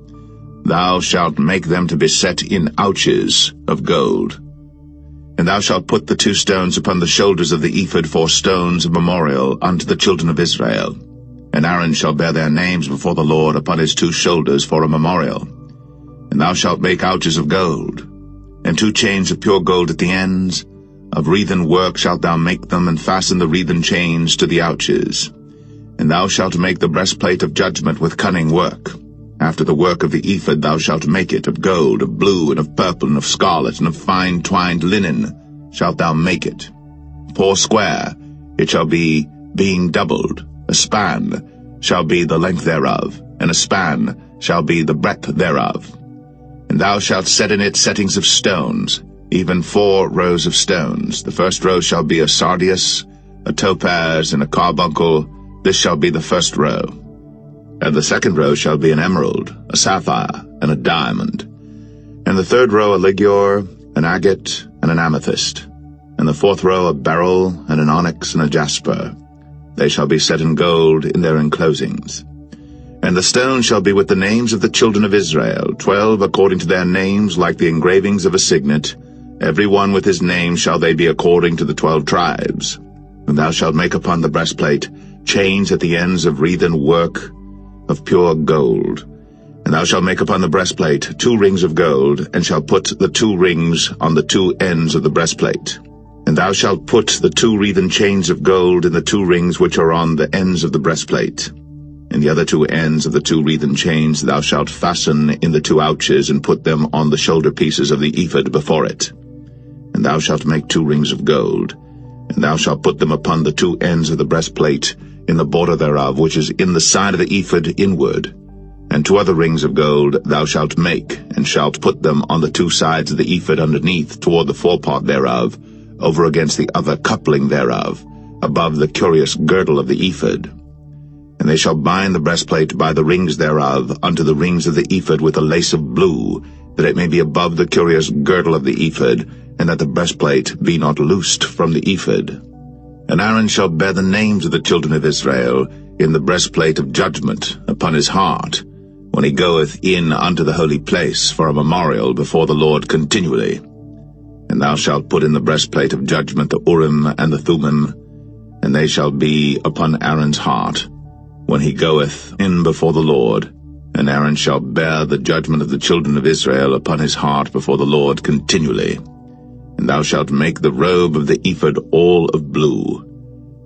Thou shalt make them to be set in ouches of gold. And thou shalt put the 2 stones upon the shoulders of the ephod for stones of memorial unto the children of Israel. And Aaron shall bear their names before the Lord upon his 2 shoulders for a memorial. And thou shalt make ouches of gold, and 2 chains of pure gold at the ends. Of wreathen work shalt thou make them, and fasten the wreathen chains to the ouches. And thou shalt make the breastplate of judgment with cunning work. After the work of the ephod thou shalt make it, of gold, of blue, and of purple, and of scarlet, and of fine twined linen shalt thou make it. 4 square it shall be, being doubled. A span shall be the length thereof, and a span shall be the breadth thereof. And thou shalt set in it settings of stones, even 4 rows of stones. The first row shall be a sardius, a topaz, and a carbuncle. This shall be the first row. And the second row shall be an emerald, a sapphire, and a diamond. And the third row a ligure, an agate, and an amethyst. And the 4th row a beryl, and an onyx, and a jasper. They shall be set in gold in their enclosings. And the stone shall be with the names of the children of Israel, 12 according to their names, like the engravings of a signet, every one with his name shall they be according to the 12 tribes. And thou shalt make upon the breastplate chains at the ends of wreathen work of pure gold. And thou shalt make upon the breastplate 2 rings of gold, and shalt put the 2 rings on the 2 ends of the breastplate. And thou shalt put the 2 wreathen chains of gold in the 2 rings which are on the ends of the breastplate. And the other 2 ends of the 2 wreathen chains thou shalt fasten in the 2 ouches, and put them on the shoulder pieces of the ephod before it. And thou shalt make 2 rings of gold, and thou shalt put them upon the 2 ends of the breastplate, in the border thereof, which is in the side of the ephod inward. And 2 other rings of gold thou shalt make, and shalt put them on the 2 sides of the ephod underneath, toward the forepart thereof, over against the other coupling thereof, above the curious girdle of the ephod. And they shall bind the breastplate by the rings thereof unto the rings of the ephod with a lace of blue, that it may be above the curious girdle of the ephod, and that the breastplate be not loosed from the ephod. And Aaron shall bear the names of the children of Israel in the breastplate of judgment upon his heart, when he goeth in unto the holy place for a memorial before the Lord continually. And thou shalt put in the breastplate of judgment the Urim and the Thummim, and they shall be upon Aaron's heart, when he goeth in before the Lord. And Aaron shall bear the judgment of the children of Israel upon his heart before the Lord continually. And thou shalt make the robe of the ephod all of blue,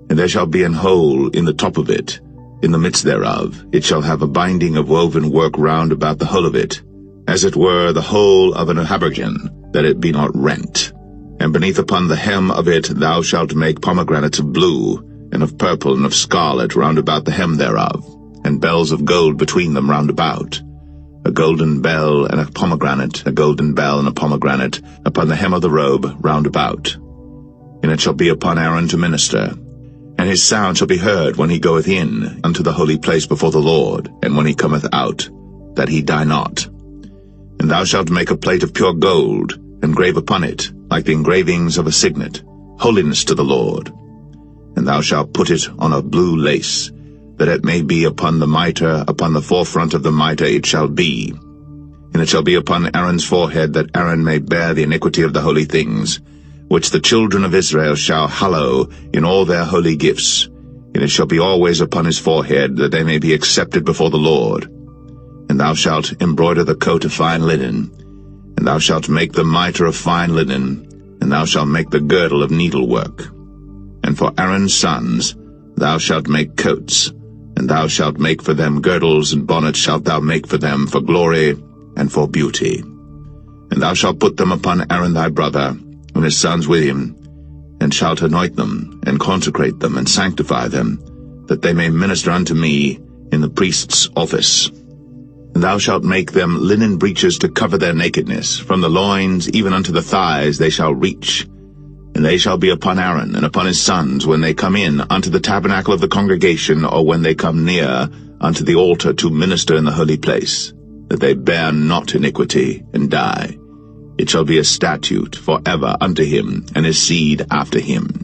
and there shall be an hole in the top of it, in the midst thereof. It shall have a binding of woven work round about the whole of it, as it were the whole of an habergeon, that it be not rent. And beneath upon the hem of it thou shalt make pomegranates of blue, and of purple, and of scarlet round about the hem thereof, and bells of gold between them round about, a golden bell and a pomegranate, a golden bell and a pomegranate, upon the hem of the robe round about. And it shall be upon Aaron to minister, and his sound shall be heard when he goeth in unto the holy place before the Lord, and when he cometh out, that he die not. And thou shalt make a plate of pure gold, and grave upon it, like the engravings of a signet, holiness to the Lord. And thou shalt put it on a blue lace, that it may be upon the mitre, upon the forefront of the mitre it shall be. And it shall be upon Aaron's forehead, that Aaron may bear the iniquity of the holy things, which the children of Israel shall hallow in all their holy gifts. And it shall be always upon his forehead, that they may be accepted before the Lord. And thou shalt embroider the coat of fine linen, and thou shalt make the mitre of fine linen, and thou shalt make the girdle of needlework. And for Aaron's sons thou shalt make coats, and thou shalt make for them girdles, and bonnets shalt thou make for them for glory and for beauty. And thou shalt put them upon Aaron thy brother, and his sons with him, and shalt anoint them, and consecrate them, and sanctify them, that they may minister unto me in the priest's office. And thou shalt make them linen breeches to cover their nakedness, from the loins even unto the thighs they shall reach. And they shall be upon Aaron and upon his sons when they come in unto the tabernacle of the congregation, or when they come near unto the altar to minister in the holy place, that they bear not iniquity and die. It shall be a statute forever unto him and his seed after him.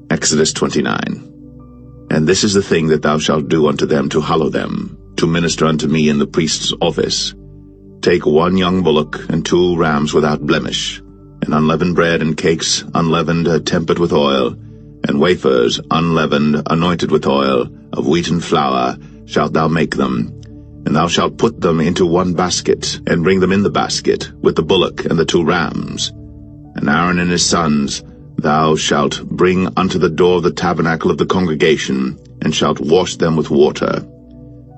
Exodus 29. And this is the thing that thou shalt do unto them to hallow them, to minister unto me in the priest's office. Take 1 young bullock and 2 rams without blemish, and unleavened bread and cakes unleavened, tempered with oil, and wafers unleavened, anointed with oil, of wheaten flour shalt thou make them. And thou shalt put them into 1 basket, and bring them in the basket, with the bullock and the 2 rams. And Aaron and his sons thou shalt bring unto the door of the tabernacle of the congregation, and shalt wash them with water.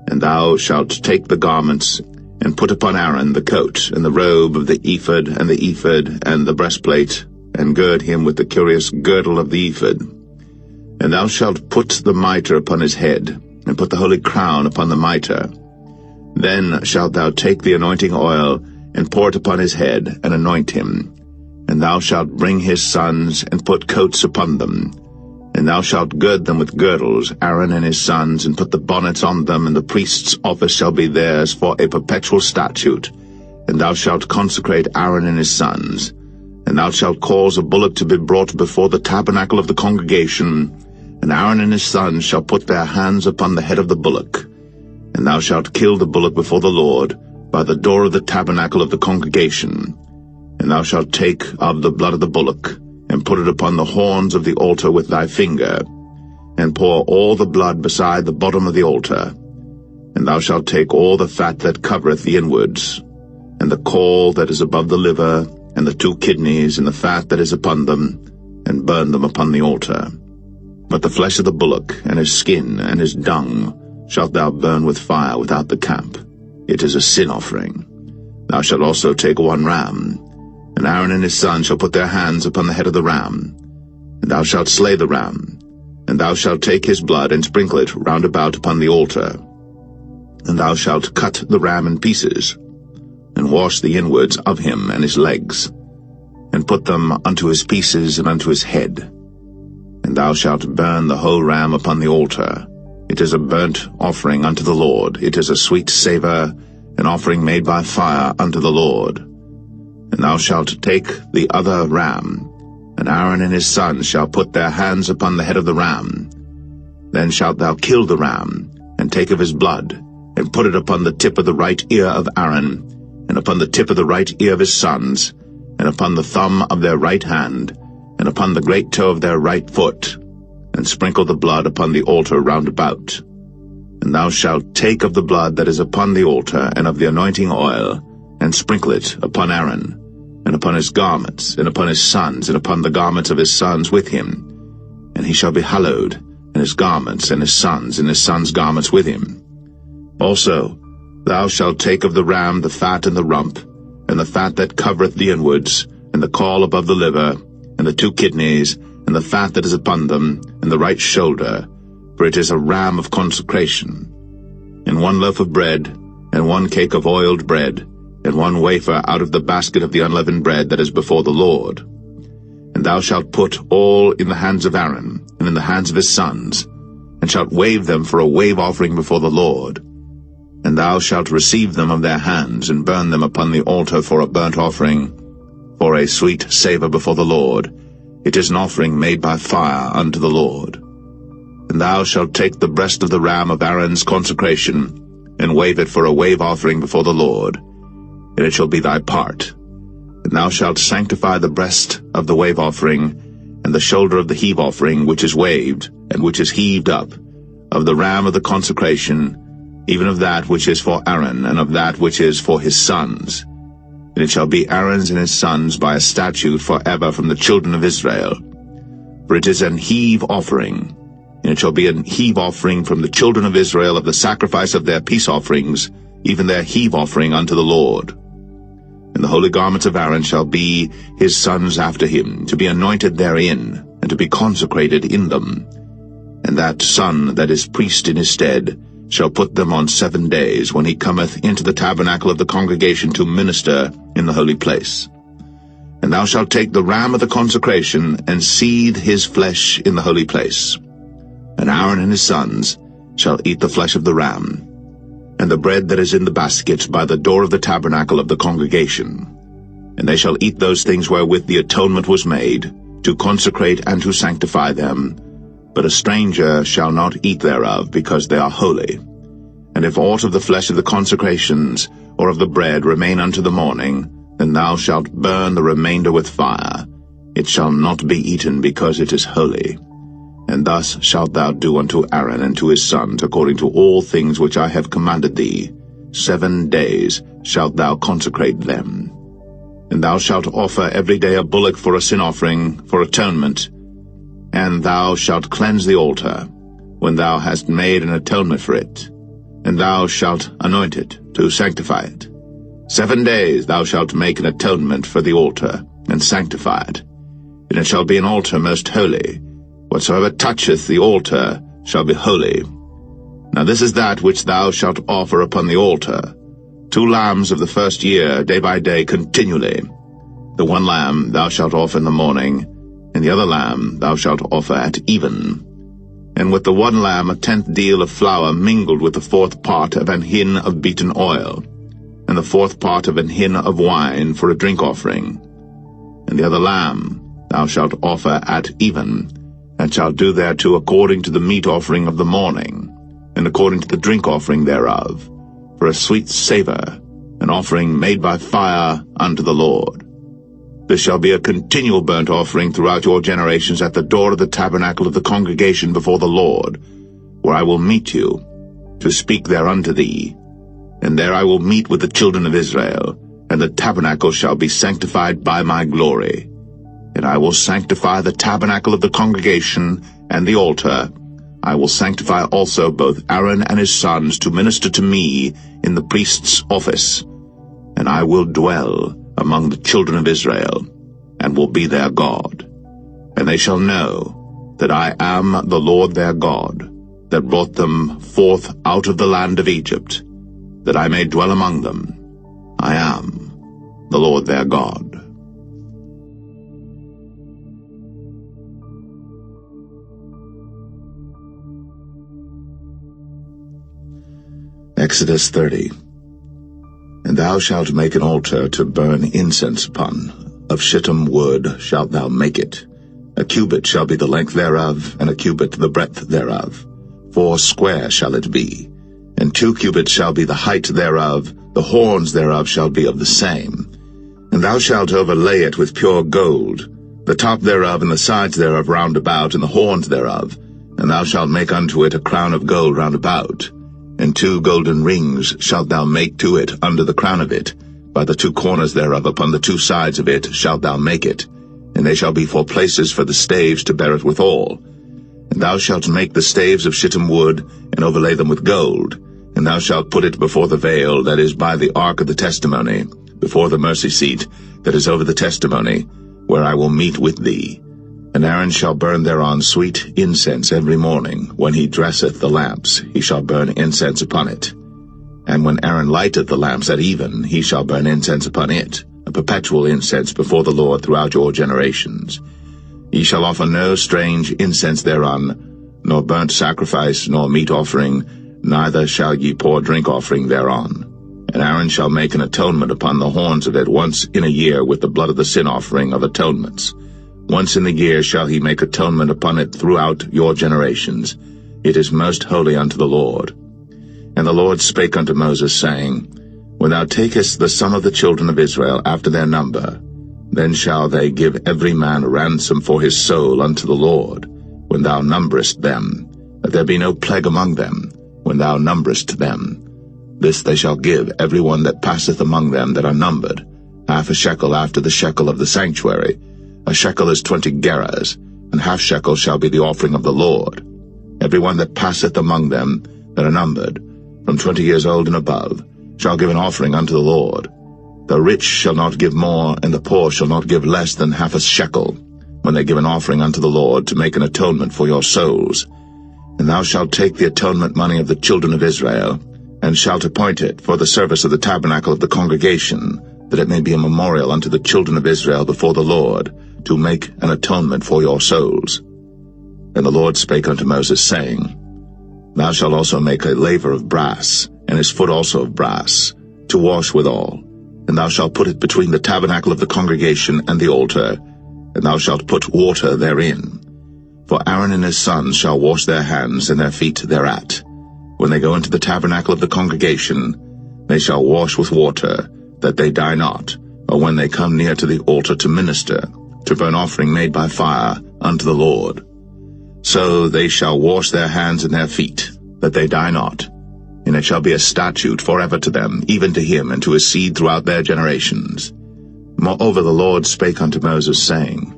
And thou shalt take the garments, and put upon Aaron the coat, and the robe of the ephod, and the ephod, and the breastplate, and gird him with the curious girdle of the ephod. And thou shalt put the mitre upon his head, and put the holy crown upon the mitre. Then shalt thou take the anointing oil, and pour it upon his head, and anoint him. And thou shalt bring his sons, and put coats upon them. And thou shalt gird them with girdles, Aaron and his sons, and put the bonnets on them, and the priest's office shall be theirs for a perpetual statute. And thou shalt consecrate Aaron and his sons. And thou shalt cause a bullock to be brought before the tabernacle of the congregation, And Aaron and his sons shall put their hands upon the head of the bullock, and thou shalt kill the bullock before the Lord by the door of the tabernacle of the congregation. And thou shalt take of the blood of the bullock, and put it upon the horns of the altar with thy finger, and pour all the blood beside the bottom of the altar. And thou shalt take all the fat that covereth the inwards, and the caul that is above the liver, and the 2 kidneys, and the fat that is upon them, and burn them upon the altar. But the flesh of the bullock, and his skin, and his dung, shalt thou burn with fire without the camp. It is a sin offering. Thou shalt also take 1 ram, and Aaron and his sons shall put their hands upon the head of the ram. And thou shalt slay the ram, and thou shalt take his blood, and sprinkle it round about upon the altar. And thou shalt cut the ram in pieces, and wash the inwards of him and his legs, and put them unto his pieces and unto his head. And thou shalt burn the whole ram upon the altar. It is a burnt offering unto the Lord. It is a sweet savour, an offering made by fire unto the Lord. And thou shalt take the other ram, and Aaron and his sons shall put their hands upon the head of the ram. Then shalt thou kill the ram, and take of his blood, and put it upon the tip of the right ear of Aaron, and upon the tip of the right ear of his sons, and upon the thumb of their right hand, and upon the great toe of their right foot, and sprinkle the blood upon the altar round about. And thou shalt take of the blood that is upon the altar, and of the anointing oil, and sprinkle it upon Aaron, and upon his garments, and upon his sons, and upon the garments of his sons with him. And he shall be hallowed, and his garments, and his sons' garments with him. Also thou shalt take of the ram the fat and the rump, and the fat that covereth the inwards, and the caul above the liver, and the 2 kidneys, and the fat that is upon them, and the right shoulder, for it is a ram of consecration. And 1 loaf of bread, and 1 cake of oiled bread, and 1 wafer out of the basket of the unleavened bread that is before the Lord. And thou shalt put all in the hands of Aaron, and in the hands of his sons, and shalt wave them for a wave offering before the Lord. And thou shalt receive them of their hands, and burn them upon the altar for a burnt offering, for a sweet savour before the Lord. It is an offering made by fire unto the Lord. And thou shalt take the breast of the ram of Aaron's consecration, and wave it for a wave offering before the Lord, and it shall be thy part. And thou shalt sanctify the breast of the wave offering, and the shoulder of the heave offering, which is waved, and which is heaved up, of the ram of the consecration, even of that which is for Aaron, and of that which is for his sons. And it shall be Aaron's and his sons by a statute forever from the children of Israel. For it is an heave offering, and it shall be an heave offering from the children of Israel of the sacrifice of their peace offerings, even their heave offering unto the Lord. And the holy garments of Aaron shall be his sons after him, to be anointed therein, and to be consecrated in them. And that son that is priest in his stead shall put them on 7 days, when he cometh into the tabernacle of the congregation to minister in the holy place. And thou shalt take the ram of the consecration, and seethe his flesh in the holy place. And Aaron and his sons shall eat the flesh of the ram, and the bread that is in the basket by the door of the tabernacle of the congregation. And they shall eat those things wherewith the atonement was made, to consecrate and to sanctify them. But a stranger shall not eat thereof, because they are holy. And if aught of the flesh of the consecrations, or of the bread, remain unto the morning, then thou shalt burn the remainder with fire. It shall not be eaten, because it is holy. And thus shalt thou do unto Aaron and to his sons, according to all things which I have commanded thee. 7 days shalt thou consecrate them. And thou shalt offer every day a bullock for a sin offering, for atonement. And thou shalt cleanse the altar, when thou hast made an atonement for it. And thou shalt anoint it, to sanctify it. 7 days thou shalt make an atonement for the altar, and sanctify it. And it shall be an altar most holy. Whatsoever toucheth the altar shall be holy. Now this is that which thou shalt offer upon the altar: 2 lambs of the first year, day by day, continually. The 1 lamb thou shalt offer in the morning, and the other lamb thou shalt offer at even. And with the 1 lamb 1/10 deal of flour mingled with the 4th part of an hin of beaten oil, and the 4th part of an hin of wine for a drink offering. And the other lamb thou shalt offer at even, and shall do thereto according to the meat offering of the morning, and according to the drink offering thereof, for a sweet savour, an offering made by fire unto the Lord. This shall be a continual burnt offering throughout your generations at the door of the tabernacle of the congregation before the Lord, where I will meet you, to speak there unto thee. And there I will meet with the children of Israel, and the tabernacle shall be sanctified by my glory. And I will sanctify the tabernacle of the congregation and the altar. I will sanctify also both Aaron and his sons to minister to me in the priest's office. And I will dwell among the children of Israel, and will be their God. And they shall know that I am the Lord their God, that brought them forth out of the land of Egypt, that I may dwell among them. I am the Lord their God. Exodus 30. And thou shalt make an altar to burn incense upon. Of shittim wood shalt thou make it. A cubit shall be the length thereof, and a cubit the breadth thereof. 4 square shall it be. And 2 cubits shall be the height thereof. The horns thereof shall be of the same. And thou shalt overlay it with pure gold, the top thereof and the sides thereof round about, and the horns thereof. And thou shalt make unto it a crown of gold round about. And 2 golden rings shalt thou make to it under the crown of it. By the 2 corners thereof upon the 2 sides of it shalt thou make it. And they shall be for places for the staves to bear it withal. And thou shalt make the staves of shittim wood, and overlay them with gold. And thou shalt put it before the veil that is by the ark of the testimony, before the mercy seat that is over the testimony, where I will meet with thee. And Aaron shall burn thereon sweet incense every morning. When he dresseth the lamps, he shall burn incense upon it. And when Aaron lighteth the lamps at even, he shall burn incense upon it, a perpetual incense before the Lord throughout your generations. Ye shall offer no strange incense thereon, nor burnt sacrifice, nor meat offering, neither shall ye pour drink offering thereon. And Aaron shall make an atonement upon the horns of it once in a year with the blood of the sin offering of atonements. Once in the year shall he make atonement upon it throughout your generations. It is most holy unto the Lord. And the Lord spake unto Moses, saying, When thou takest the sum of the children of Israel after their number, then shall they give every man a ransom for his soul unto the Lord, when thou numberest them, that there be no plague among them, when thou numberest them. This they shall give every one that passeth among them that are numbered, 1/2 shekel after the shekel of the sanctuary. A shekel is 20 gerahs, and 1/2 shekel shall be the offering of the Lord. Every one that passeth among them that are numbered, from 20 years old and above, shall give an offering unto the Lord. The rich shall not give more, and the poor shall not give less than 1/2 shekel, when they give an offering unto the Lord to make an atonement for your souls. And thou shalt take the atonement money of the children of Israel, and shalt appoint it for the service of the tabernacle of the congregation, that it may be a memorial unto the children of Israel before the Lord, to make an atonement for your souls. And the Lord spake unto Moses, saying, Thou shalt also make a laver of brass, and his foot also of brass, to wash withal. And thou shalt put it between the tabernacle of the congregation and the altar, and thou shalt put water therein. For Aaron and his sons shall wash their hands and their feet thereat. When they go into the tabernacle of the congregation, they shall wash with water, that they die not, or when they come near to the altar to minister, to burn offering made by fire unto the Lord. So they shall wash their hands and their feet, that they die not. And it shall be a statute forever to them, even to him and to his seed throughout their generations. Moreover the Lord spake unto Moses, saying,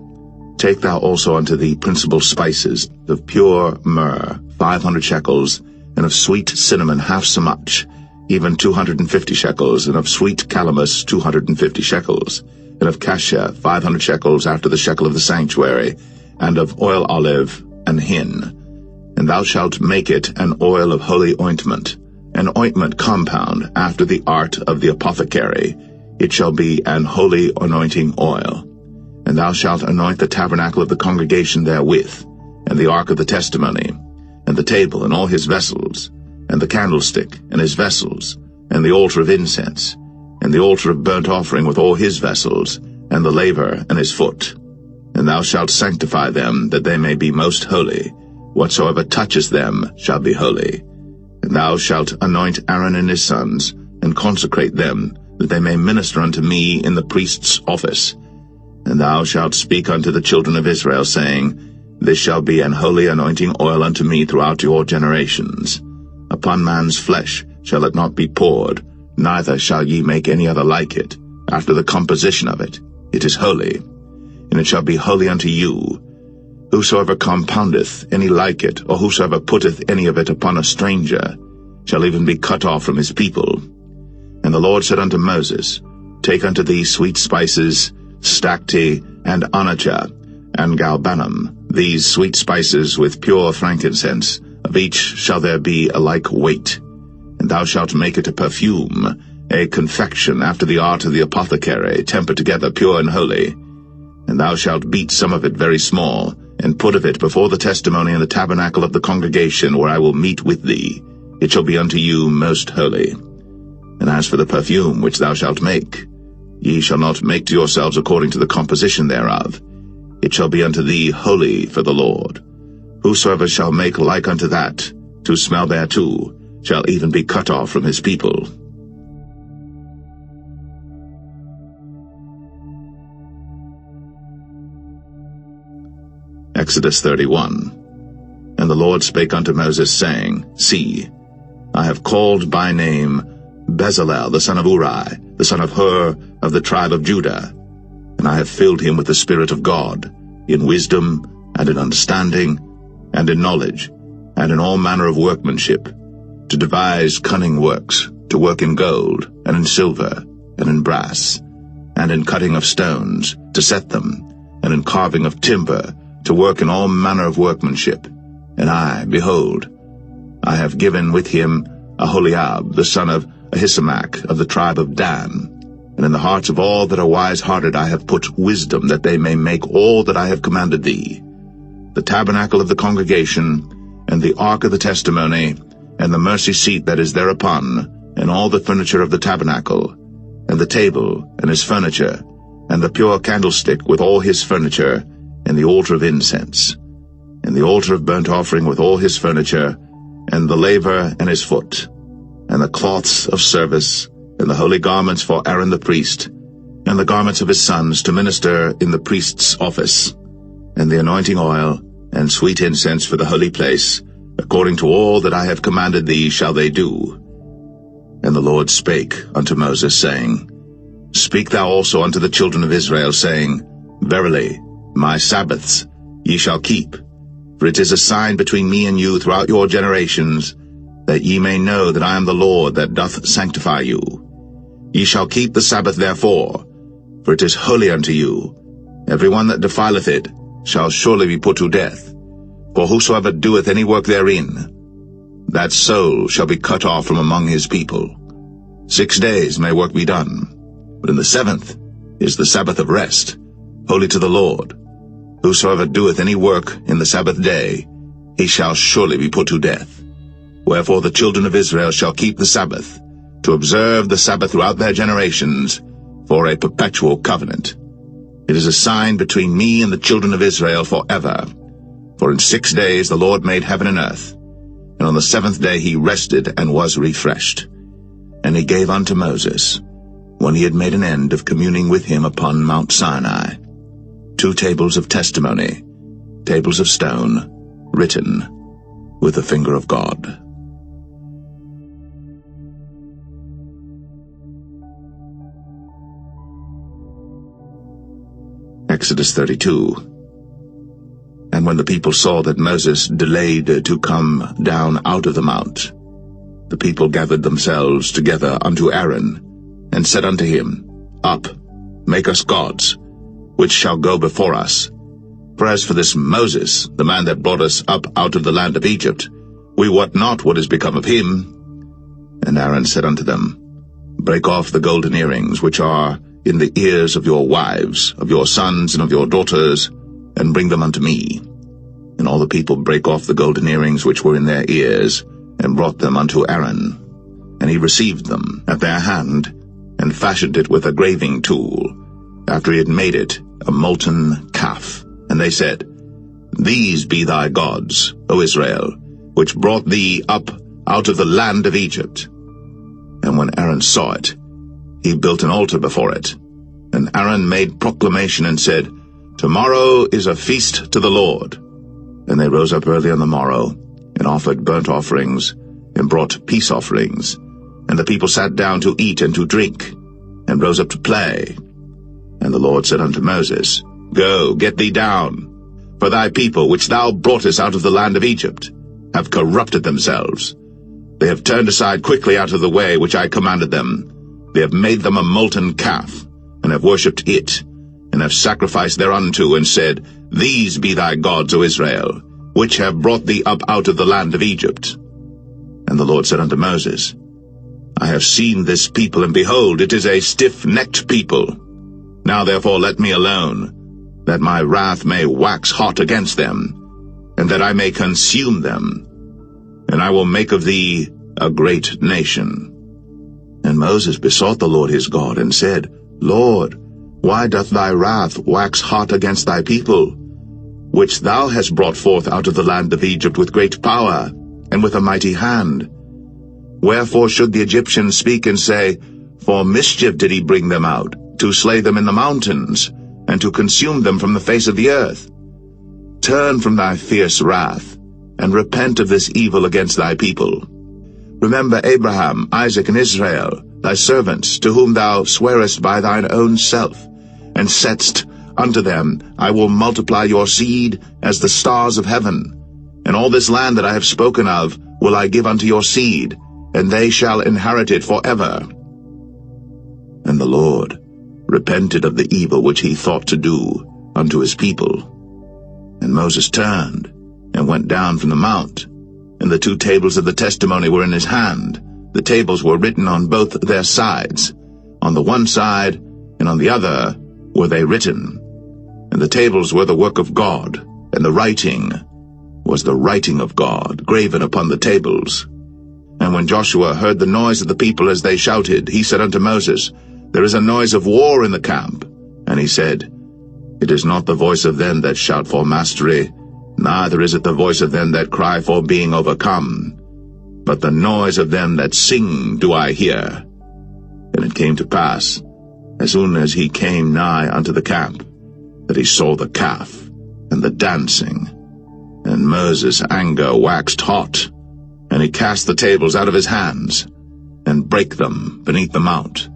Take thou also unto thee principal spices, of pure myrrh 500 shekels, and of sweet cinnamon half so much, even 250 shekels, and of sweet calamus 250 shekels, and of cassia 500 shekels after the shekel of the sanctuary, and of oil olive and hin. And thou shalt make it an oil of holy ointment, an ointment compound after the art of the apothecary. It shall be an holy anointing oil. And thou shalt anoint the tabernacle of the congregation therewith, and the ark of the testimony, and the table and all his vessels, and the candlestick and his vessels, and the altar of incense, and the altar of burnt offering with all his vessels, and the laver and his foot. and thou shalt sanctify them, that they may be most holy. Whatsoever toucheth them shall be holy. And thou shalt anoint Aaron and his sons, and consecrate them, that they may minister unto me in the priest's office. And thou shalt speak unto the children of Israel, saying, This shall be an holy anointing oil unto me throughout your generations. Upon man's flesh shall it not be poured, neither shall ye make any other like it, after the composition of it. It is holy, and it shall be holy unto you. Whosoever compoundeth any like it, or whosoever putteth any of it upon a stranger, shall even be cut off from his people. And the Lord said unto Moses, Take unto thee sweet spices, stacte, and onycha, and galbanum, these sweet spices with pure frankincense, of each shall there be a like weight. And thou shalt make it a perfume, a confection after the art of the apothecary, tempered together pure and holy. And thou shalt beat some of it very small, and put of it before the testimony in the tabernacle of the congregation, where I will meet with thee. It shall be unto you most holy. And as for the perfume which thou shalt make, ye shall not make to yourselves according to the composition thereof. It shall be unto thee holy for the Lord. Whosoever shall make like unto that, to smell thereto, shall even be cut off from his people. Exodus 31. And the Lord spake unto Moses, saying, See, I have called by name Bezalel the son of Uri, the son of Hur, of the tribe of Judah, and I have filled him with the Spirit of God, in wisdom, and in understanding, and in knowledge, and in all manner of workmanship, to devise cunning works, to work in gold, and in silver, and in brass, and in cutting of stones, to set them, and in carving of timber, to work in all manner of workmanship. And I, behold, I have given with him Aholiab, the son of Ahisamach, of the tribe of Dan. And in the hearts of all that are wise-hearted I have put wisdom, that they may make all that I have commanded thee: the tabernacle of the congregation, and the ark of the testimony, and the mercy seat that is thereupon, and all the furniture of the tabernacle, and the table, and his furniture, and the pure candlestick with all his furniture, and the altar of incense, and the altar of burnt offering with all his furniture, and the laver and his foot, and the cloths of service, and the holy garments for Aaron the priest, and the garments of his sons to minister in the priest's office, and the anointing oil, and sweet incense for the holy place, according to all that I have commanded thee shall they do. And the Lord spake unto Moses, saying, Speak thou also unto the children of Israel, saying, Verily, my Sabbaths ye shall keep, for it is a sign between me and you throughout your generations, that ye may know that I am the Lord that doth sanctify you. Ye shall keep the Sabbath therefore, for it is holy unto you. Every one that defileth it shall surely be put to death. For whosoever doeth any work therein, that soul shall be cut off from among his people. 6 days may work be done, but in the 7th is the Sabbath of rest, holy to the Lord. Whosoever doeth any work in the Sabbath day, he shall surely be put to death. Wherefore the children of Israel shall keep the Sabbath, to observe the Sabbath throughout their generations, for a perpetual covenant. It is a sign between me and the children of Israel forever. For in 6 days the Lord made heaven and earth, and on the 7th day he rested and was refreshed. And he gave unto Moses, when he had made an end of communing with him upon Mount Sinai, 2 tables of testimony, tables of stone, written with the finger of God. Exodus 32. And when the people saw that Moses delayed to come down out of the mount, the people gathered themselves together unto Aaron, and said unto him, Up, make us gods, which shall go before us. For as for this Moses, the man that brought us up out of the land of Egypt, we wot not what is become of him. And Aaron said unto them, Break off the golden earrings which are in the ears of your wives, of your sons, and of your daughters, and bring them unto me. And all the people brake off the golden earrings which were in their ears, and brought them unto Aaron. And he received them at their hand, and fashioned it with a graving tool, after he had made it a molten calf. And they said, These be thy gods, O Israel, which brought thee up out of the land of Egypt. And when Aaron saw it, he built an altar before it. And Aaron made proclamation and said, Tomorrow is a feast to the Lord. And they rose up early on the morrow, and offered burnt offerings, and brought peace offerings. And the people sat down to eat and to drink, and rose up to play. And the Lord said unto Moses, Go, get thee down, for thy people, which thou broughtest out of the land of Egypt, have corrupted themselves. They have turned aside quickly out of the way which I commanded them. They have made them a molten calf, and have worshipped it, and have sacrificed thereunto, and said, These be thy gods, O Israel, which have brought thee up out of the land of Egypt. And the Lord said unto Moses, I have seen this people, and behold, it is a stiff-necked people. Now therefore let me alone, that my wrath may wax hot against them, and that I may consume them, and I will make of thee a great nation. And Moses besought the Lord his God, and said, Lord, why doth thy wrath wax hot against thy people, which thou hast brought forth out of the land of Egypt with great power, and with a mighty hand? Wherefore should the Egyptians speak and say, For mischief did he bring them out, to slay them in the mountains, and to consume them from the face of the earth? Turn from thy fierce wrath, and repent of this evil against thy people. Remember Abraham, Isaac, and Israel, thy servants, to whom thou swarest by thine own self, and saidst unto them, I will multiply your seed as the stars of heaven, and all this land that I have spoken of will I give unto your seed, and they shall inherit it forever. And the Lord repented of the evil which he thought to do unto his people. And Moses turned, and went down from the mount, and the 2 tables of the testimony were in his hand. The tables were written on both their sides. On the one side, and on the other, were they written. And the tables were the work of God, and the writing was the writing of God, graven upon the tables. And when Joshua heard the noise of the people as they shouted, he said unto Moses, There is a noise of war in the camp. And he said, It is not the voice of them that shout for mastery, neither is it the voice of them that cry for being overcome, but the noise of them that sing do I hear. And it came to pass, as soon as he came nigh unto the camp, that he saw the calf and the dancing. And Moses' anger waxed hot, and he cast the tables out of his hands, and brake them beneath the mount.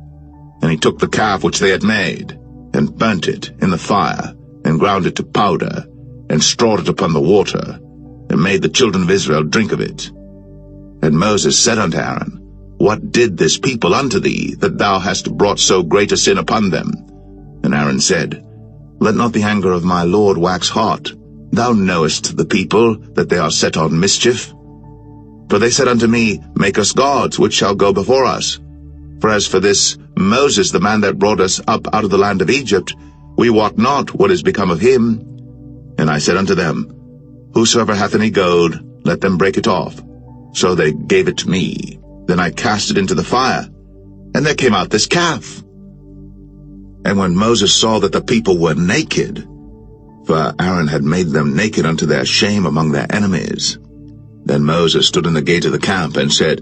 And he took the calf which they had made, and burnt it in the fire, and ground it to powder, and strawed it upon the water, and made the children of Israel drink of it. And Moses said unto Aaron, What did this people unto thee, that thou hast brought so great a sin upon them? And Aaron said, Let not the anger of my Lord wax hot. Thou knowest the people, that they are set on mischief. For they said unto me, Make us gods, which shall go before us. For as for this Moses, the man that brought us up out of the land of Egypt, we wot not what is become of him. And I said unto them, Whosoever hath any gold, let them break it off. So they gave it to me. Then I cast it into the fire, and there came out this calf. And when Moses saw that the people were naked, for Aaron had made them naked unto their shame among their enemies, then Moses stood in the gate of the camp, and said,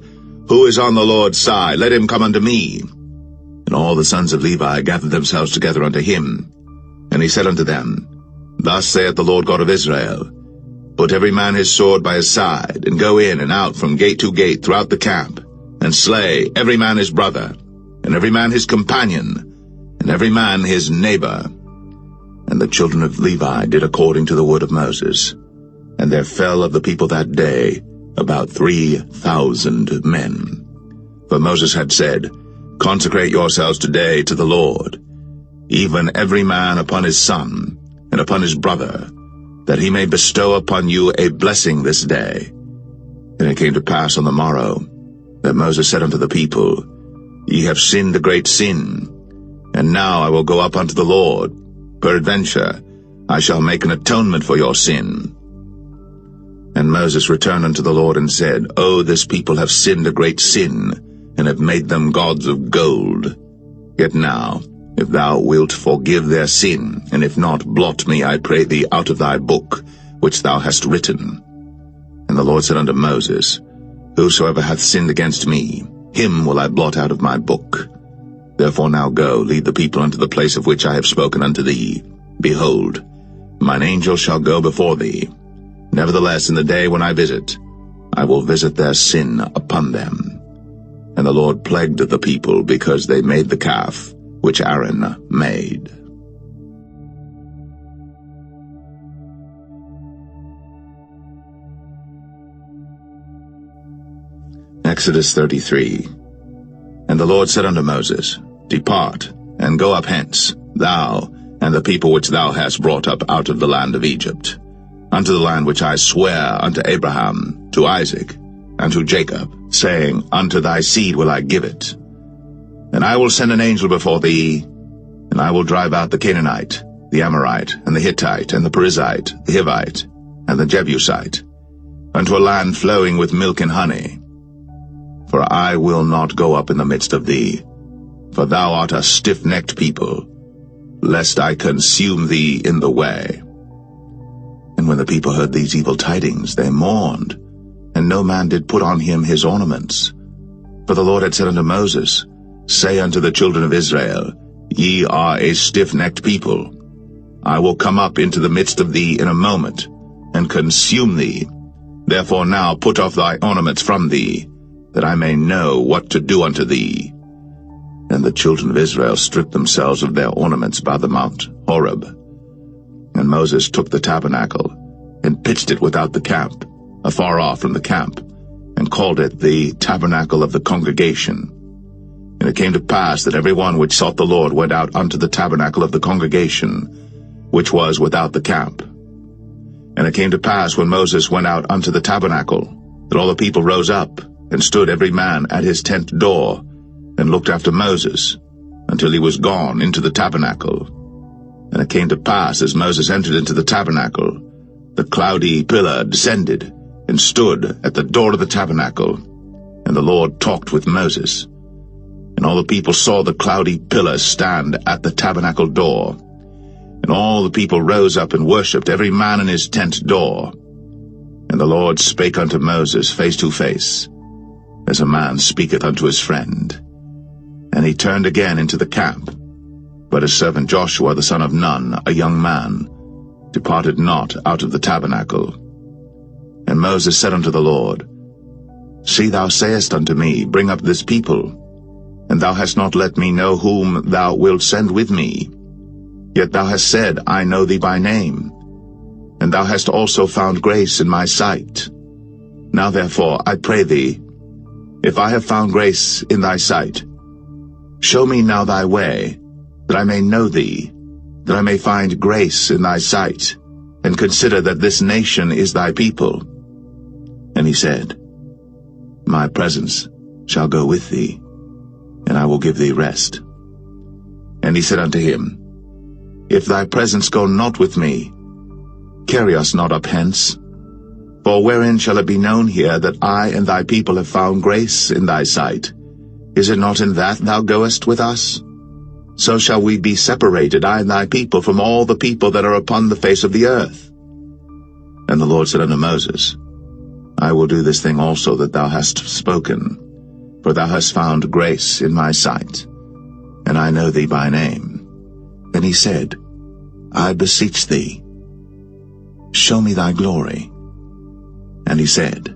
Who is on the Lord's side? Let him come unto me. And all the sons of Levi gathered themselves together unto him. And he said unto them, Thus saith the Lord God of Israel, Put every man his sword by his side, and go in and out from gate to gate throughout the camp, and slay every man his brother, and every man his companion, and every man his neighbor. And the children of Levi did according to the word of Moses. And there fell of the people that day about 3,000 men. For Moses had said, Consecrate yourselves today to the Lord, even every man upon his son, and upon his brother, that he may bestow upon you a blessing this day. And it came to pass on the morrow, that Moses said unto the people, Ye have sinned a great sin, and now I will go up unto the Lord. Peradventure, I shall make an atonement for your sin. And Moses returned unto the Lord, and said, O this people have sinned a great sin, and have made them gods of gold. Yet now, if thou wilt forgive their sin, and if not, blot me, I pray thee, out of thy book, which thou hast written. And the Lord said unto Moses, Whosoever hath sinned against me, him will I blot out of my book. Therefore now go, lead the people unto the place of which I have spoken unto thee. Behold, mine angel shall go before thee. Nevertheless, in the day when I visit, I will visit their sin upon them. And the Lord plagued the people, because they made the calf which Aaron made. Exodus 33. And the Lord said unto Moses, Depart, and go up hence, thou and the people which thou hast brought up out of the land of Egypt, unto the land which I swear unto Abraham, to Isaac, and to Jacob, saying, Unto thy seed will I give it. And I will send an angel before thee, and I will drive out the Canaanite, the Amorite, and the Hittite, and the Perizzite, the Hivite, and the Jebusite, unto a land flowing with milk and honey. For I will not go up in the midst of thee, for thou art a stiff-necked people, lest I consume thee in the way. And when the people heard these evil tidings, they mourned, and no man did put on him his ornaments. For the Lord had said unto Moses, Say unto the children of Israel, Ye are a stiff-necked people. I will come up into the midst of thee in a moment, and consume thee. Therefore now put off thy ornaments from thee, that I may know what to do unto thee. And the children of Israel stripped themselves of their ornaments by the Mount Horeb. And Moses took the tabernacle, and pitched it without the camp, afar off from the camp, and called it the tabernacle of the congregation. And it came to pass that every one which sought the Lord went out unto the tabernacle of the congregation, which was without the camp. And it came to pass, when Moses went out unto the tabernacle, that all the people rose up, and stood every man at his tent door, and looked after Moses, until he was gone into the tabernacle. And it came to pass, as Moses entered into the tabernacle, the cloudy pillar descended, and stood at the door of the tabernacle, and the Lord talked with Moses. And all the people saw the cloudy pillar stand at the tabernacle door. And all the people rose up and worshipped, every man in his tent door. And the Lord spake unto Moses face to face, as a man speaketh unto his friend. And he turned again into the camp. But his servant Joshua the son of Nun, a young man, departed not out of the tabernacle. And Moses said unto the Lord, See, thou sayest unto me, Bring up this people, and thou hast not let me know whom thou wilt send with me. Yet thou hast said, I know thee by name, and thou hast also found grace in my sight. Now therefore, I pray thee, if I have found grace in thy sight, show me now thy way, that I may know thee, that I may find grace in thy sight, and consider that this nation is thy people. And he said, My presence shall go with thee, and I will give thee rest. And he said unto him, If thy presence go not with me, carry us not up hence. For wherein shall it be known here that I and thy people have found grace in thy sight? Is it not in that thou goest with us? So shall we be separated, I and thy people, from all the people that are upon the face of the earth. And the Lord said unto Moses, I will do this thing also that thou hast spoken, for thou hast found grace in my sight, and I know thee by name. Then he said, I beseech thee, show me thy glory. And he said,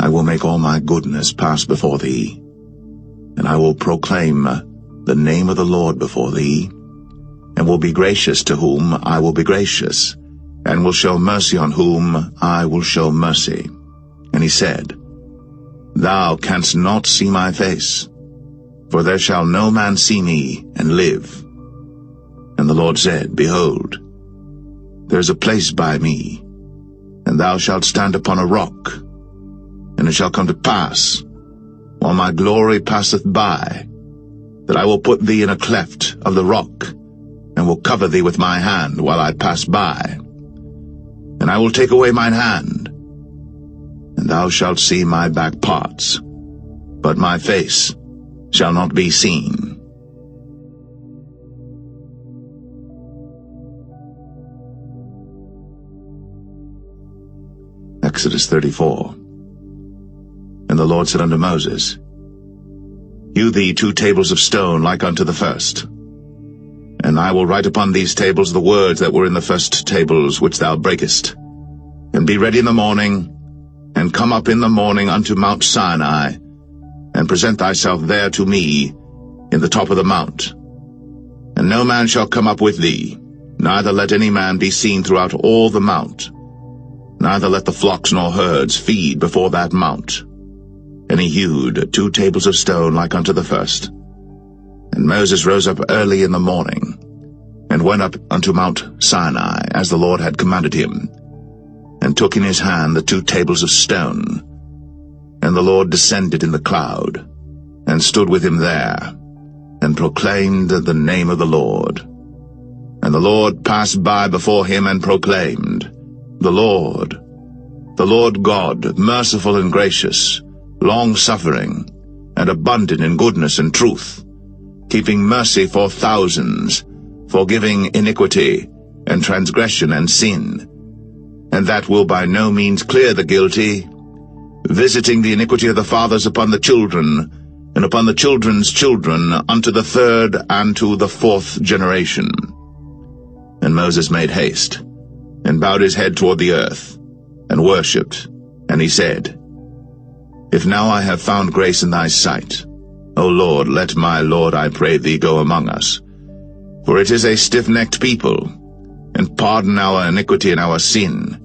I will make all my goodness pass before thee, and I will proclaim the name of the Lord before thee, and will be gracious to whom I will be gracious, and will show mercy on whom I will show mercy. And he said, Thou canst not see my face, for there shall no man see me and live. And the Lord said, Behold, there is a place by me, and thou shalt stand upon a rock. And it shall come to pass, while my glory passeth by, that I will put thee in a cleft of the rock, and will cover thee with my hand while I pass by. And I will take away mine hand, and thou shalt see my back parts, but my face shall not be seen. Exodus 34. And the Lord said unto Moses, Hew thee 2 tables of stone like unto the first. And I will write upon these tables the words that were in the first tables which thou breakest. And be ready in the morning, and come up in the morning unto Mount Sinai, and present thyself there to me in the top of the mount. And no man shall come up with thee, neither let any man be seen throughout all the mount. Neither let the flocks nor herds feed before that mount. And he hewed 2 tables of stone like unto the first. And Moses rose up early in the morning, and went up unto Mount Sinai, as the Lord had commanded him, and took in his hand the 2 tables of stone. And the Lord descended in the cloud, and stood with him there, and proclaimed the name of the Lord. And the Lord passed by before him, and proclaimed, the Lord God, merciful and gracious, long-suffering, and abundant in goodness and truth, keeping mercy for thousands, forgiving iniquity, and transgression and sin, and that will by no means clear the guilty, visiting the iniquity of the fathers upon the children, and upon the children's children, unto the 3rd and to the 4th generation. And Moses made haste, and bowed his head toward the earth, and worshipped, and he said, If now I have found grace in thy sight, O Lord, let my Lord, I pray thee, go among us. For it is a stiff-necked people, and pardon our iniquity and our sin,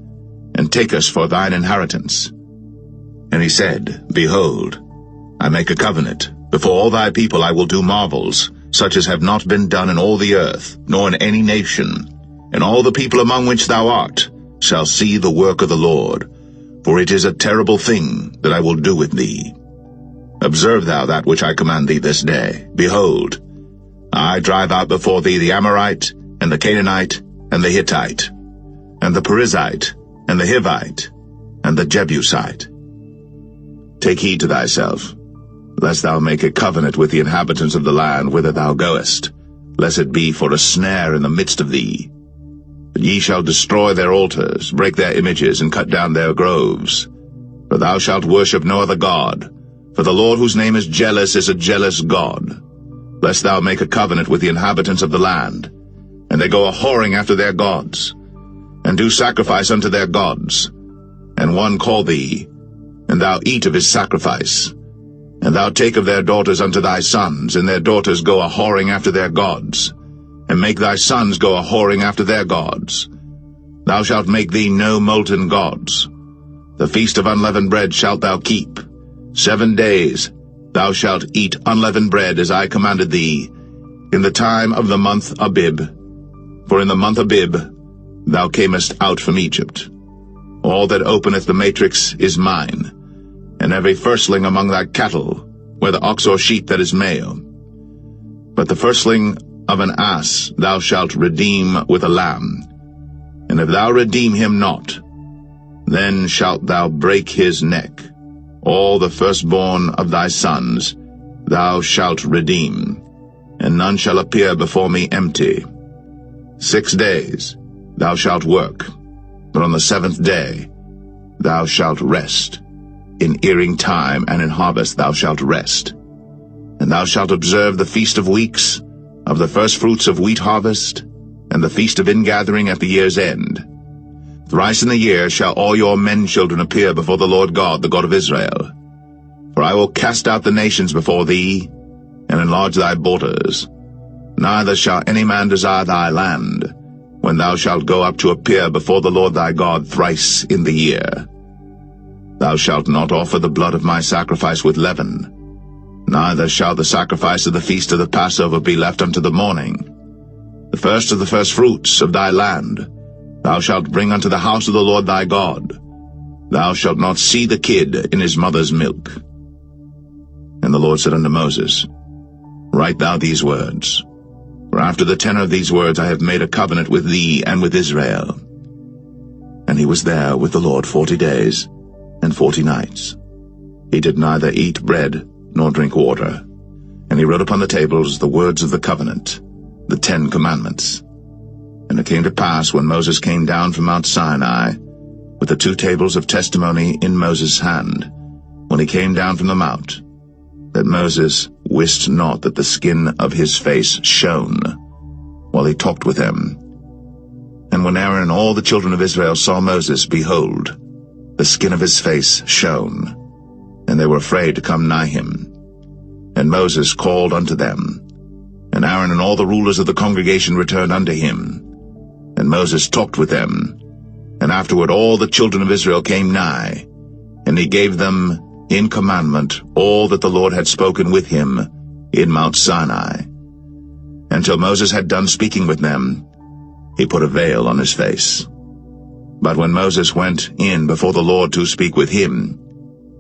and take us for thine inheritance. And he said, Behold, I make a covenant. Before all thy people I will do marvels, such as have not been done in all the earth, nor in any nation. And all the people among which thou art shall see the work of the Lord. For it is a terrible thing that I will do with thee. Observe thou that which I command thee this day. Behold, I drive out before thee the Amorite, and the Canaanite, and the Hittite, and the Perizzite, and the Hivite, and the Jebusite. Take heed to thyself, lest thou make a covenant with the inhabitants of the land whither thou goest, lest it be for a snare in the midst of thee. But ye shall destroy their altars, break their images, and cut down their groves. For thou shalt worship no other god, for the Lord whose name is a jealous God. Lest thou make a covenant with the inhabitants of the land, and they go a-whoring after their gods, and do sacrifice unto their gods, and one call thee, and thou eat of his sacrifice, and thou take of their daughters unto thy sons, and their daughters go a-whoring after their gods, and make thy sons go a-whoring after their gods. Thou shalt make thee no molten gods. The feast of unleavened bread shalt thou keep. 7 days thou shalt eat unleavened bread, as I commanded thee, in the time of the month Abib. For in the month Abib thou camest out from Egypt. All that openeth the matrix is mine, and every firstling among thy cattle, whether ox or sheep that is male. But the firstling of an ass thou shalt redeem with a lamb. And if thou redeem him not, then shalt thou break his neck. All the firstborn of thy sons thou shalt redeem, and none shall appear before me empty. 6 days thou shalt work, but on the 7th day thou shalt rest. In earing time and in harvest thou shalt rest. And thou shalt observe the feast of weeks, of the firstfruits of wheat harvest, and the feast of ingathering at the year's end. Thrice in the year shall all your men-children appear before the Lord God, the God of Israel. For I will cast out the nations before thee, and enlarge thy borders. Neither shall any man desire thy land, when thou shalt go up to appear before the Lord thy God thrice in the year. Thou shalt not offer the blood of my sacrifice with leaven, neither shall the sacrifice of the feast of the Passover be left unto the morning. The first of the firstfruits of thy land thou shalt bring unto the house of the Lord thy God. Thou shalt not see the kid in his mother's milk. And the Lord said unto Moses, Write thou these words, for after the tenor of these words I have made a covenant with thee and with Israel. And he was there with the Lord 40 days and 40 nights. He did neither eat bread nor drink water. And he wrote upon the tables the words of the covenant, the 10 commandments. And it came to pass, when Moses came down from Mount Sinai, with the 2 tables of testimony in Moses' hand, when he came down from the mount, that Moses wist not that the skin of his face shone, while he talked with them. And when Aaron and all the children of Israel saw Moses, behold, the skin of his face shone, and they were afraid to come nigh him. And Moses called unto them, and Aaron and all the rulers of the congregation returned unto him. And Moses talked with them, and afterward all the children of Israel came nigh, and he gave them in commandment all that the Lord had spoken with him in Mount Sinai. Until Moses had done speaking with them, he put a veil on his face. But when Moses went in before the Lord to speak with him,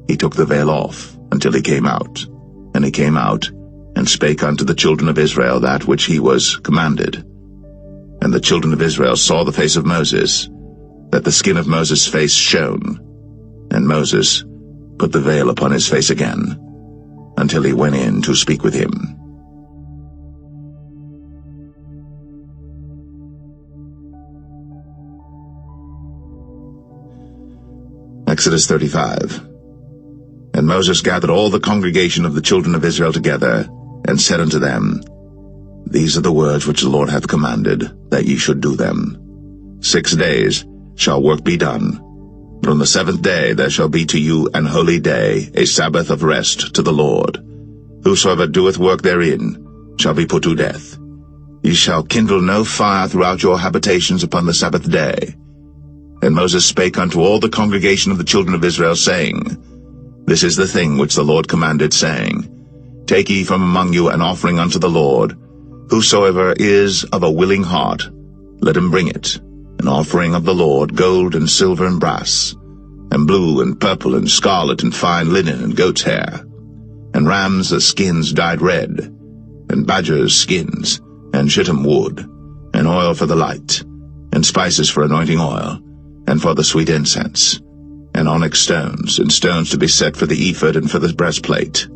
he took the veil off until he came out. And he came out, and spake unto the children of Israel that which he was commanded. And the children of Israel saw the face of Moses, that the skin of Moses' face shone. And Moses put the veil upon his face again, until he went in to speak with him. Exodus 35. And Moses gathered all the congregation of the children of Israel together, and said unto them, These are the words which the Lord hath commanded, that ye should do them. 6 days shall work be done, but on the 7th day there shall be to you an holy day, a Sabbath of rest to the Lord. Whosoever doeth work therein shall be put to death. Ye shall kindle no fire throughout your habitations upon the Sabbath day. And Moses spake unto all the congregation of the children of Israel, saying, This is the thing which the Lord commanded, saying, Take ye from among you an offering unto the Lord. Whosoever is of a willing heart, let him bring it, an offering of the Lord, gold and silver and brass, and blue and purple and scarlet and fine linen and goat's hair, and rams' skins dyed red, and badgers' skins, and shittim wood, and oil for the light, and spices for anointing oil, and for the sweet incense, and onyx stones, and stones to be set for the ephod and for the breastplate.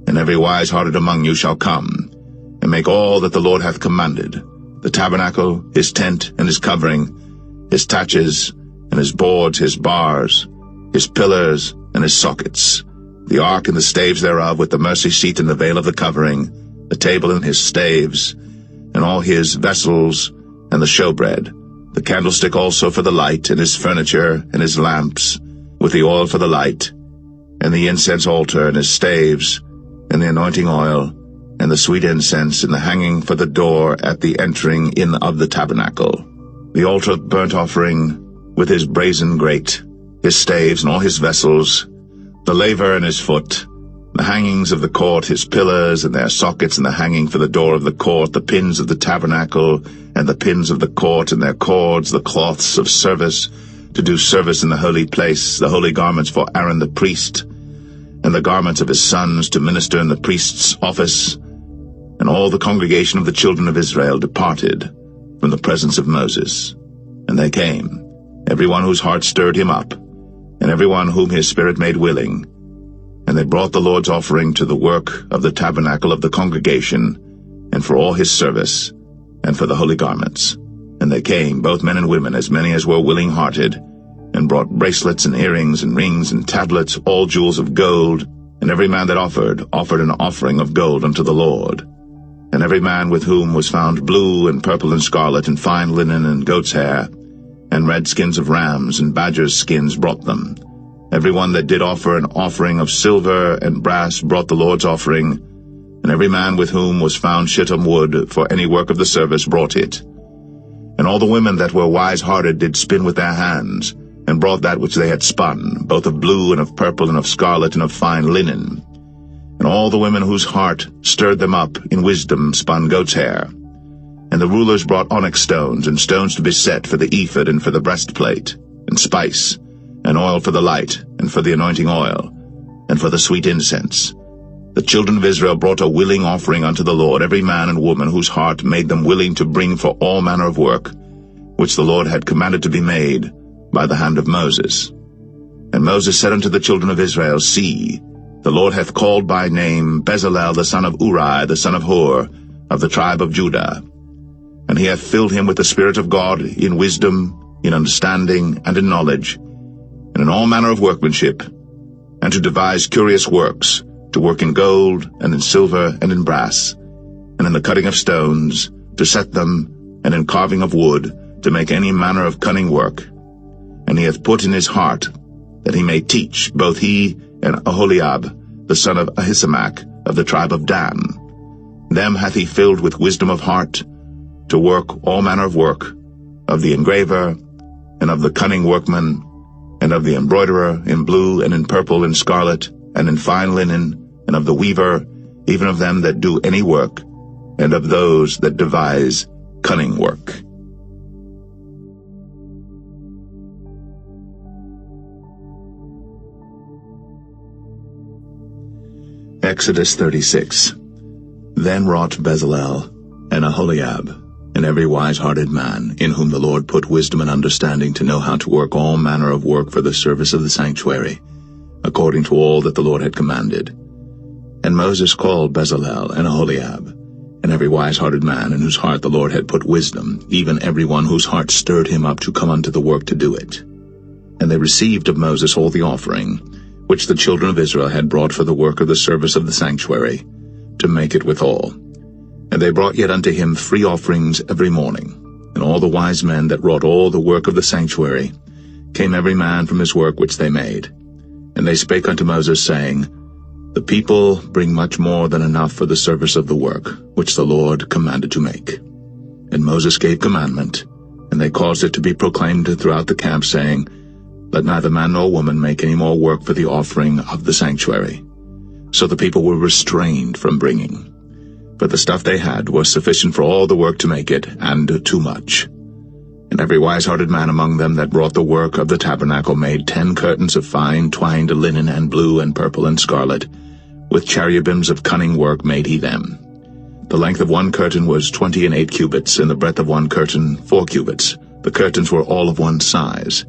And every wise-hearted among you shall come, and make all that the Lord hath commanded, the tabernacle, his tent, and his covering, his taches, and his boards, his bars, his pillars, and his sockets, the ark and the staves thereof, with the mercy seat and the veil of the covering, the table and his staves, and all his vessels, and the showbread, the candlestick also for the light, and his furniture, and his lamps, with the oil for the light, and the incense altar, and his staves, and the anointing oil, and the sweet incense, and the hanging for the door at the entering in of the tabernacle, the altar of burnt offering, with his brazen grate, his staves, and all his vessels, the laver and his foot, the hangings of the court, his pillars, and their sockets, and the hanging for the door of the court, the pins of the tabernacle, and the pins of the court, and their cords, the cloths of service, to do service in the holy place, the holy garments for Aaron the priest, and the garments of his sons to minister in the priest's office. And all the congregation of the children of Israel departed from the presence of Moses. And they came, every one whose heart stirred him up, and every one whom his spirit made willing. And they brought the Lord's offering to the work of the tabernacle of the congregation, and for all his service, and for the holy garments. And they came, both men and women, as many as were willing-hearted, and brought bracelets and earrings and rings and tablets, all jewels of gold. And every man that offered an offering of gold unto the Lord. And every man with whom was found blue and purple and scarlet and fine linen and goat's hair, and red skins of rams and badgers' skins brought them. Every one that did offer an offering of silver and brass brought the Lord's offering, and every man with whom was found shittim wood for any work of the service brought it. And all the women that were wise-hearted did spin with their hands, and brought that which they had spun, both of blue and of purple and of scarlet and of fine linen. And all the women whose heart stirred them up in wisdom spun goat's hair. And the rulers brought onyx stones, and stones to be set for the ephod and for the breastplate, and spice, and oil for the light, and for the anointing oil, and for the sweet incense. The children of Israel brought a willing offering unto the Lord, every man and woman whose heart made them willing to bring for all manner of work, which the Lord had commanded to be made by the hand of Moses. And Moses said unto the children of Israel, See, the Lord hath called by name Bezalel the son of Uri, the son of Hur, of the tribe of Judah. And he hath filled him with the Spirit of God in wisdom, in understanding, and in knowledge, and in all manner of workmanship, and to devise curious works, to work in gold, and in silver, and in brass, and in the cutting of stones, to set them, and in carving of wood, to make any manner of cunning work. And he hath put in his heart that he may teach, both he and Aholiab, the son of Ahisamach, of the tribe of Dan. Them hath he filled with wisdom of heart, to work all manner of work, of the engraver, and of the cunning workman, and of the embroiderer, in blue, and in purple, and scarlet, and in fine linen, and of the weaver, even of them that do any work, and of those that devise cunning work. Exodus 36. Then wrought Bezalel, and Aholiab, and every wise-hearted man, in whom the Lord put wisdom and understanding to know how to work all manner of work for the service of the sanctuary, according to all that the Lord had commanded. And Moses called Bezalel and Aholiab, and every wise-hearted man in whose heart the Lord had put wisdom, even every one whose heart stirred him up to come unto the work to do it. And they received of Moses all the offering, which the children of Israel had brought for the work of the service of the sanctuary, to make it withal. And they brought yet unto him free offerings every morning. And all the wise men that wrought all the work of the sanctuary came every man from his work which they made. And they spake unto Moses, saying, The people bring much more than enough for the service of the work, which the Lord commanded to make. And Moses gave commandment, and they caused it to be proclaimed throughout the camp, saying, Let neither man nor woman make any more work for the offering of the sanctuary. So the people were restrained from bringing. But the stuff they had was sufficient for all the work to make it, and too much. And every wise-hearted man among them that wrought the work of the tabernacle made 10 curtains of fine twined linen, and blue, and purple, and scarlet. With cherubims of cunning work made he them. The length of one curtain was 28 cubits, and the breadth of one curtain 4 cubits. The curtains were all of one size.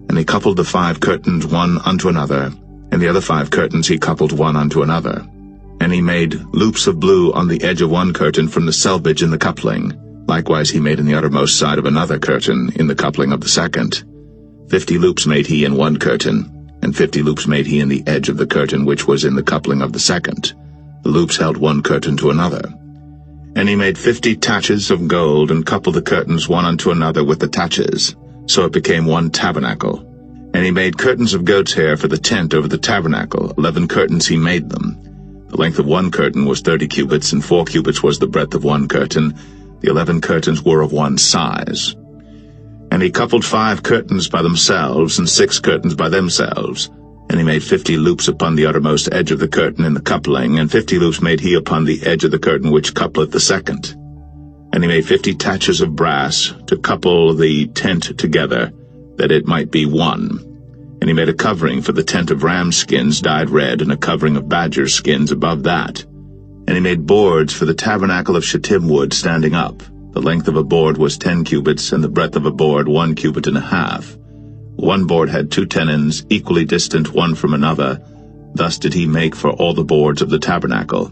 And he coupled the 5 curtains one unto another, and the other 5 curtains he coupled one unto another. And he made loops of blue on the edge of one curtain from the selvage in the coupling. Likewise he made in the uttermost side of another curtain in the coupling of the second. 50 loops made he in one curtain, and 50 loops made he in the edge of the curtain which was in the coupling of the second. The loops held one curtain to another. And he made 50 taches of gold, and coupled the curtains one unto another with the taches. So it became one tabernacle. And he made curtains of goat's hair for the tent over the tabernacle. 11 curtains he made them. The length of one curtain was 30 cubits, and 4 cubits was the breadth of one curtain. The 11 curtains were of one size. And he coupled 5 curtains by themselves, and 6 curtains by themselves. And he made 50 loops upon the uttermost edge of the curtain in the coupling, and 50 loops made he upon the edge of the curtain which coupleth the second. And he made 50 taches of brass to couple the tent together, that it might be one. And he made a covering for the tent of ram skins dyed red, and a covering of badger skins above that. And he made boards for the tabernacle of shittim wood standing up. The length of a board was 10 cubits, and the breadth of a board 1 cubit and a half. One board had 2 tenons, equally distant one from another. Thus did he make for all the boards of the tabernacle.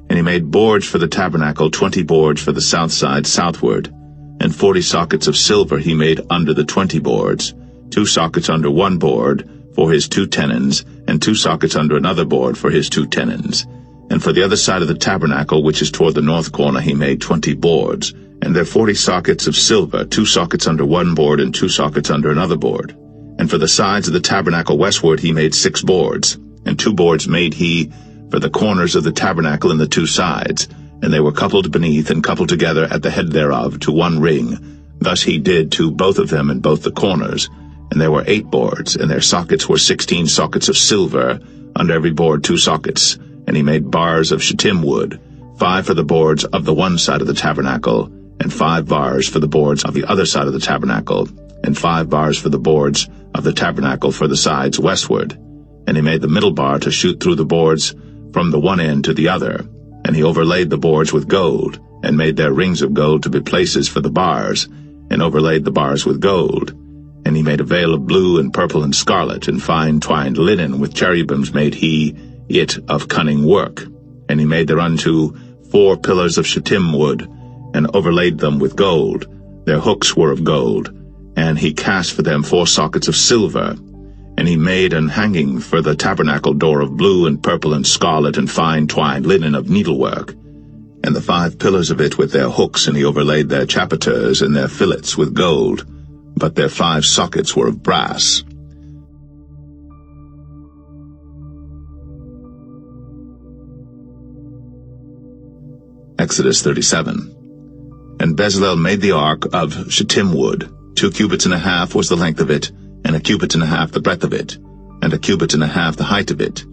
And he made boards for the tabernacle, 20 boards for the south side southward. And 40 sockets of silver he made under the 20 boards, 2 sockets under one board for his 2 tenons, and 2 sockets under another board for his 2 tenons. And for the other side of the tabernacle, which is toward the north corner, he made 20 boards, and their 40 sockets of silver, 2 sockets under one board, and 2 sockets under another board. And for the sides of the tabernacle westward he made 6 boards, and 2 boards made he for the corners of the tabernacle in the 2 sides, and they were coupled beneath and coupled together at the head thereof to one ring. Thus he did to both of them in both the corners. And there were 8 boards, and their sockets were 16 sockets of silver, under every board 2 sockets. And he made bars of shittim wood, 5 for the boards of the one side of the tabernacle, and 5 bars for the boards of the other side of the tabernacle, and 5 bars for the boards of the tabernacle for the sides westward. And he made the middle bar to shoot through the boards from the one end to the other. And he overlaid the boards with gold, and made their rings of gold to be places for the bars, and overlaid the bars with gold. And he made a veil of blue and purple and scarlet, and fine twined linen with cherubims made he it of cunning work. And he made thereunto 4 pillars of shittim wood, and overlaid them with gold. Their hooks were of gold. And he cast for them 4 sockets of silver. And he made an hanging for the tabernacle door of blue and purple and scarlet and fine twined linen of needlework, and the 5 pillars of it with their hooks, and he overlaid their chapiters and their fillets with gold, but their 5 sockets were of brass. Exodus 37. And Bezalel made the ark of shittim wood. 2 cubits and a half was the length of it, and 1 cubit and a half the breadth of it, and 1 cubit and a half the height of it.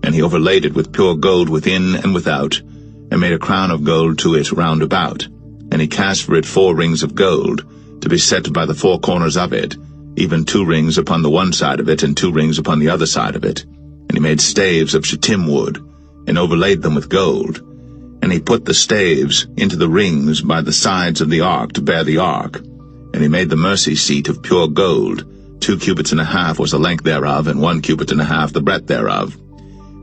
And he overlaid it with pure gold within and without, and made a crown of gold to it round about. And he cast for it 4 rings of gold, to be set by the 4 corners of it, even 2 rings upon the one side of it, and 2 rings upon the other side of it. And he made staves of shittim wood, and overlaid them with gold. And he put the staves into the rings by the sides of the ark to bear the ark. And he made the mercy seat of pure gold. 2 cubits and a half was the length thereof, and 1 cubit and a half the breadth thereof.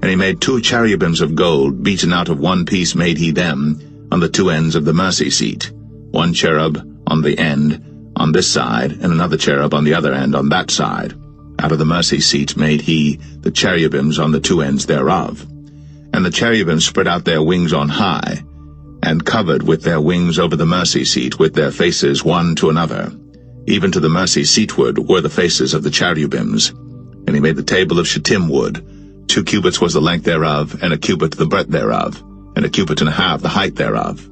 And he made 2 cherubims of gold, beaten out of one piece made he them, on the 2 ends of the mercy seat. 1 cherub on the end, on this side, and another cherub on the other end on that side. Out of the mercy seat made he the cherubims on the 2 ends thereof. And the cherubims spread out their wings on high, and covered with their wings over the mercy seat with their faces one to another. Even to the mercy seatward were the faces of the cherubims. And he made the table of shittim wood. 2 cubits was the length thereof, and 1 cubit the breadth thereof, and 1 cubit and a half the height thereof.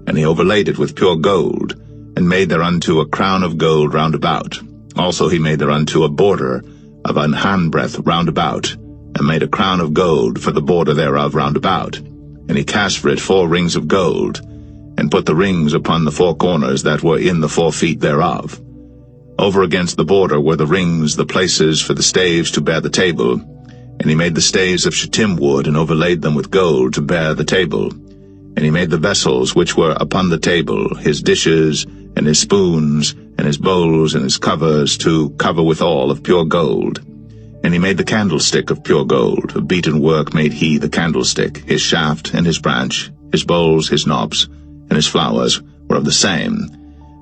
And he overlaid it with pure gold, and made thereunto a crown of gold round about. Also he made thereunto a border of an handbreadth round about, and made a crown of gold for the border thereof round about. And he cast for it 4 rings of gold, and put the rings upon the 4 corners that were in the 4 feet thereof. Over against the border were the rings, the places for the staves to bear the table. And he made the staves of shittim wood, and overlaid them with gold to bear the table. And he made the vessels which were upon the table, his dishes, and his spoons, and his bowls, and his covers, to cover withal of pure gold. And he made the candlestick of pure gold. Of beaten work made he the candlestick. His shaft and his branch, his bowls, his knobs, and his flowers were of the same.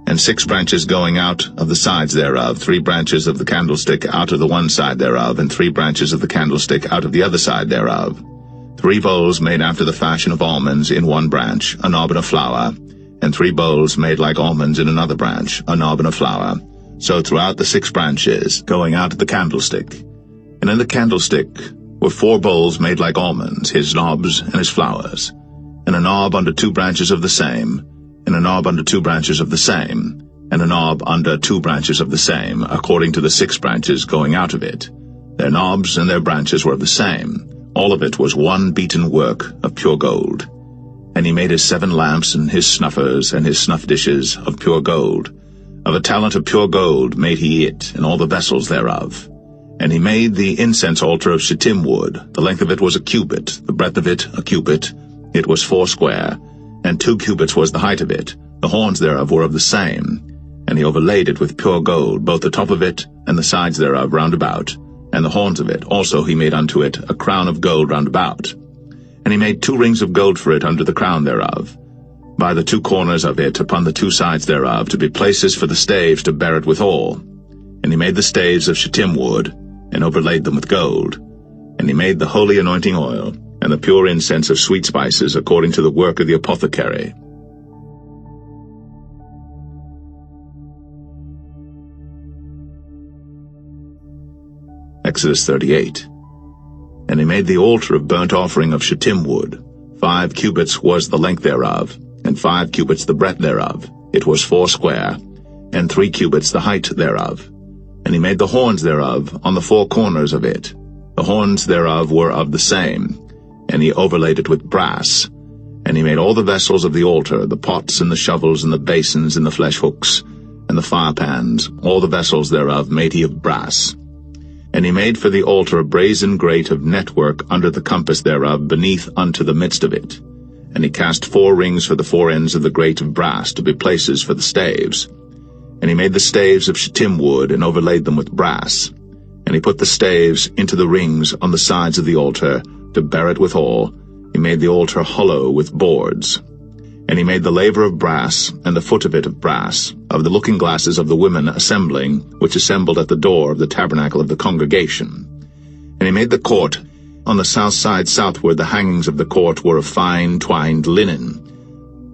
And 6 branches going out of the sides thereof, 3 branches of the candlestick out of the one side thereof, and 3 branches of the candlestick out of the other side thereof. 3 bowls made after the fashion of almonds in one branch, a knob and a flower, and 3 bowls made like almonds in another branch, a knob and a flower. So throughout the 6 branches, going out of the candlestick. And in the candlestick were 4 bowls made like almonds, his knobs and his flowers, and a knob under 2 branches of the same, and a knob under 2 branches of the same, and a knob under 2 branches of the same, according to the 6 branches going out of it. Their knobs and their branches were of the same. All of it was one beaten work of pure gold. And he made his 7 lamps, and his snuffers, and his snuff dishes of pure gold. Of a talent of pure gold made he it, and all the vessels thereof. And he made the incense altar of shittim wood. The length of it was 1 cubit, the breadth of it 1 cubit. It was 4 square, and 2 cubits was the height of it. The horns thereof were of the same. And he overlaid it with pure gold, both the top of it and the sides thereof round about, and the horns of it. Also he made unto it a crown of gold round about. And he made 2 rings of gold for it under the crown thereof, by the 2 corners of it upon the 2 sides thereof, to be places for the staves to bear it withal. And he made the staves of shittim wood, and overlaid them with gold. And he made the holy anointing oil, and the pure incense of sweet spices, according to the work of the apothecary. Exodus 38. And he made the altar of burnt offering of shittim wood. 5 cubits was the length thereof, and 5 cubits the breadth thereof. It was 4 square, and 3 cubits the height thereof. And he made the horns thereof on the 4 corners of it. The horns thereof were of the same, and he overlaid it with brass. And he made all the vessels of the altar, the pots and the shovels and the basins and the flesh hooks, and the fire pans, all the vessels thereof made he of brass. And he made for the altar a brazen grate of network under the compass thereof beneath unto the midst of it. And he cast 4 rings for the 4 ends of the grate of brass to be places for the staves. And he made the staves of shittim wood, and overlaid them with brass. And he put the staves into the rings on the sides of the altar, to bear it withal. He made the altar hollow with boards. And he made the laver of brass, and the foot of it of brass, of the looking glasses of the women assembling, which assembled at the door of the tabernacle of the congregation. And he made the court. On the south side southward the hangings of the court were of fine twined linen,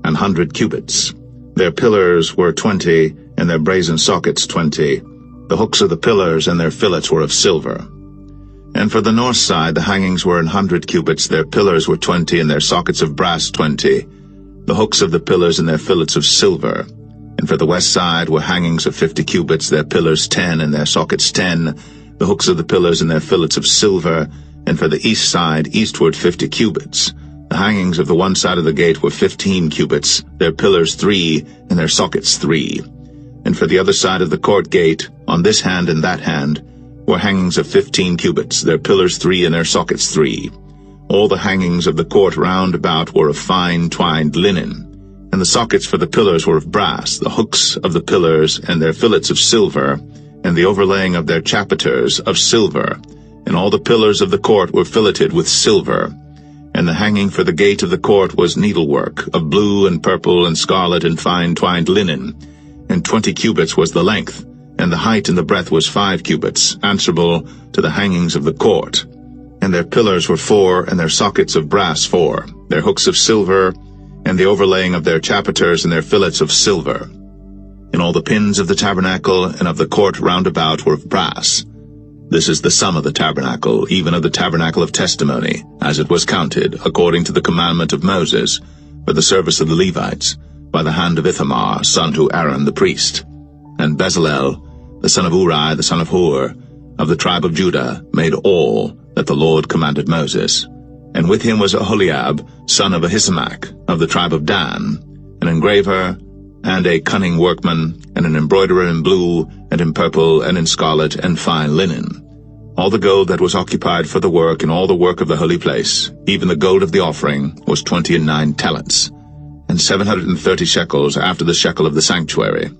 100 cubits. Their pillars were 20, and their brazen sockets 20. The hooks of the pillars and their fillets were of silver. And for the north side the hangings were 100 cubits, their pillars were 20, and their sockets of brass 20. The hooks of the pillars and their fillets of silver. And for the west side were hangings of 50 cubits, their pillars 10, and their sockets 10. The hooks of the pillars and their fillets of silver. And for the east side eastward 50 cubits. The hangings of the one side of the gate were 15 cubits, their pillars 3, and their sockets 3. And for the other side of the court gate, on this hand and that hand, were hangings of 15 cubits, their pillars 3, and their sockets 3. All the hangings of the court round about were of fine twined linen, and the sockets for the pillars were of brass, the hooks of the pillars and their fillets of silver, and the overlaying of their chapiters of silver, and all the pillars of the court were filleted with silver. And the hanging for the gate of the court was needlework, of blue and purple and scarlet and fine twined linen, and 20 cubits was the length, and the height and the breadth was 5 cubits, answerable to the hangings of the court. And their pillars were 4, and their sockets of brass 4, their hooks of silver, and the overlaying of their chapiters and their fillets of silver. And all the pins of the tabernacle and of the court round about were of brass. This is the sum of the tabernacle, even of the tabernacle of testimony, as it was counted, according to the commandment of Moses, for the service of the Levites, by the hand of Ithamar, son to Aaron the priest. And Bezalel, the son of Uri, the son of Hur, of the tribe of Judah, made all that the Lord commanded Moses. And with him was Aholiab, son of Ahisamach, of the tribe of Dan, an engraver, and a cunning workman, and an embroiderer in blue, and in purple, and in scarlet, and fine linen. All the gold that was occupied for the work, and all the work of the holy place, even the gold of the offering, was 29 talents, and 730 shekels after the shekel of the sanctuary.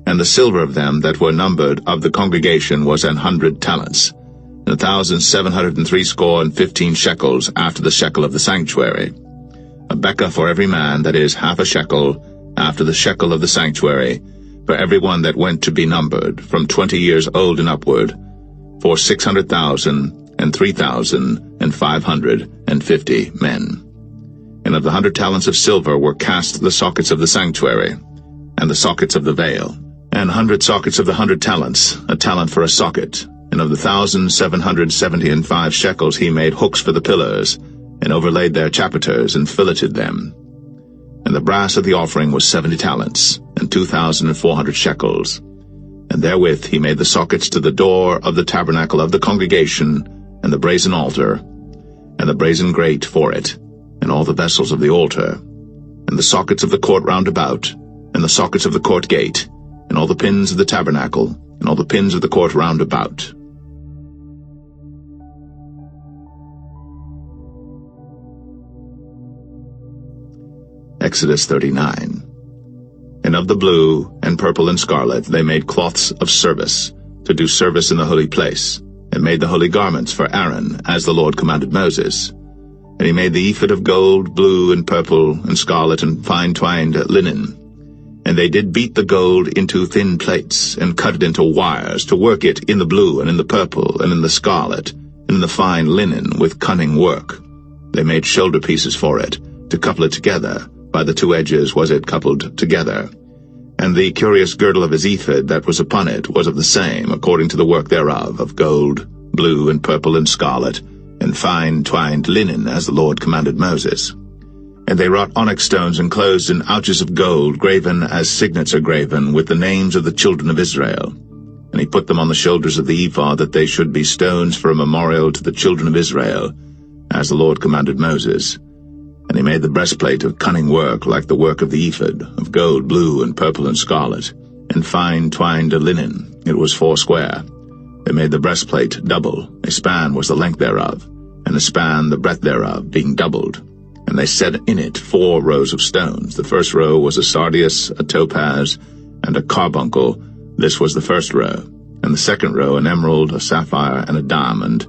And the silver of them that were numbered of the congregation was 100 talents, and 1,760 shekels after the shekel of the sanctuary. A bekah for every man, that is, half a shekel, after the shekel of the sanctuary, for every one that went to be numbered, from 20 years old and upward, for 600,000 and 3,550 men. And of the 100 talents of silver were cast the sockets of the sanctuary, and the sockets of the veil, and 100 sockets of the 100 talents, a talent for a socket. And of the 1,775 shekels he made hooks for the pillars, and overlaid their chapiters, and filleted them. And the brass of the offering was 70 talents, and 2,400 shekels. And therewith he made the sockets to the door of the tabernacle of the congregation, and the brazen altar, and the brazen grate for it, and all the vessels of the altar, and the sockets of the court round about, and the sockets of the court gate, and all the pins of the tabernacle, and all the pins of the court round about. Exodus 39. And of the blue, and purple, and scarlet they made cloths of service, to do service in the holy place, and made the holy garments for Aaron, as the Lord commanded Moses. And he made the ephod of gold, blue, and purple, and scarlet, and fine twined linen. And they did beat the gold into thin plates, and cut it into wires, to work it in the blue, and in the purple, and in the scarlet, and in the fine linen, with cunning work. They made shoulder pieces for it, to couple it together. By the 2 edges was it coupled together. And the curious girdle of his ephod that was upon it was of the same, according to the work thereof, of gold, blue, and purple, and scarlet, and fine twined linen, as the Lord commanded Moses. And they wrought onyx stones enclosed in ouches of gold, graven as signets are graven, with the names of the children of Israel. And he put them on the shoulders of the ephod, that they should be stones for a memorial to the children of Israel, as the Lord commanded Moses. And he made the breastplate of cunning work, like the work of the ephod, of gold, blue, and purple, and scarlet, and fine twined linen. It was 4 square. They made the breastplate double. A span was the length thereof, and a span the breadth thereof, being doubled. And they set in it 4 rows of stones. The first row was a sardius, a topaz, and a carbuncle. This was the first row. And the second row an emerald, a sapphire, and a diamond.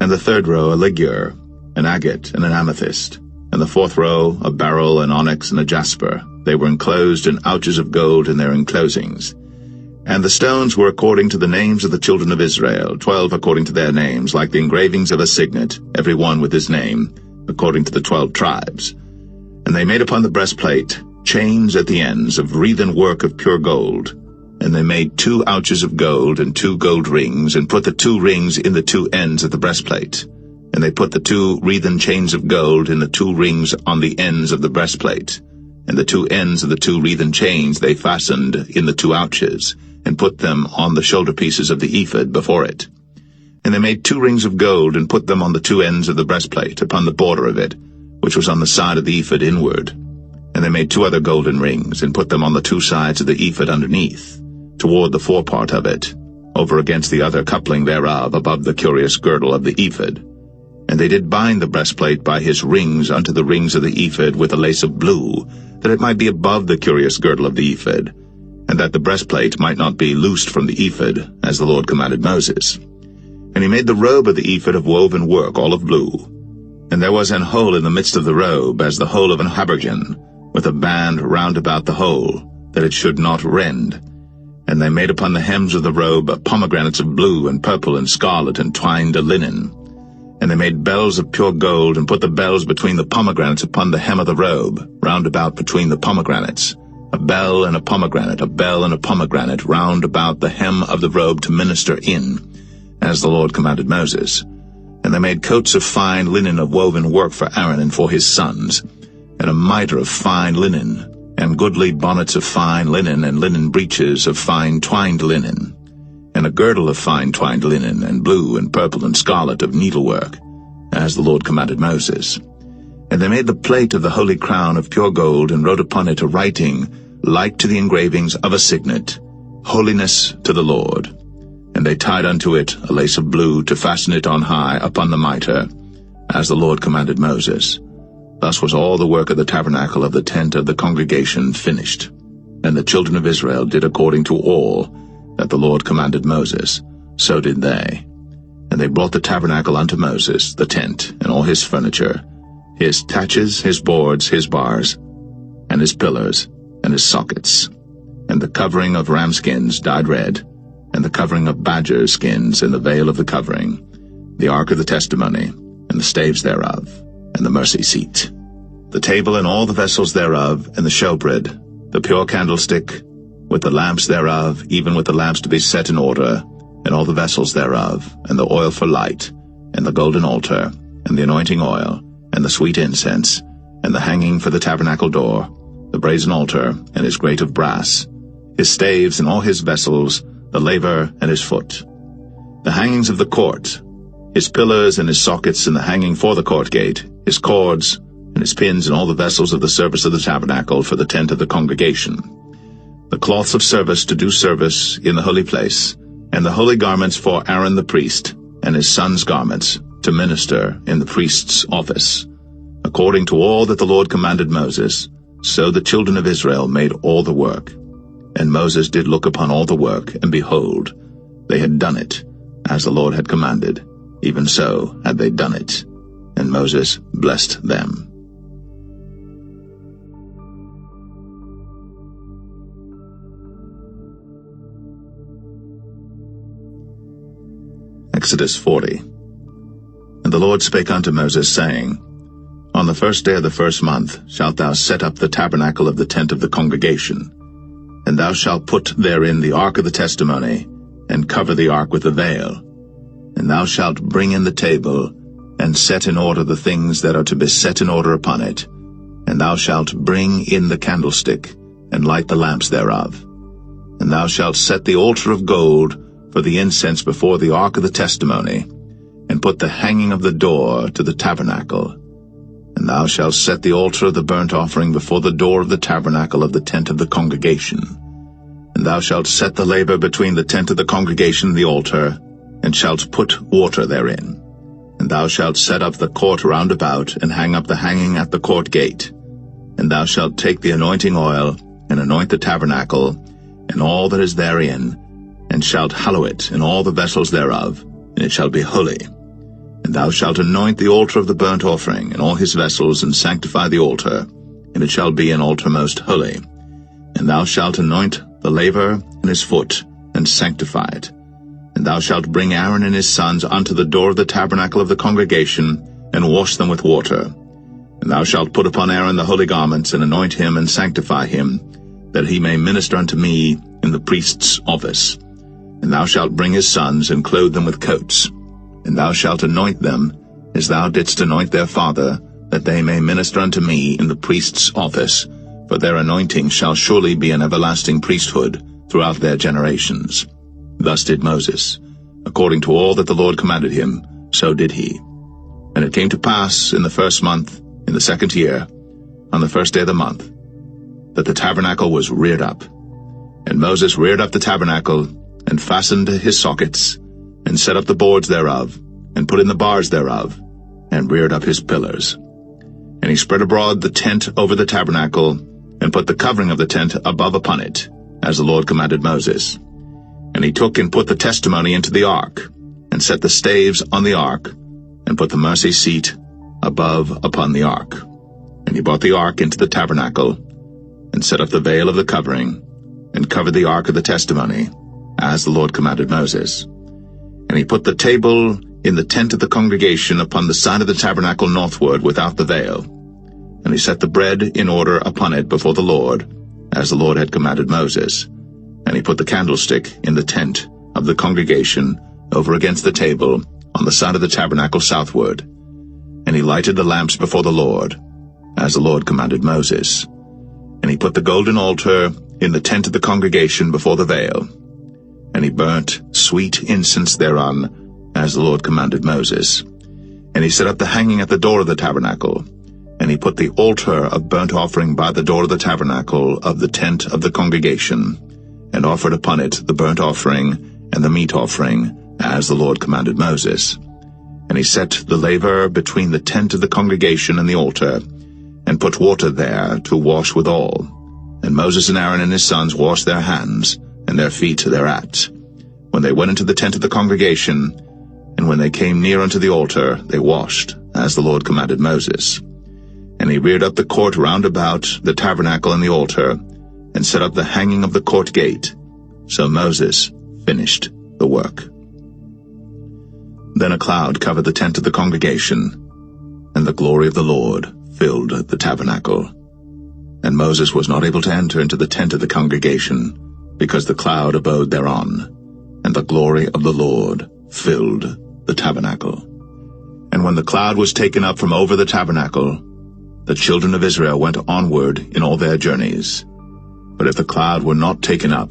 And the third row a ligure, an agate, and an amethyst. and the fourth row a beryl, an onyx, and a jasper. They were enclosed in ouches of gold in their enclosings. And the stones were according to the names of the children of Israel, 12 according to their names, like the engravings of a signet, every one with his name, according to the 12 tribes. And they made upon the breastplate chains at the ends of wreathen work of pure gold. And they made 2 ouches of gold and 2 gold rings, and put the 2 rings in the 2 ends of the breastplate. And they put the 2 wreathen chains of gold in the 2 rings on the ends of the breastplate. And the 2 ends of the 2 wreathen chains they fastened in the 2 ouches, and put them on the shoulder pieces of the ephod before it. And they made 2 rings of gold, and put them on the 2 ends of the breastplate, upon the border of it, which was on the side of the ephod inward. And they made 2 other golden rings, and put them on the 2 sides of the ephod underneath, toward the forepart of it, over against the other coupling thereof, above the curious girdle of the ephod. And they did bind the breastplate by his rings unto the rings of the ephod with a lace of blue, that it might be above the curious girdle of the ephod, and that the breastplate might not be loosed from the ephod, as the Lord commanded Moses. And he made the robe of the ephod of woven work, all of blue. And there was an hole in the midst of the robe, as the hole of an habergeon, with a band round about the hole, that it should not rend. And they made upon the hems of the robe pomegranates of blue and purple and scarlet and twined linen. And they made bells of pure gold, and put the bells between the pomegranates upon the hem of the robe, round about between the pomegranates, a bell and a pomegranate round about the hem of the robe to minister in, as the Lord commanded Moses. And they made coats of fine linen of woven work for Aaron and for his sons, and a mitre of fine linen, and goodly bonnets of fine linen, and linen breeches of fine twined linen, and a girdle of fine twined linen, and blue and purple and scarlet of needlework, as the Lord commanded Moses. And they made the plate of the holy crown of pure gold, and wrote upon it a writing like to the engravings of a signet, Holiness to the Lord. And they tied unto it a lace of blue to fasten it on high upon the mitre, as the Lord commanded Moses. Thus was all the work of the tabernacle of the tent of the congregation finished. And the children of Israel did according to all that the Lord commanded Moses, so did they. And they brought the tabernacle unto Moses, the tent, and all his furniture, his taches, his boards, his bars, and his pillars, and his sockets, and the covering of ram skins dyed red, and the covering of badger skins, and the veil of the covering, the ark of the testimony, and the staves thereof, and the mercy seat, the table and all the vessels thereof, and the showbread, the pure candlestick, with the lamps thereof, even with the lamps to be set in order, and all the vessels thereof, and the oil for light, and the golden altar, and the anointing oil, and the sweet incense, and the hanging for the tabernacle door, the brazen altar, and his grate of brass, his staves and all his vessels, the laver and his foot, the hangings of the court, his pillars and his sockets, and the hanging for the court gate, his cords, and his pins, and all the vessels of the service of the tabernacle for the tent of the congregation, the cloths of service to do service in the holy place, and the holy garments for Aaron the priest, and his sons' garments, to minister in the priest's office. According to all that the Lord commanded Moses, so the children of Israel made all the work. And Moses did look upon all the work, and behold, they had done it, as the Lord had commanded, even so had they done it. And Moses blessed them. Exodus 40. And the Lord spake unto Moses, saying, On the first day of the first month shalt thou set up the tabernacle of the tent of the congregation, and thou shalt put therein the ark of the testimony, and cover the ark with a veil. And thou shalt bring in the table, and set in order the things that are to be set in order upon it. And thou shalt bring in the candlestick, and light the lamps thereof. And thou shalt set the altar of gold for the incense before the ark of the testimony, and put the hanging of the door to the tabernacle. And thou shalt set the altar of the burnt offering before the door of the tabernacle of the tent of the congregation. And thou shalt set the laver between the tent of the congregation and the altar, and shalt put water therein. And thou shalt set up the court round about, and hang up the hanging at the court gate. And thou shalt take the anointing oil, and anoint the tabernacle, and all that is therein, and shalt hallow it, and all the vessels thereof, and it shall be holy. And thou shalt anoint the altar of the burnt offering, and all his vessels, and sanctify the altar, and it shall be an altar most holy. And thou shalt anoint the laver and his foot, and sanctify it. And thou shalt bring Aaron and his sons unto the door of the tabernacle of the congregation, and wash them with water. And thou shalt put upon Aaron the holy garments, and anoint him, and sanctify him, that he may minister unto me in the priest's office. And thou shalt bring his sons, and clothe them with coats. And thou shalt anoint them, as thou didst anoint their father, that they may minister unto me in the priest's office, for their anointing shall surely be an everlasting priesthood throughout their generations. Thus did Moses. According to all that the Lord commanded him, so did he. And it came to pass in the first month, in the second year, on the first day of the month, that the tabernacle was reared up. And Moses reared up the tabernacle, and fastened his sockets, and set up the boards thereof, and put in the bars thereof, and reared up his pillars. And he spread abroad the tent over the tabernacle, and put the covering of the tent above upon it, as the Lord commanded Moses. And he took and put the testimony into the ark, and set the staves on the ark, and put the mercy seat above upon the ark. And he brought the ark into the tabernacle, and set up the veil of the covering, and covered the ark of the testimony, as the Lord commanded Moses. And he put the table in the tent of the congregation upon the side of the tabernacle northward without the veil. And he set the bread in order upon it before the Lord, as the Lord had commanded Moses. And he put the candlestick in the tent of the congregation over against the table on the side of the tabernacle southward. And he lighted the lamps before the Lord, as the Lord commanded Moses. And he put the golden altar in the tent of the congregation before the veil. And he burnt sweet incense thereon, as the Lord commanded Moses. And he set up the hanging at the door of the tabernacle. And he put the altar of burnt offering by the door of the tabernacle of the tent of the congregation, and offered upon it the burnt offering and the meat offering, as the Lord commanded Moses. And he set the laver between the tent of the congregation and the altar, and put water there to wash withal. And Moses and Aaron and his sons washed their hands, and their feet thereat, when they went into the tent of the congregation, and when they came near unto the altar, they washed, as the Lord commanded Moses. And he reared up the court round about the tabernacle and the altar, and set up the hanging of the court gate. So Moses finished the work. Then a cloud covered the tent of the congregation, and the glory of the Lord filled the tabernacle. And Moses was not able to enter into the tent of the congregation, because the cloud abode thereon, and the glory of the Lord filled the tabernacle. And when the cloud was taken up from over the tabernacle, the children of Israel went onward in all their journeys. But if the cloud were not taken up,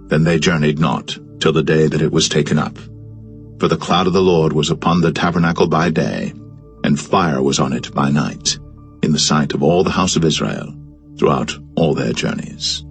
then they journeyed not till the day that it was taken up. For the cloud of the Lord was upon the tabernacle by day, and fire was on it by night, in the sight of all the house of Israel, throughout all their journeys.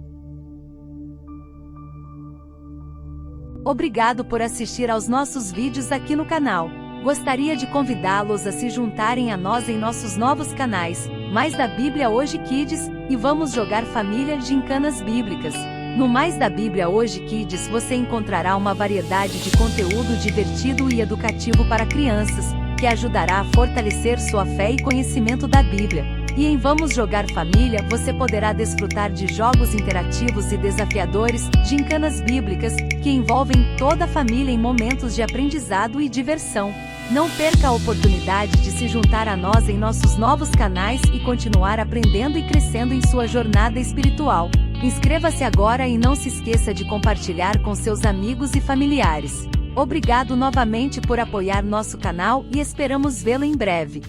Obrigado por assistir aos nossos vídeos aqui no canal. Gostaria de convidá-los a se juntarem a nós em nossos novos canais, Mais da Bíblia Hoje Kids, e vamos jogar família gincanas bíblicas. No Mais da Bíblia Hoje Kids você encontrará uma variedade de conteúdo divertido e educativo para crianças, que ajudará a fortalecer sua fé e conhecimento da Bíblia. E em Vamos Jogar Família você poderá desfrutar de jogos interativos e desafiadores, gincanas bíblicas, que envolvem toda a família em momentos de aprendizado e diversão. Não perca a oportunidade de se juntar a nós em nossos novos canais e continuar aprendendo e crescendo em sua jornada espiritual. Inscreva-se agora e não se esqueça de compartilhar com seus amigos e familiares. Obrigado novamente por apoiar nosso canal e esperamos vê-lo em breve.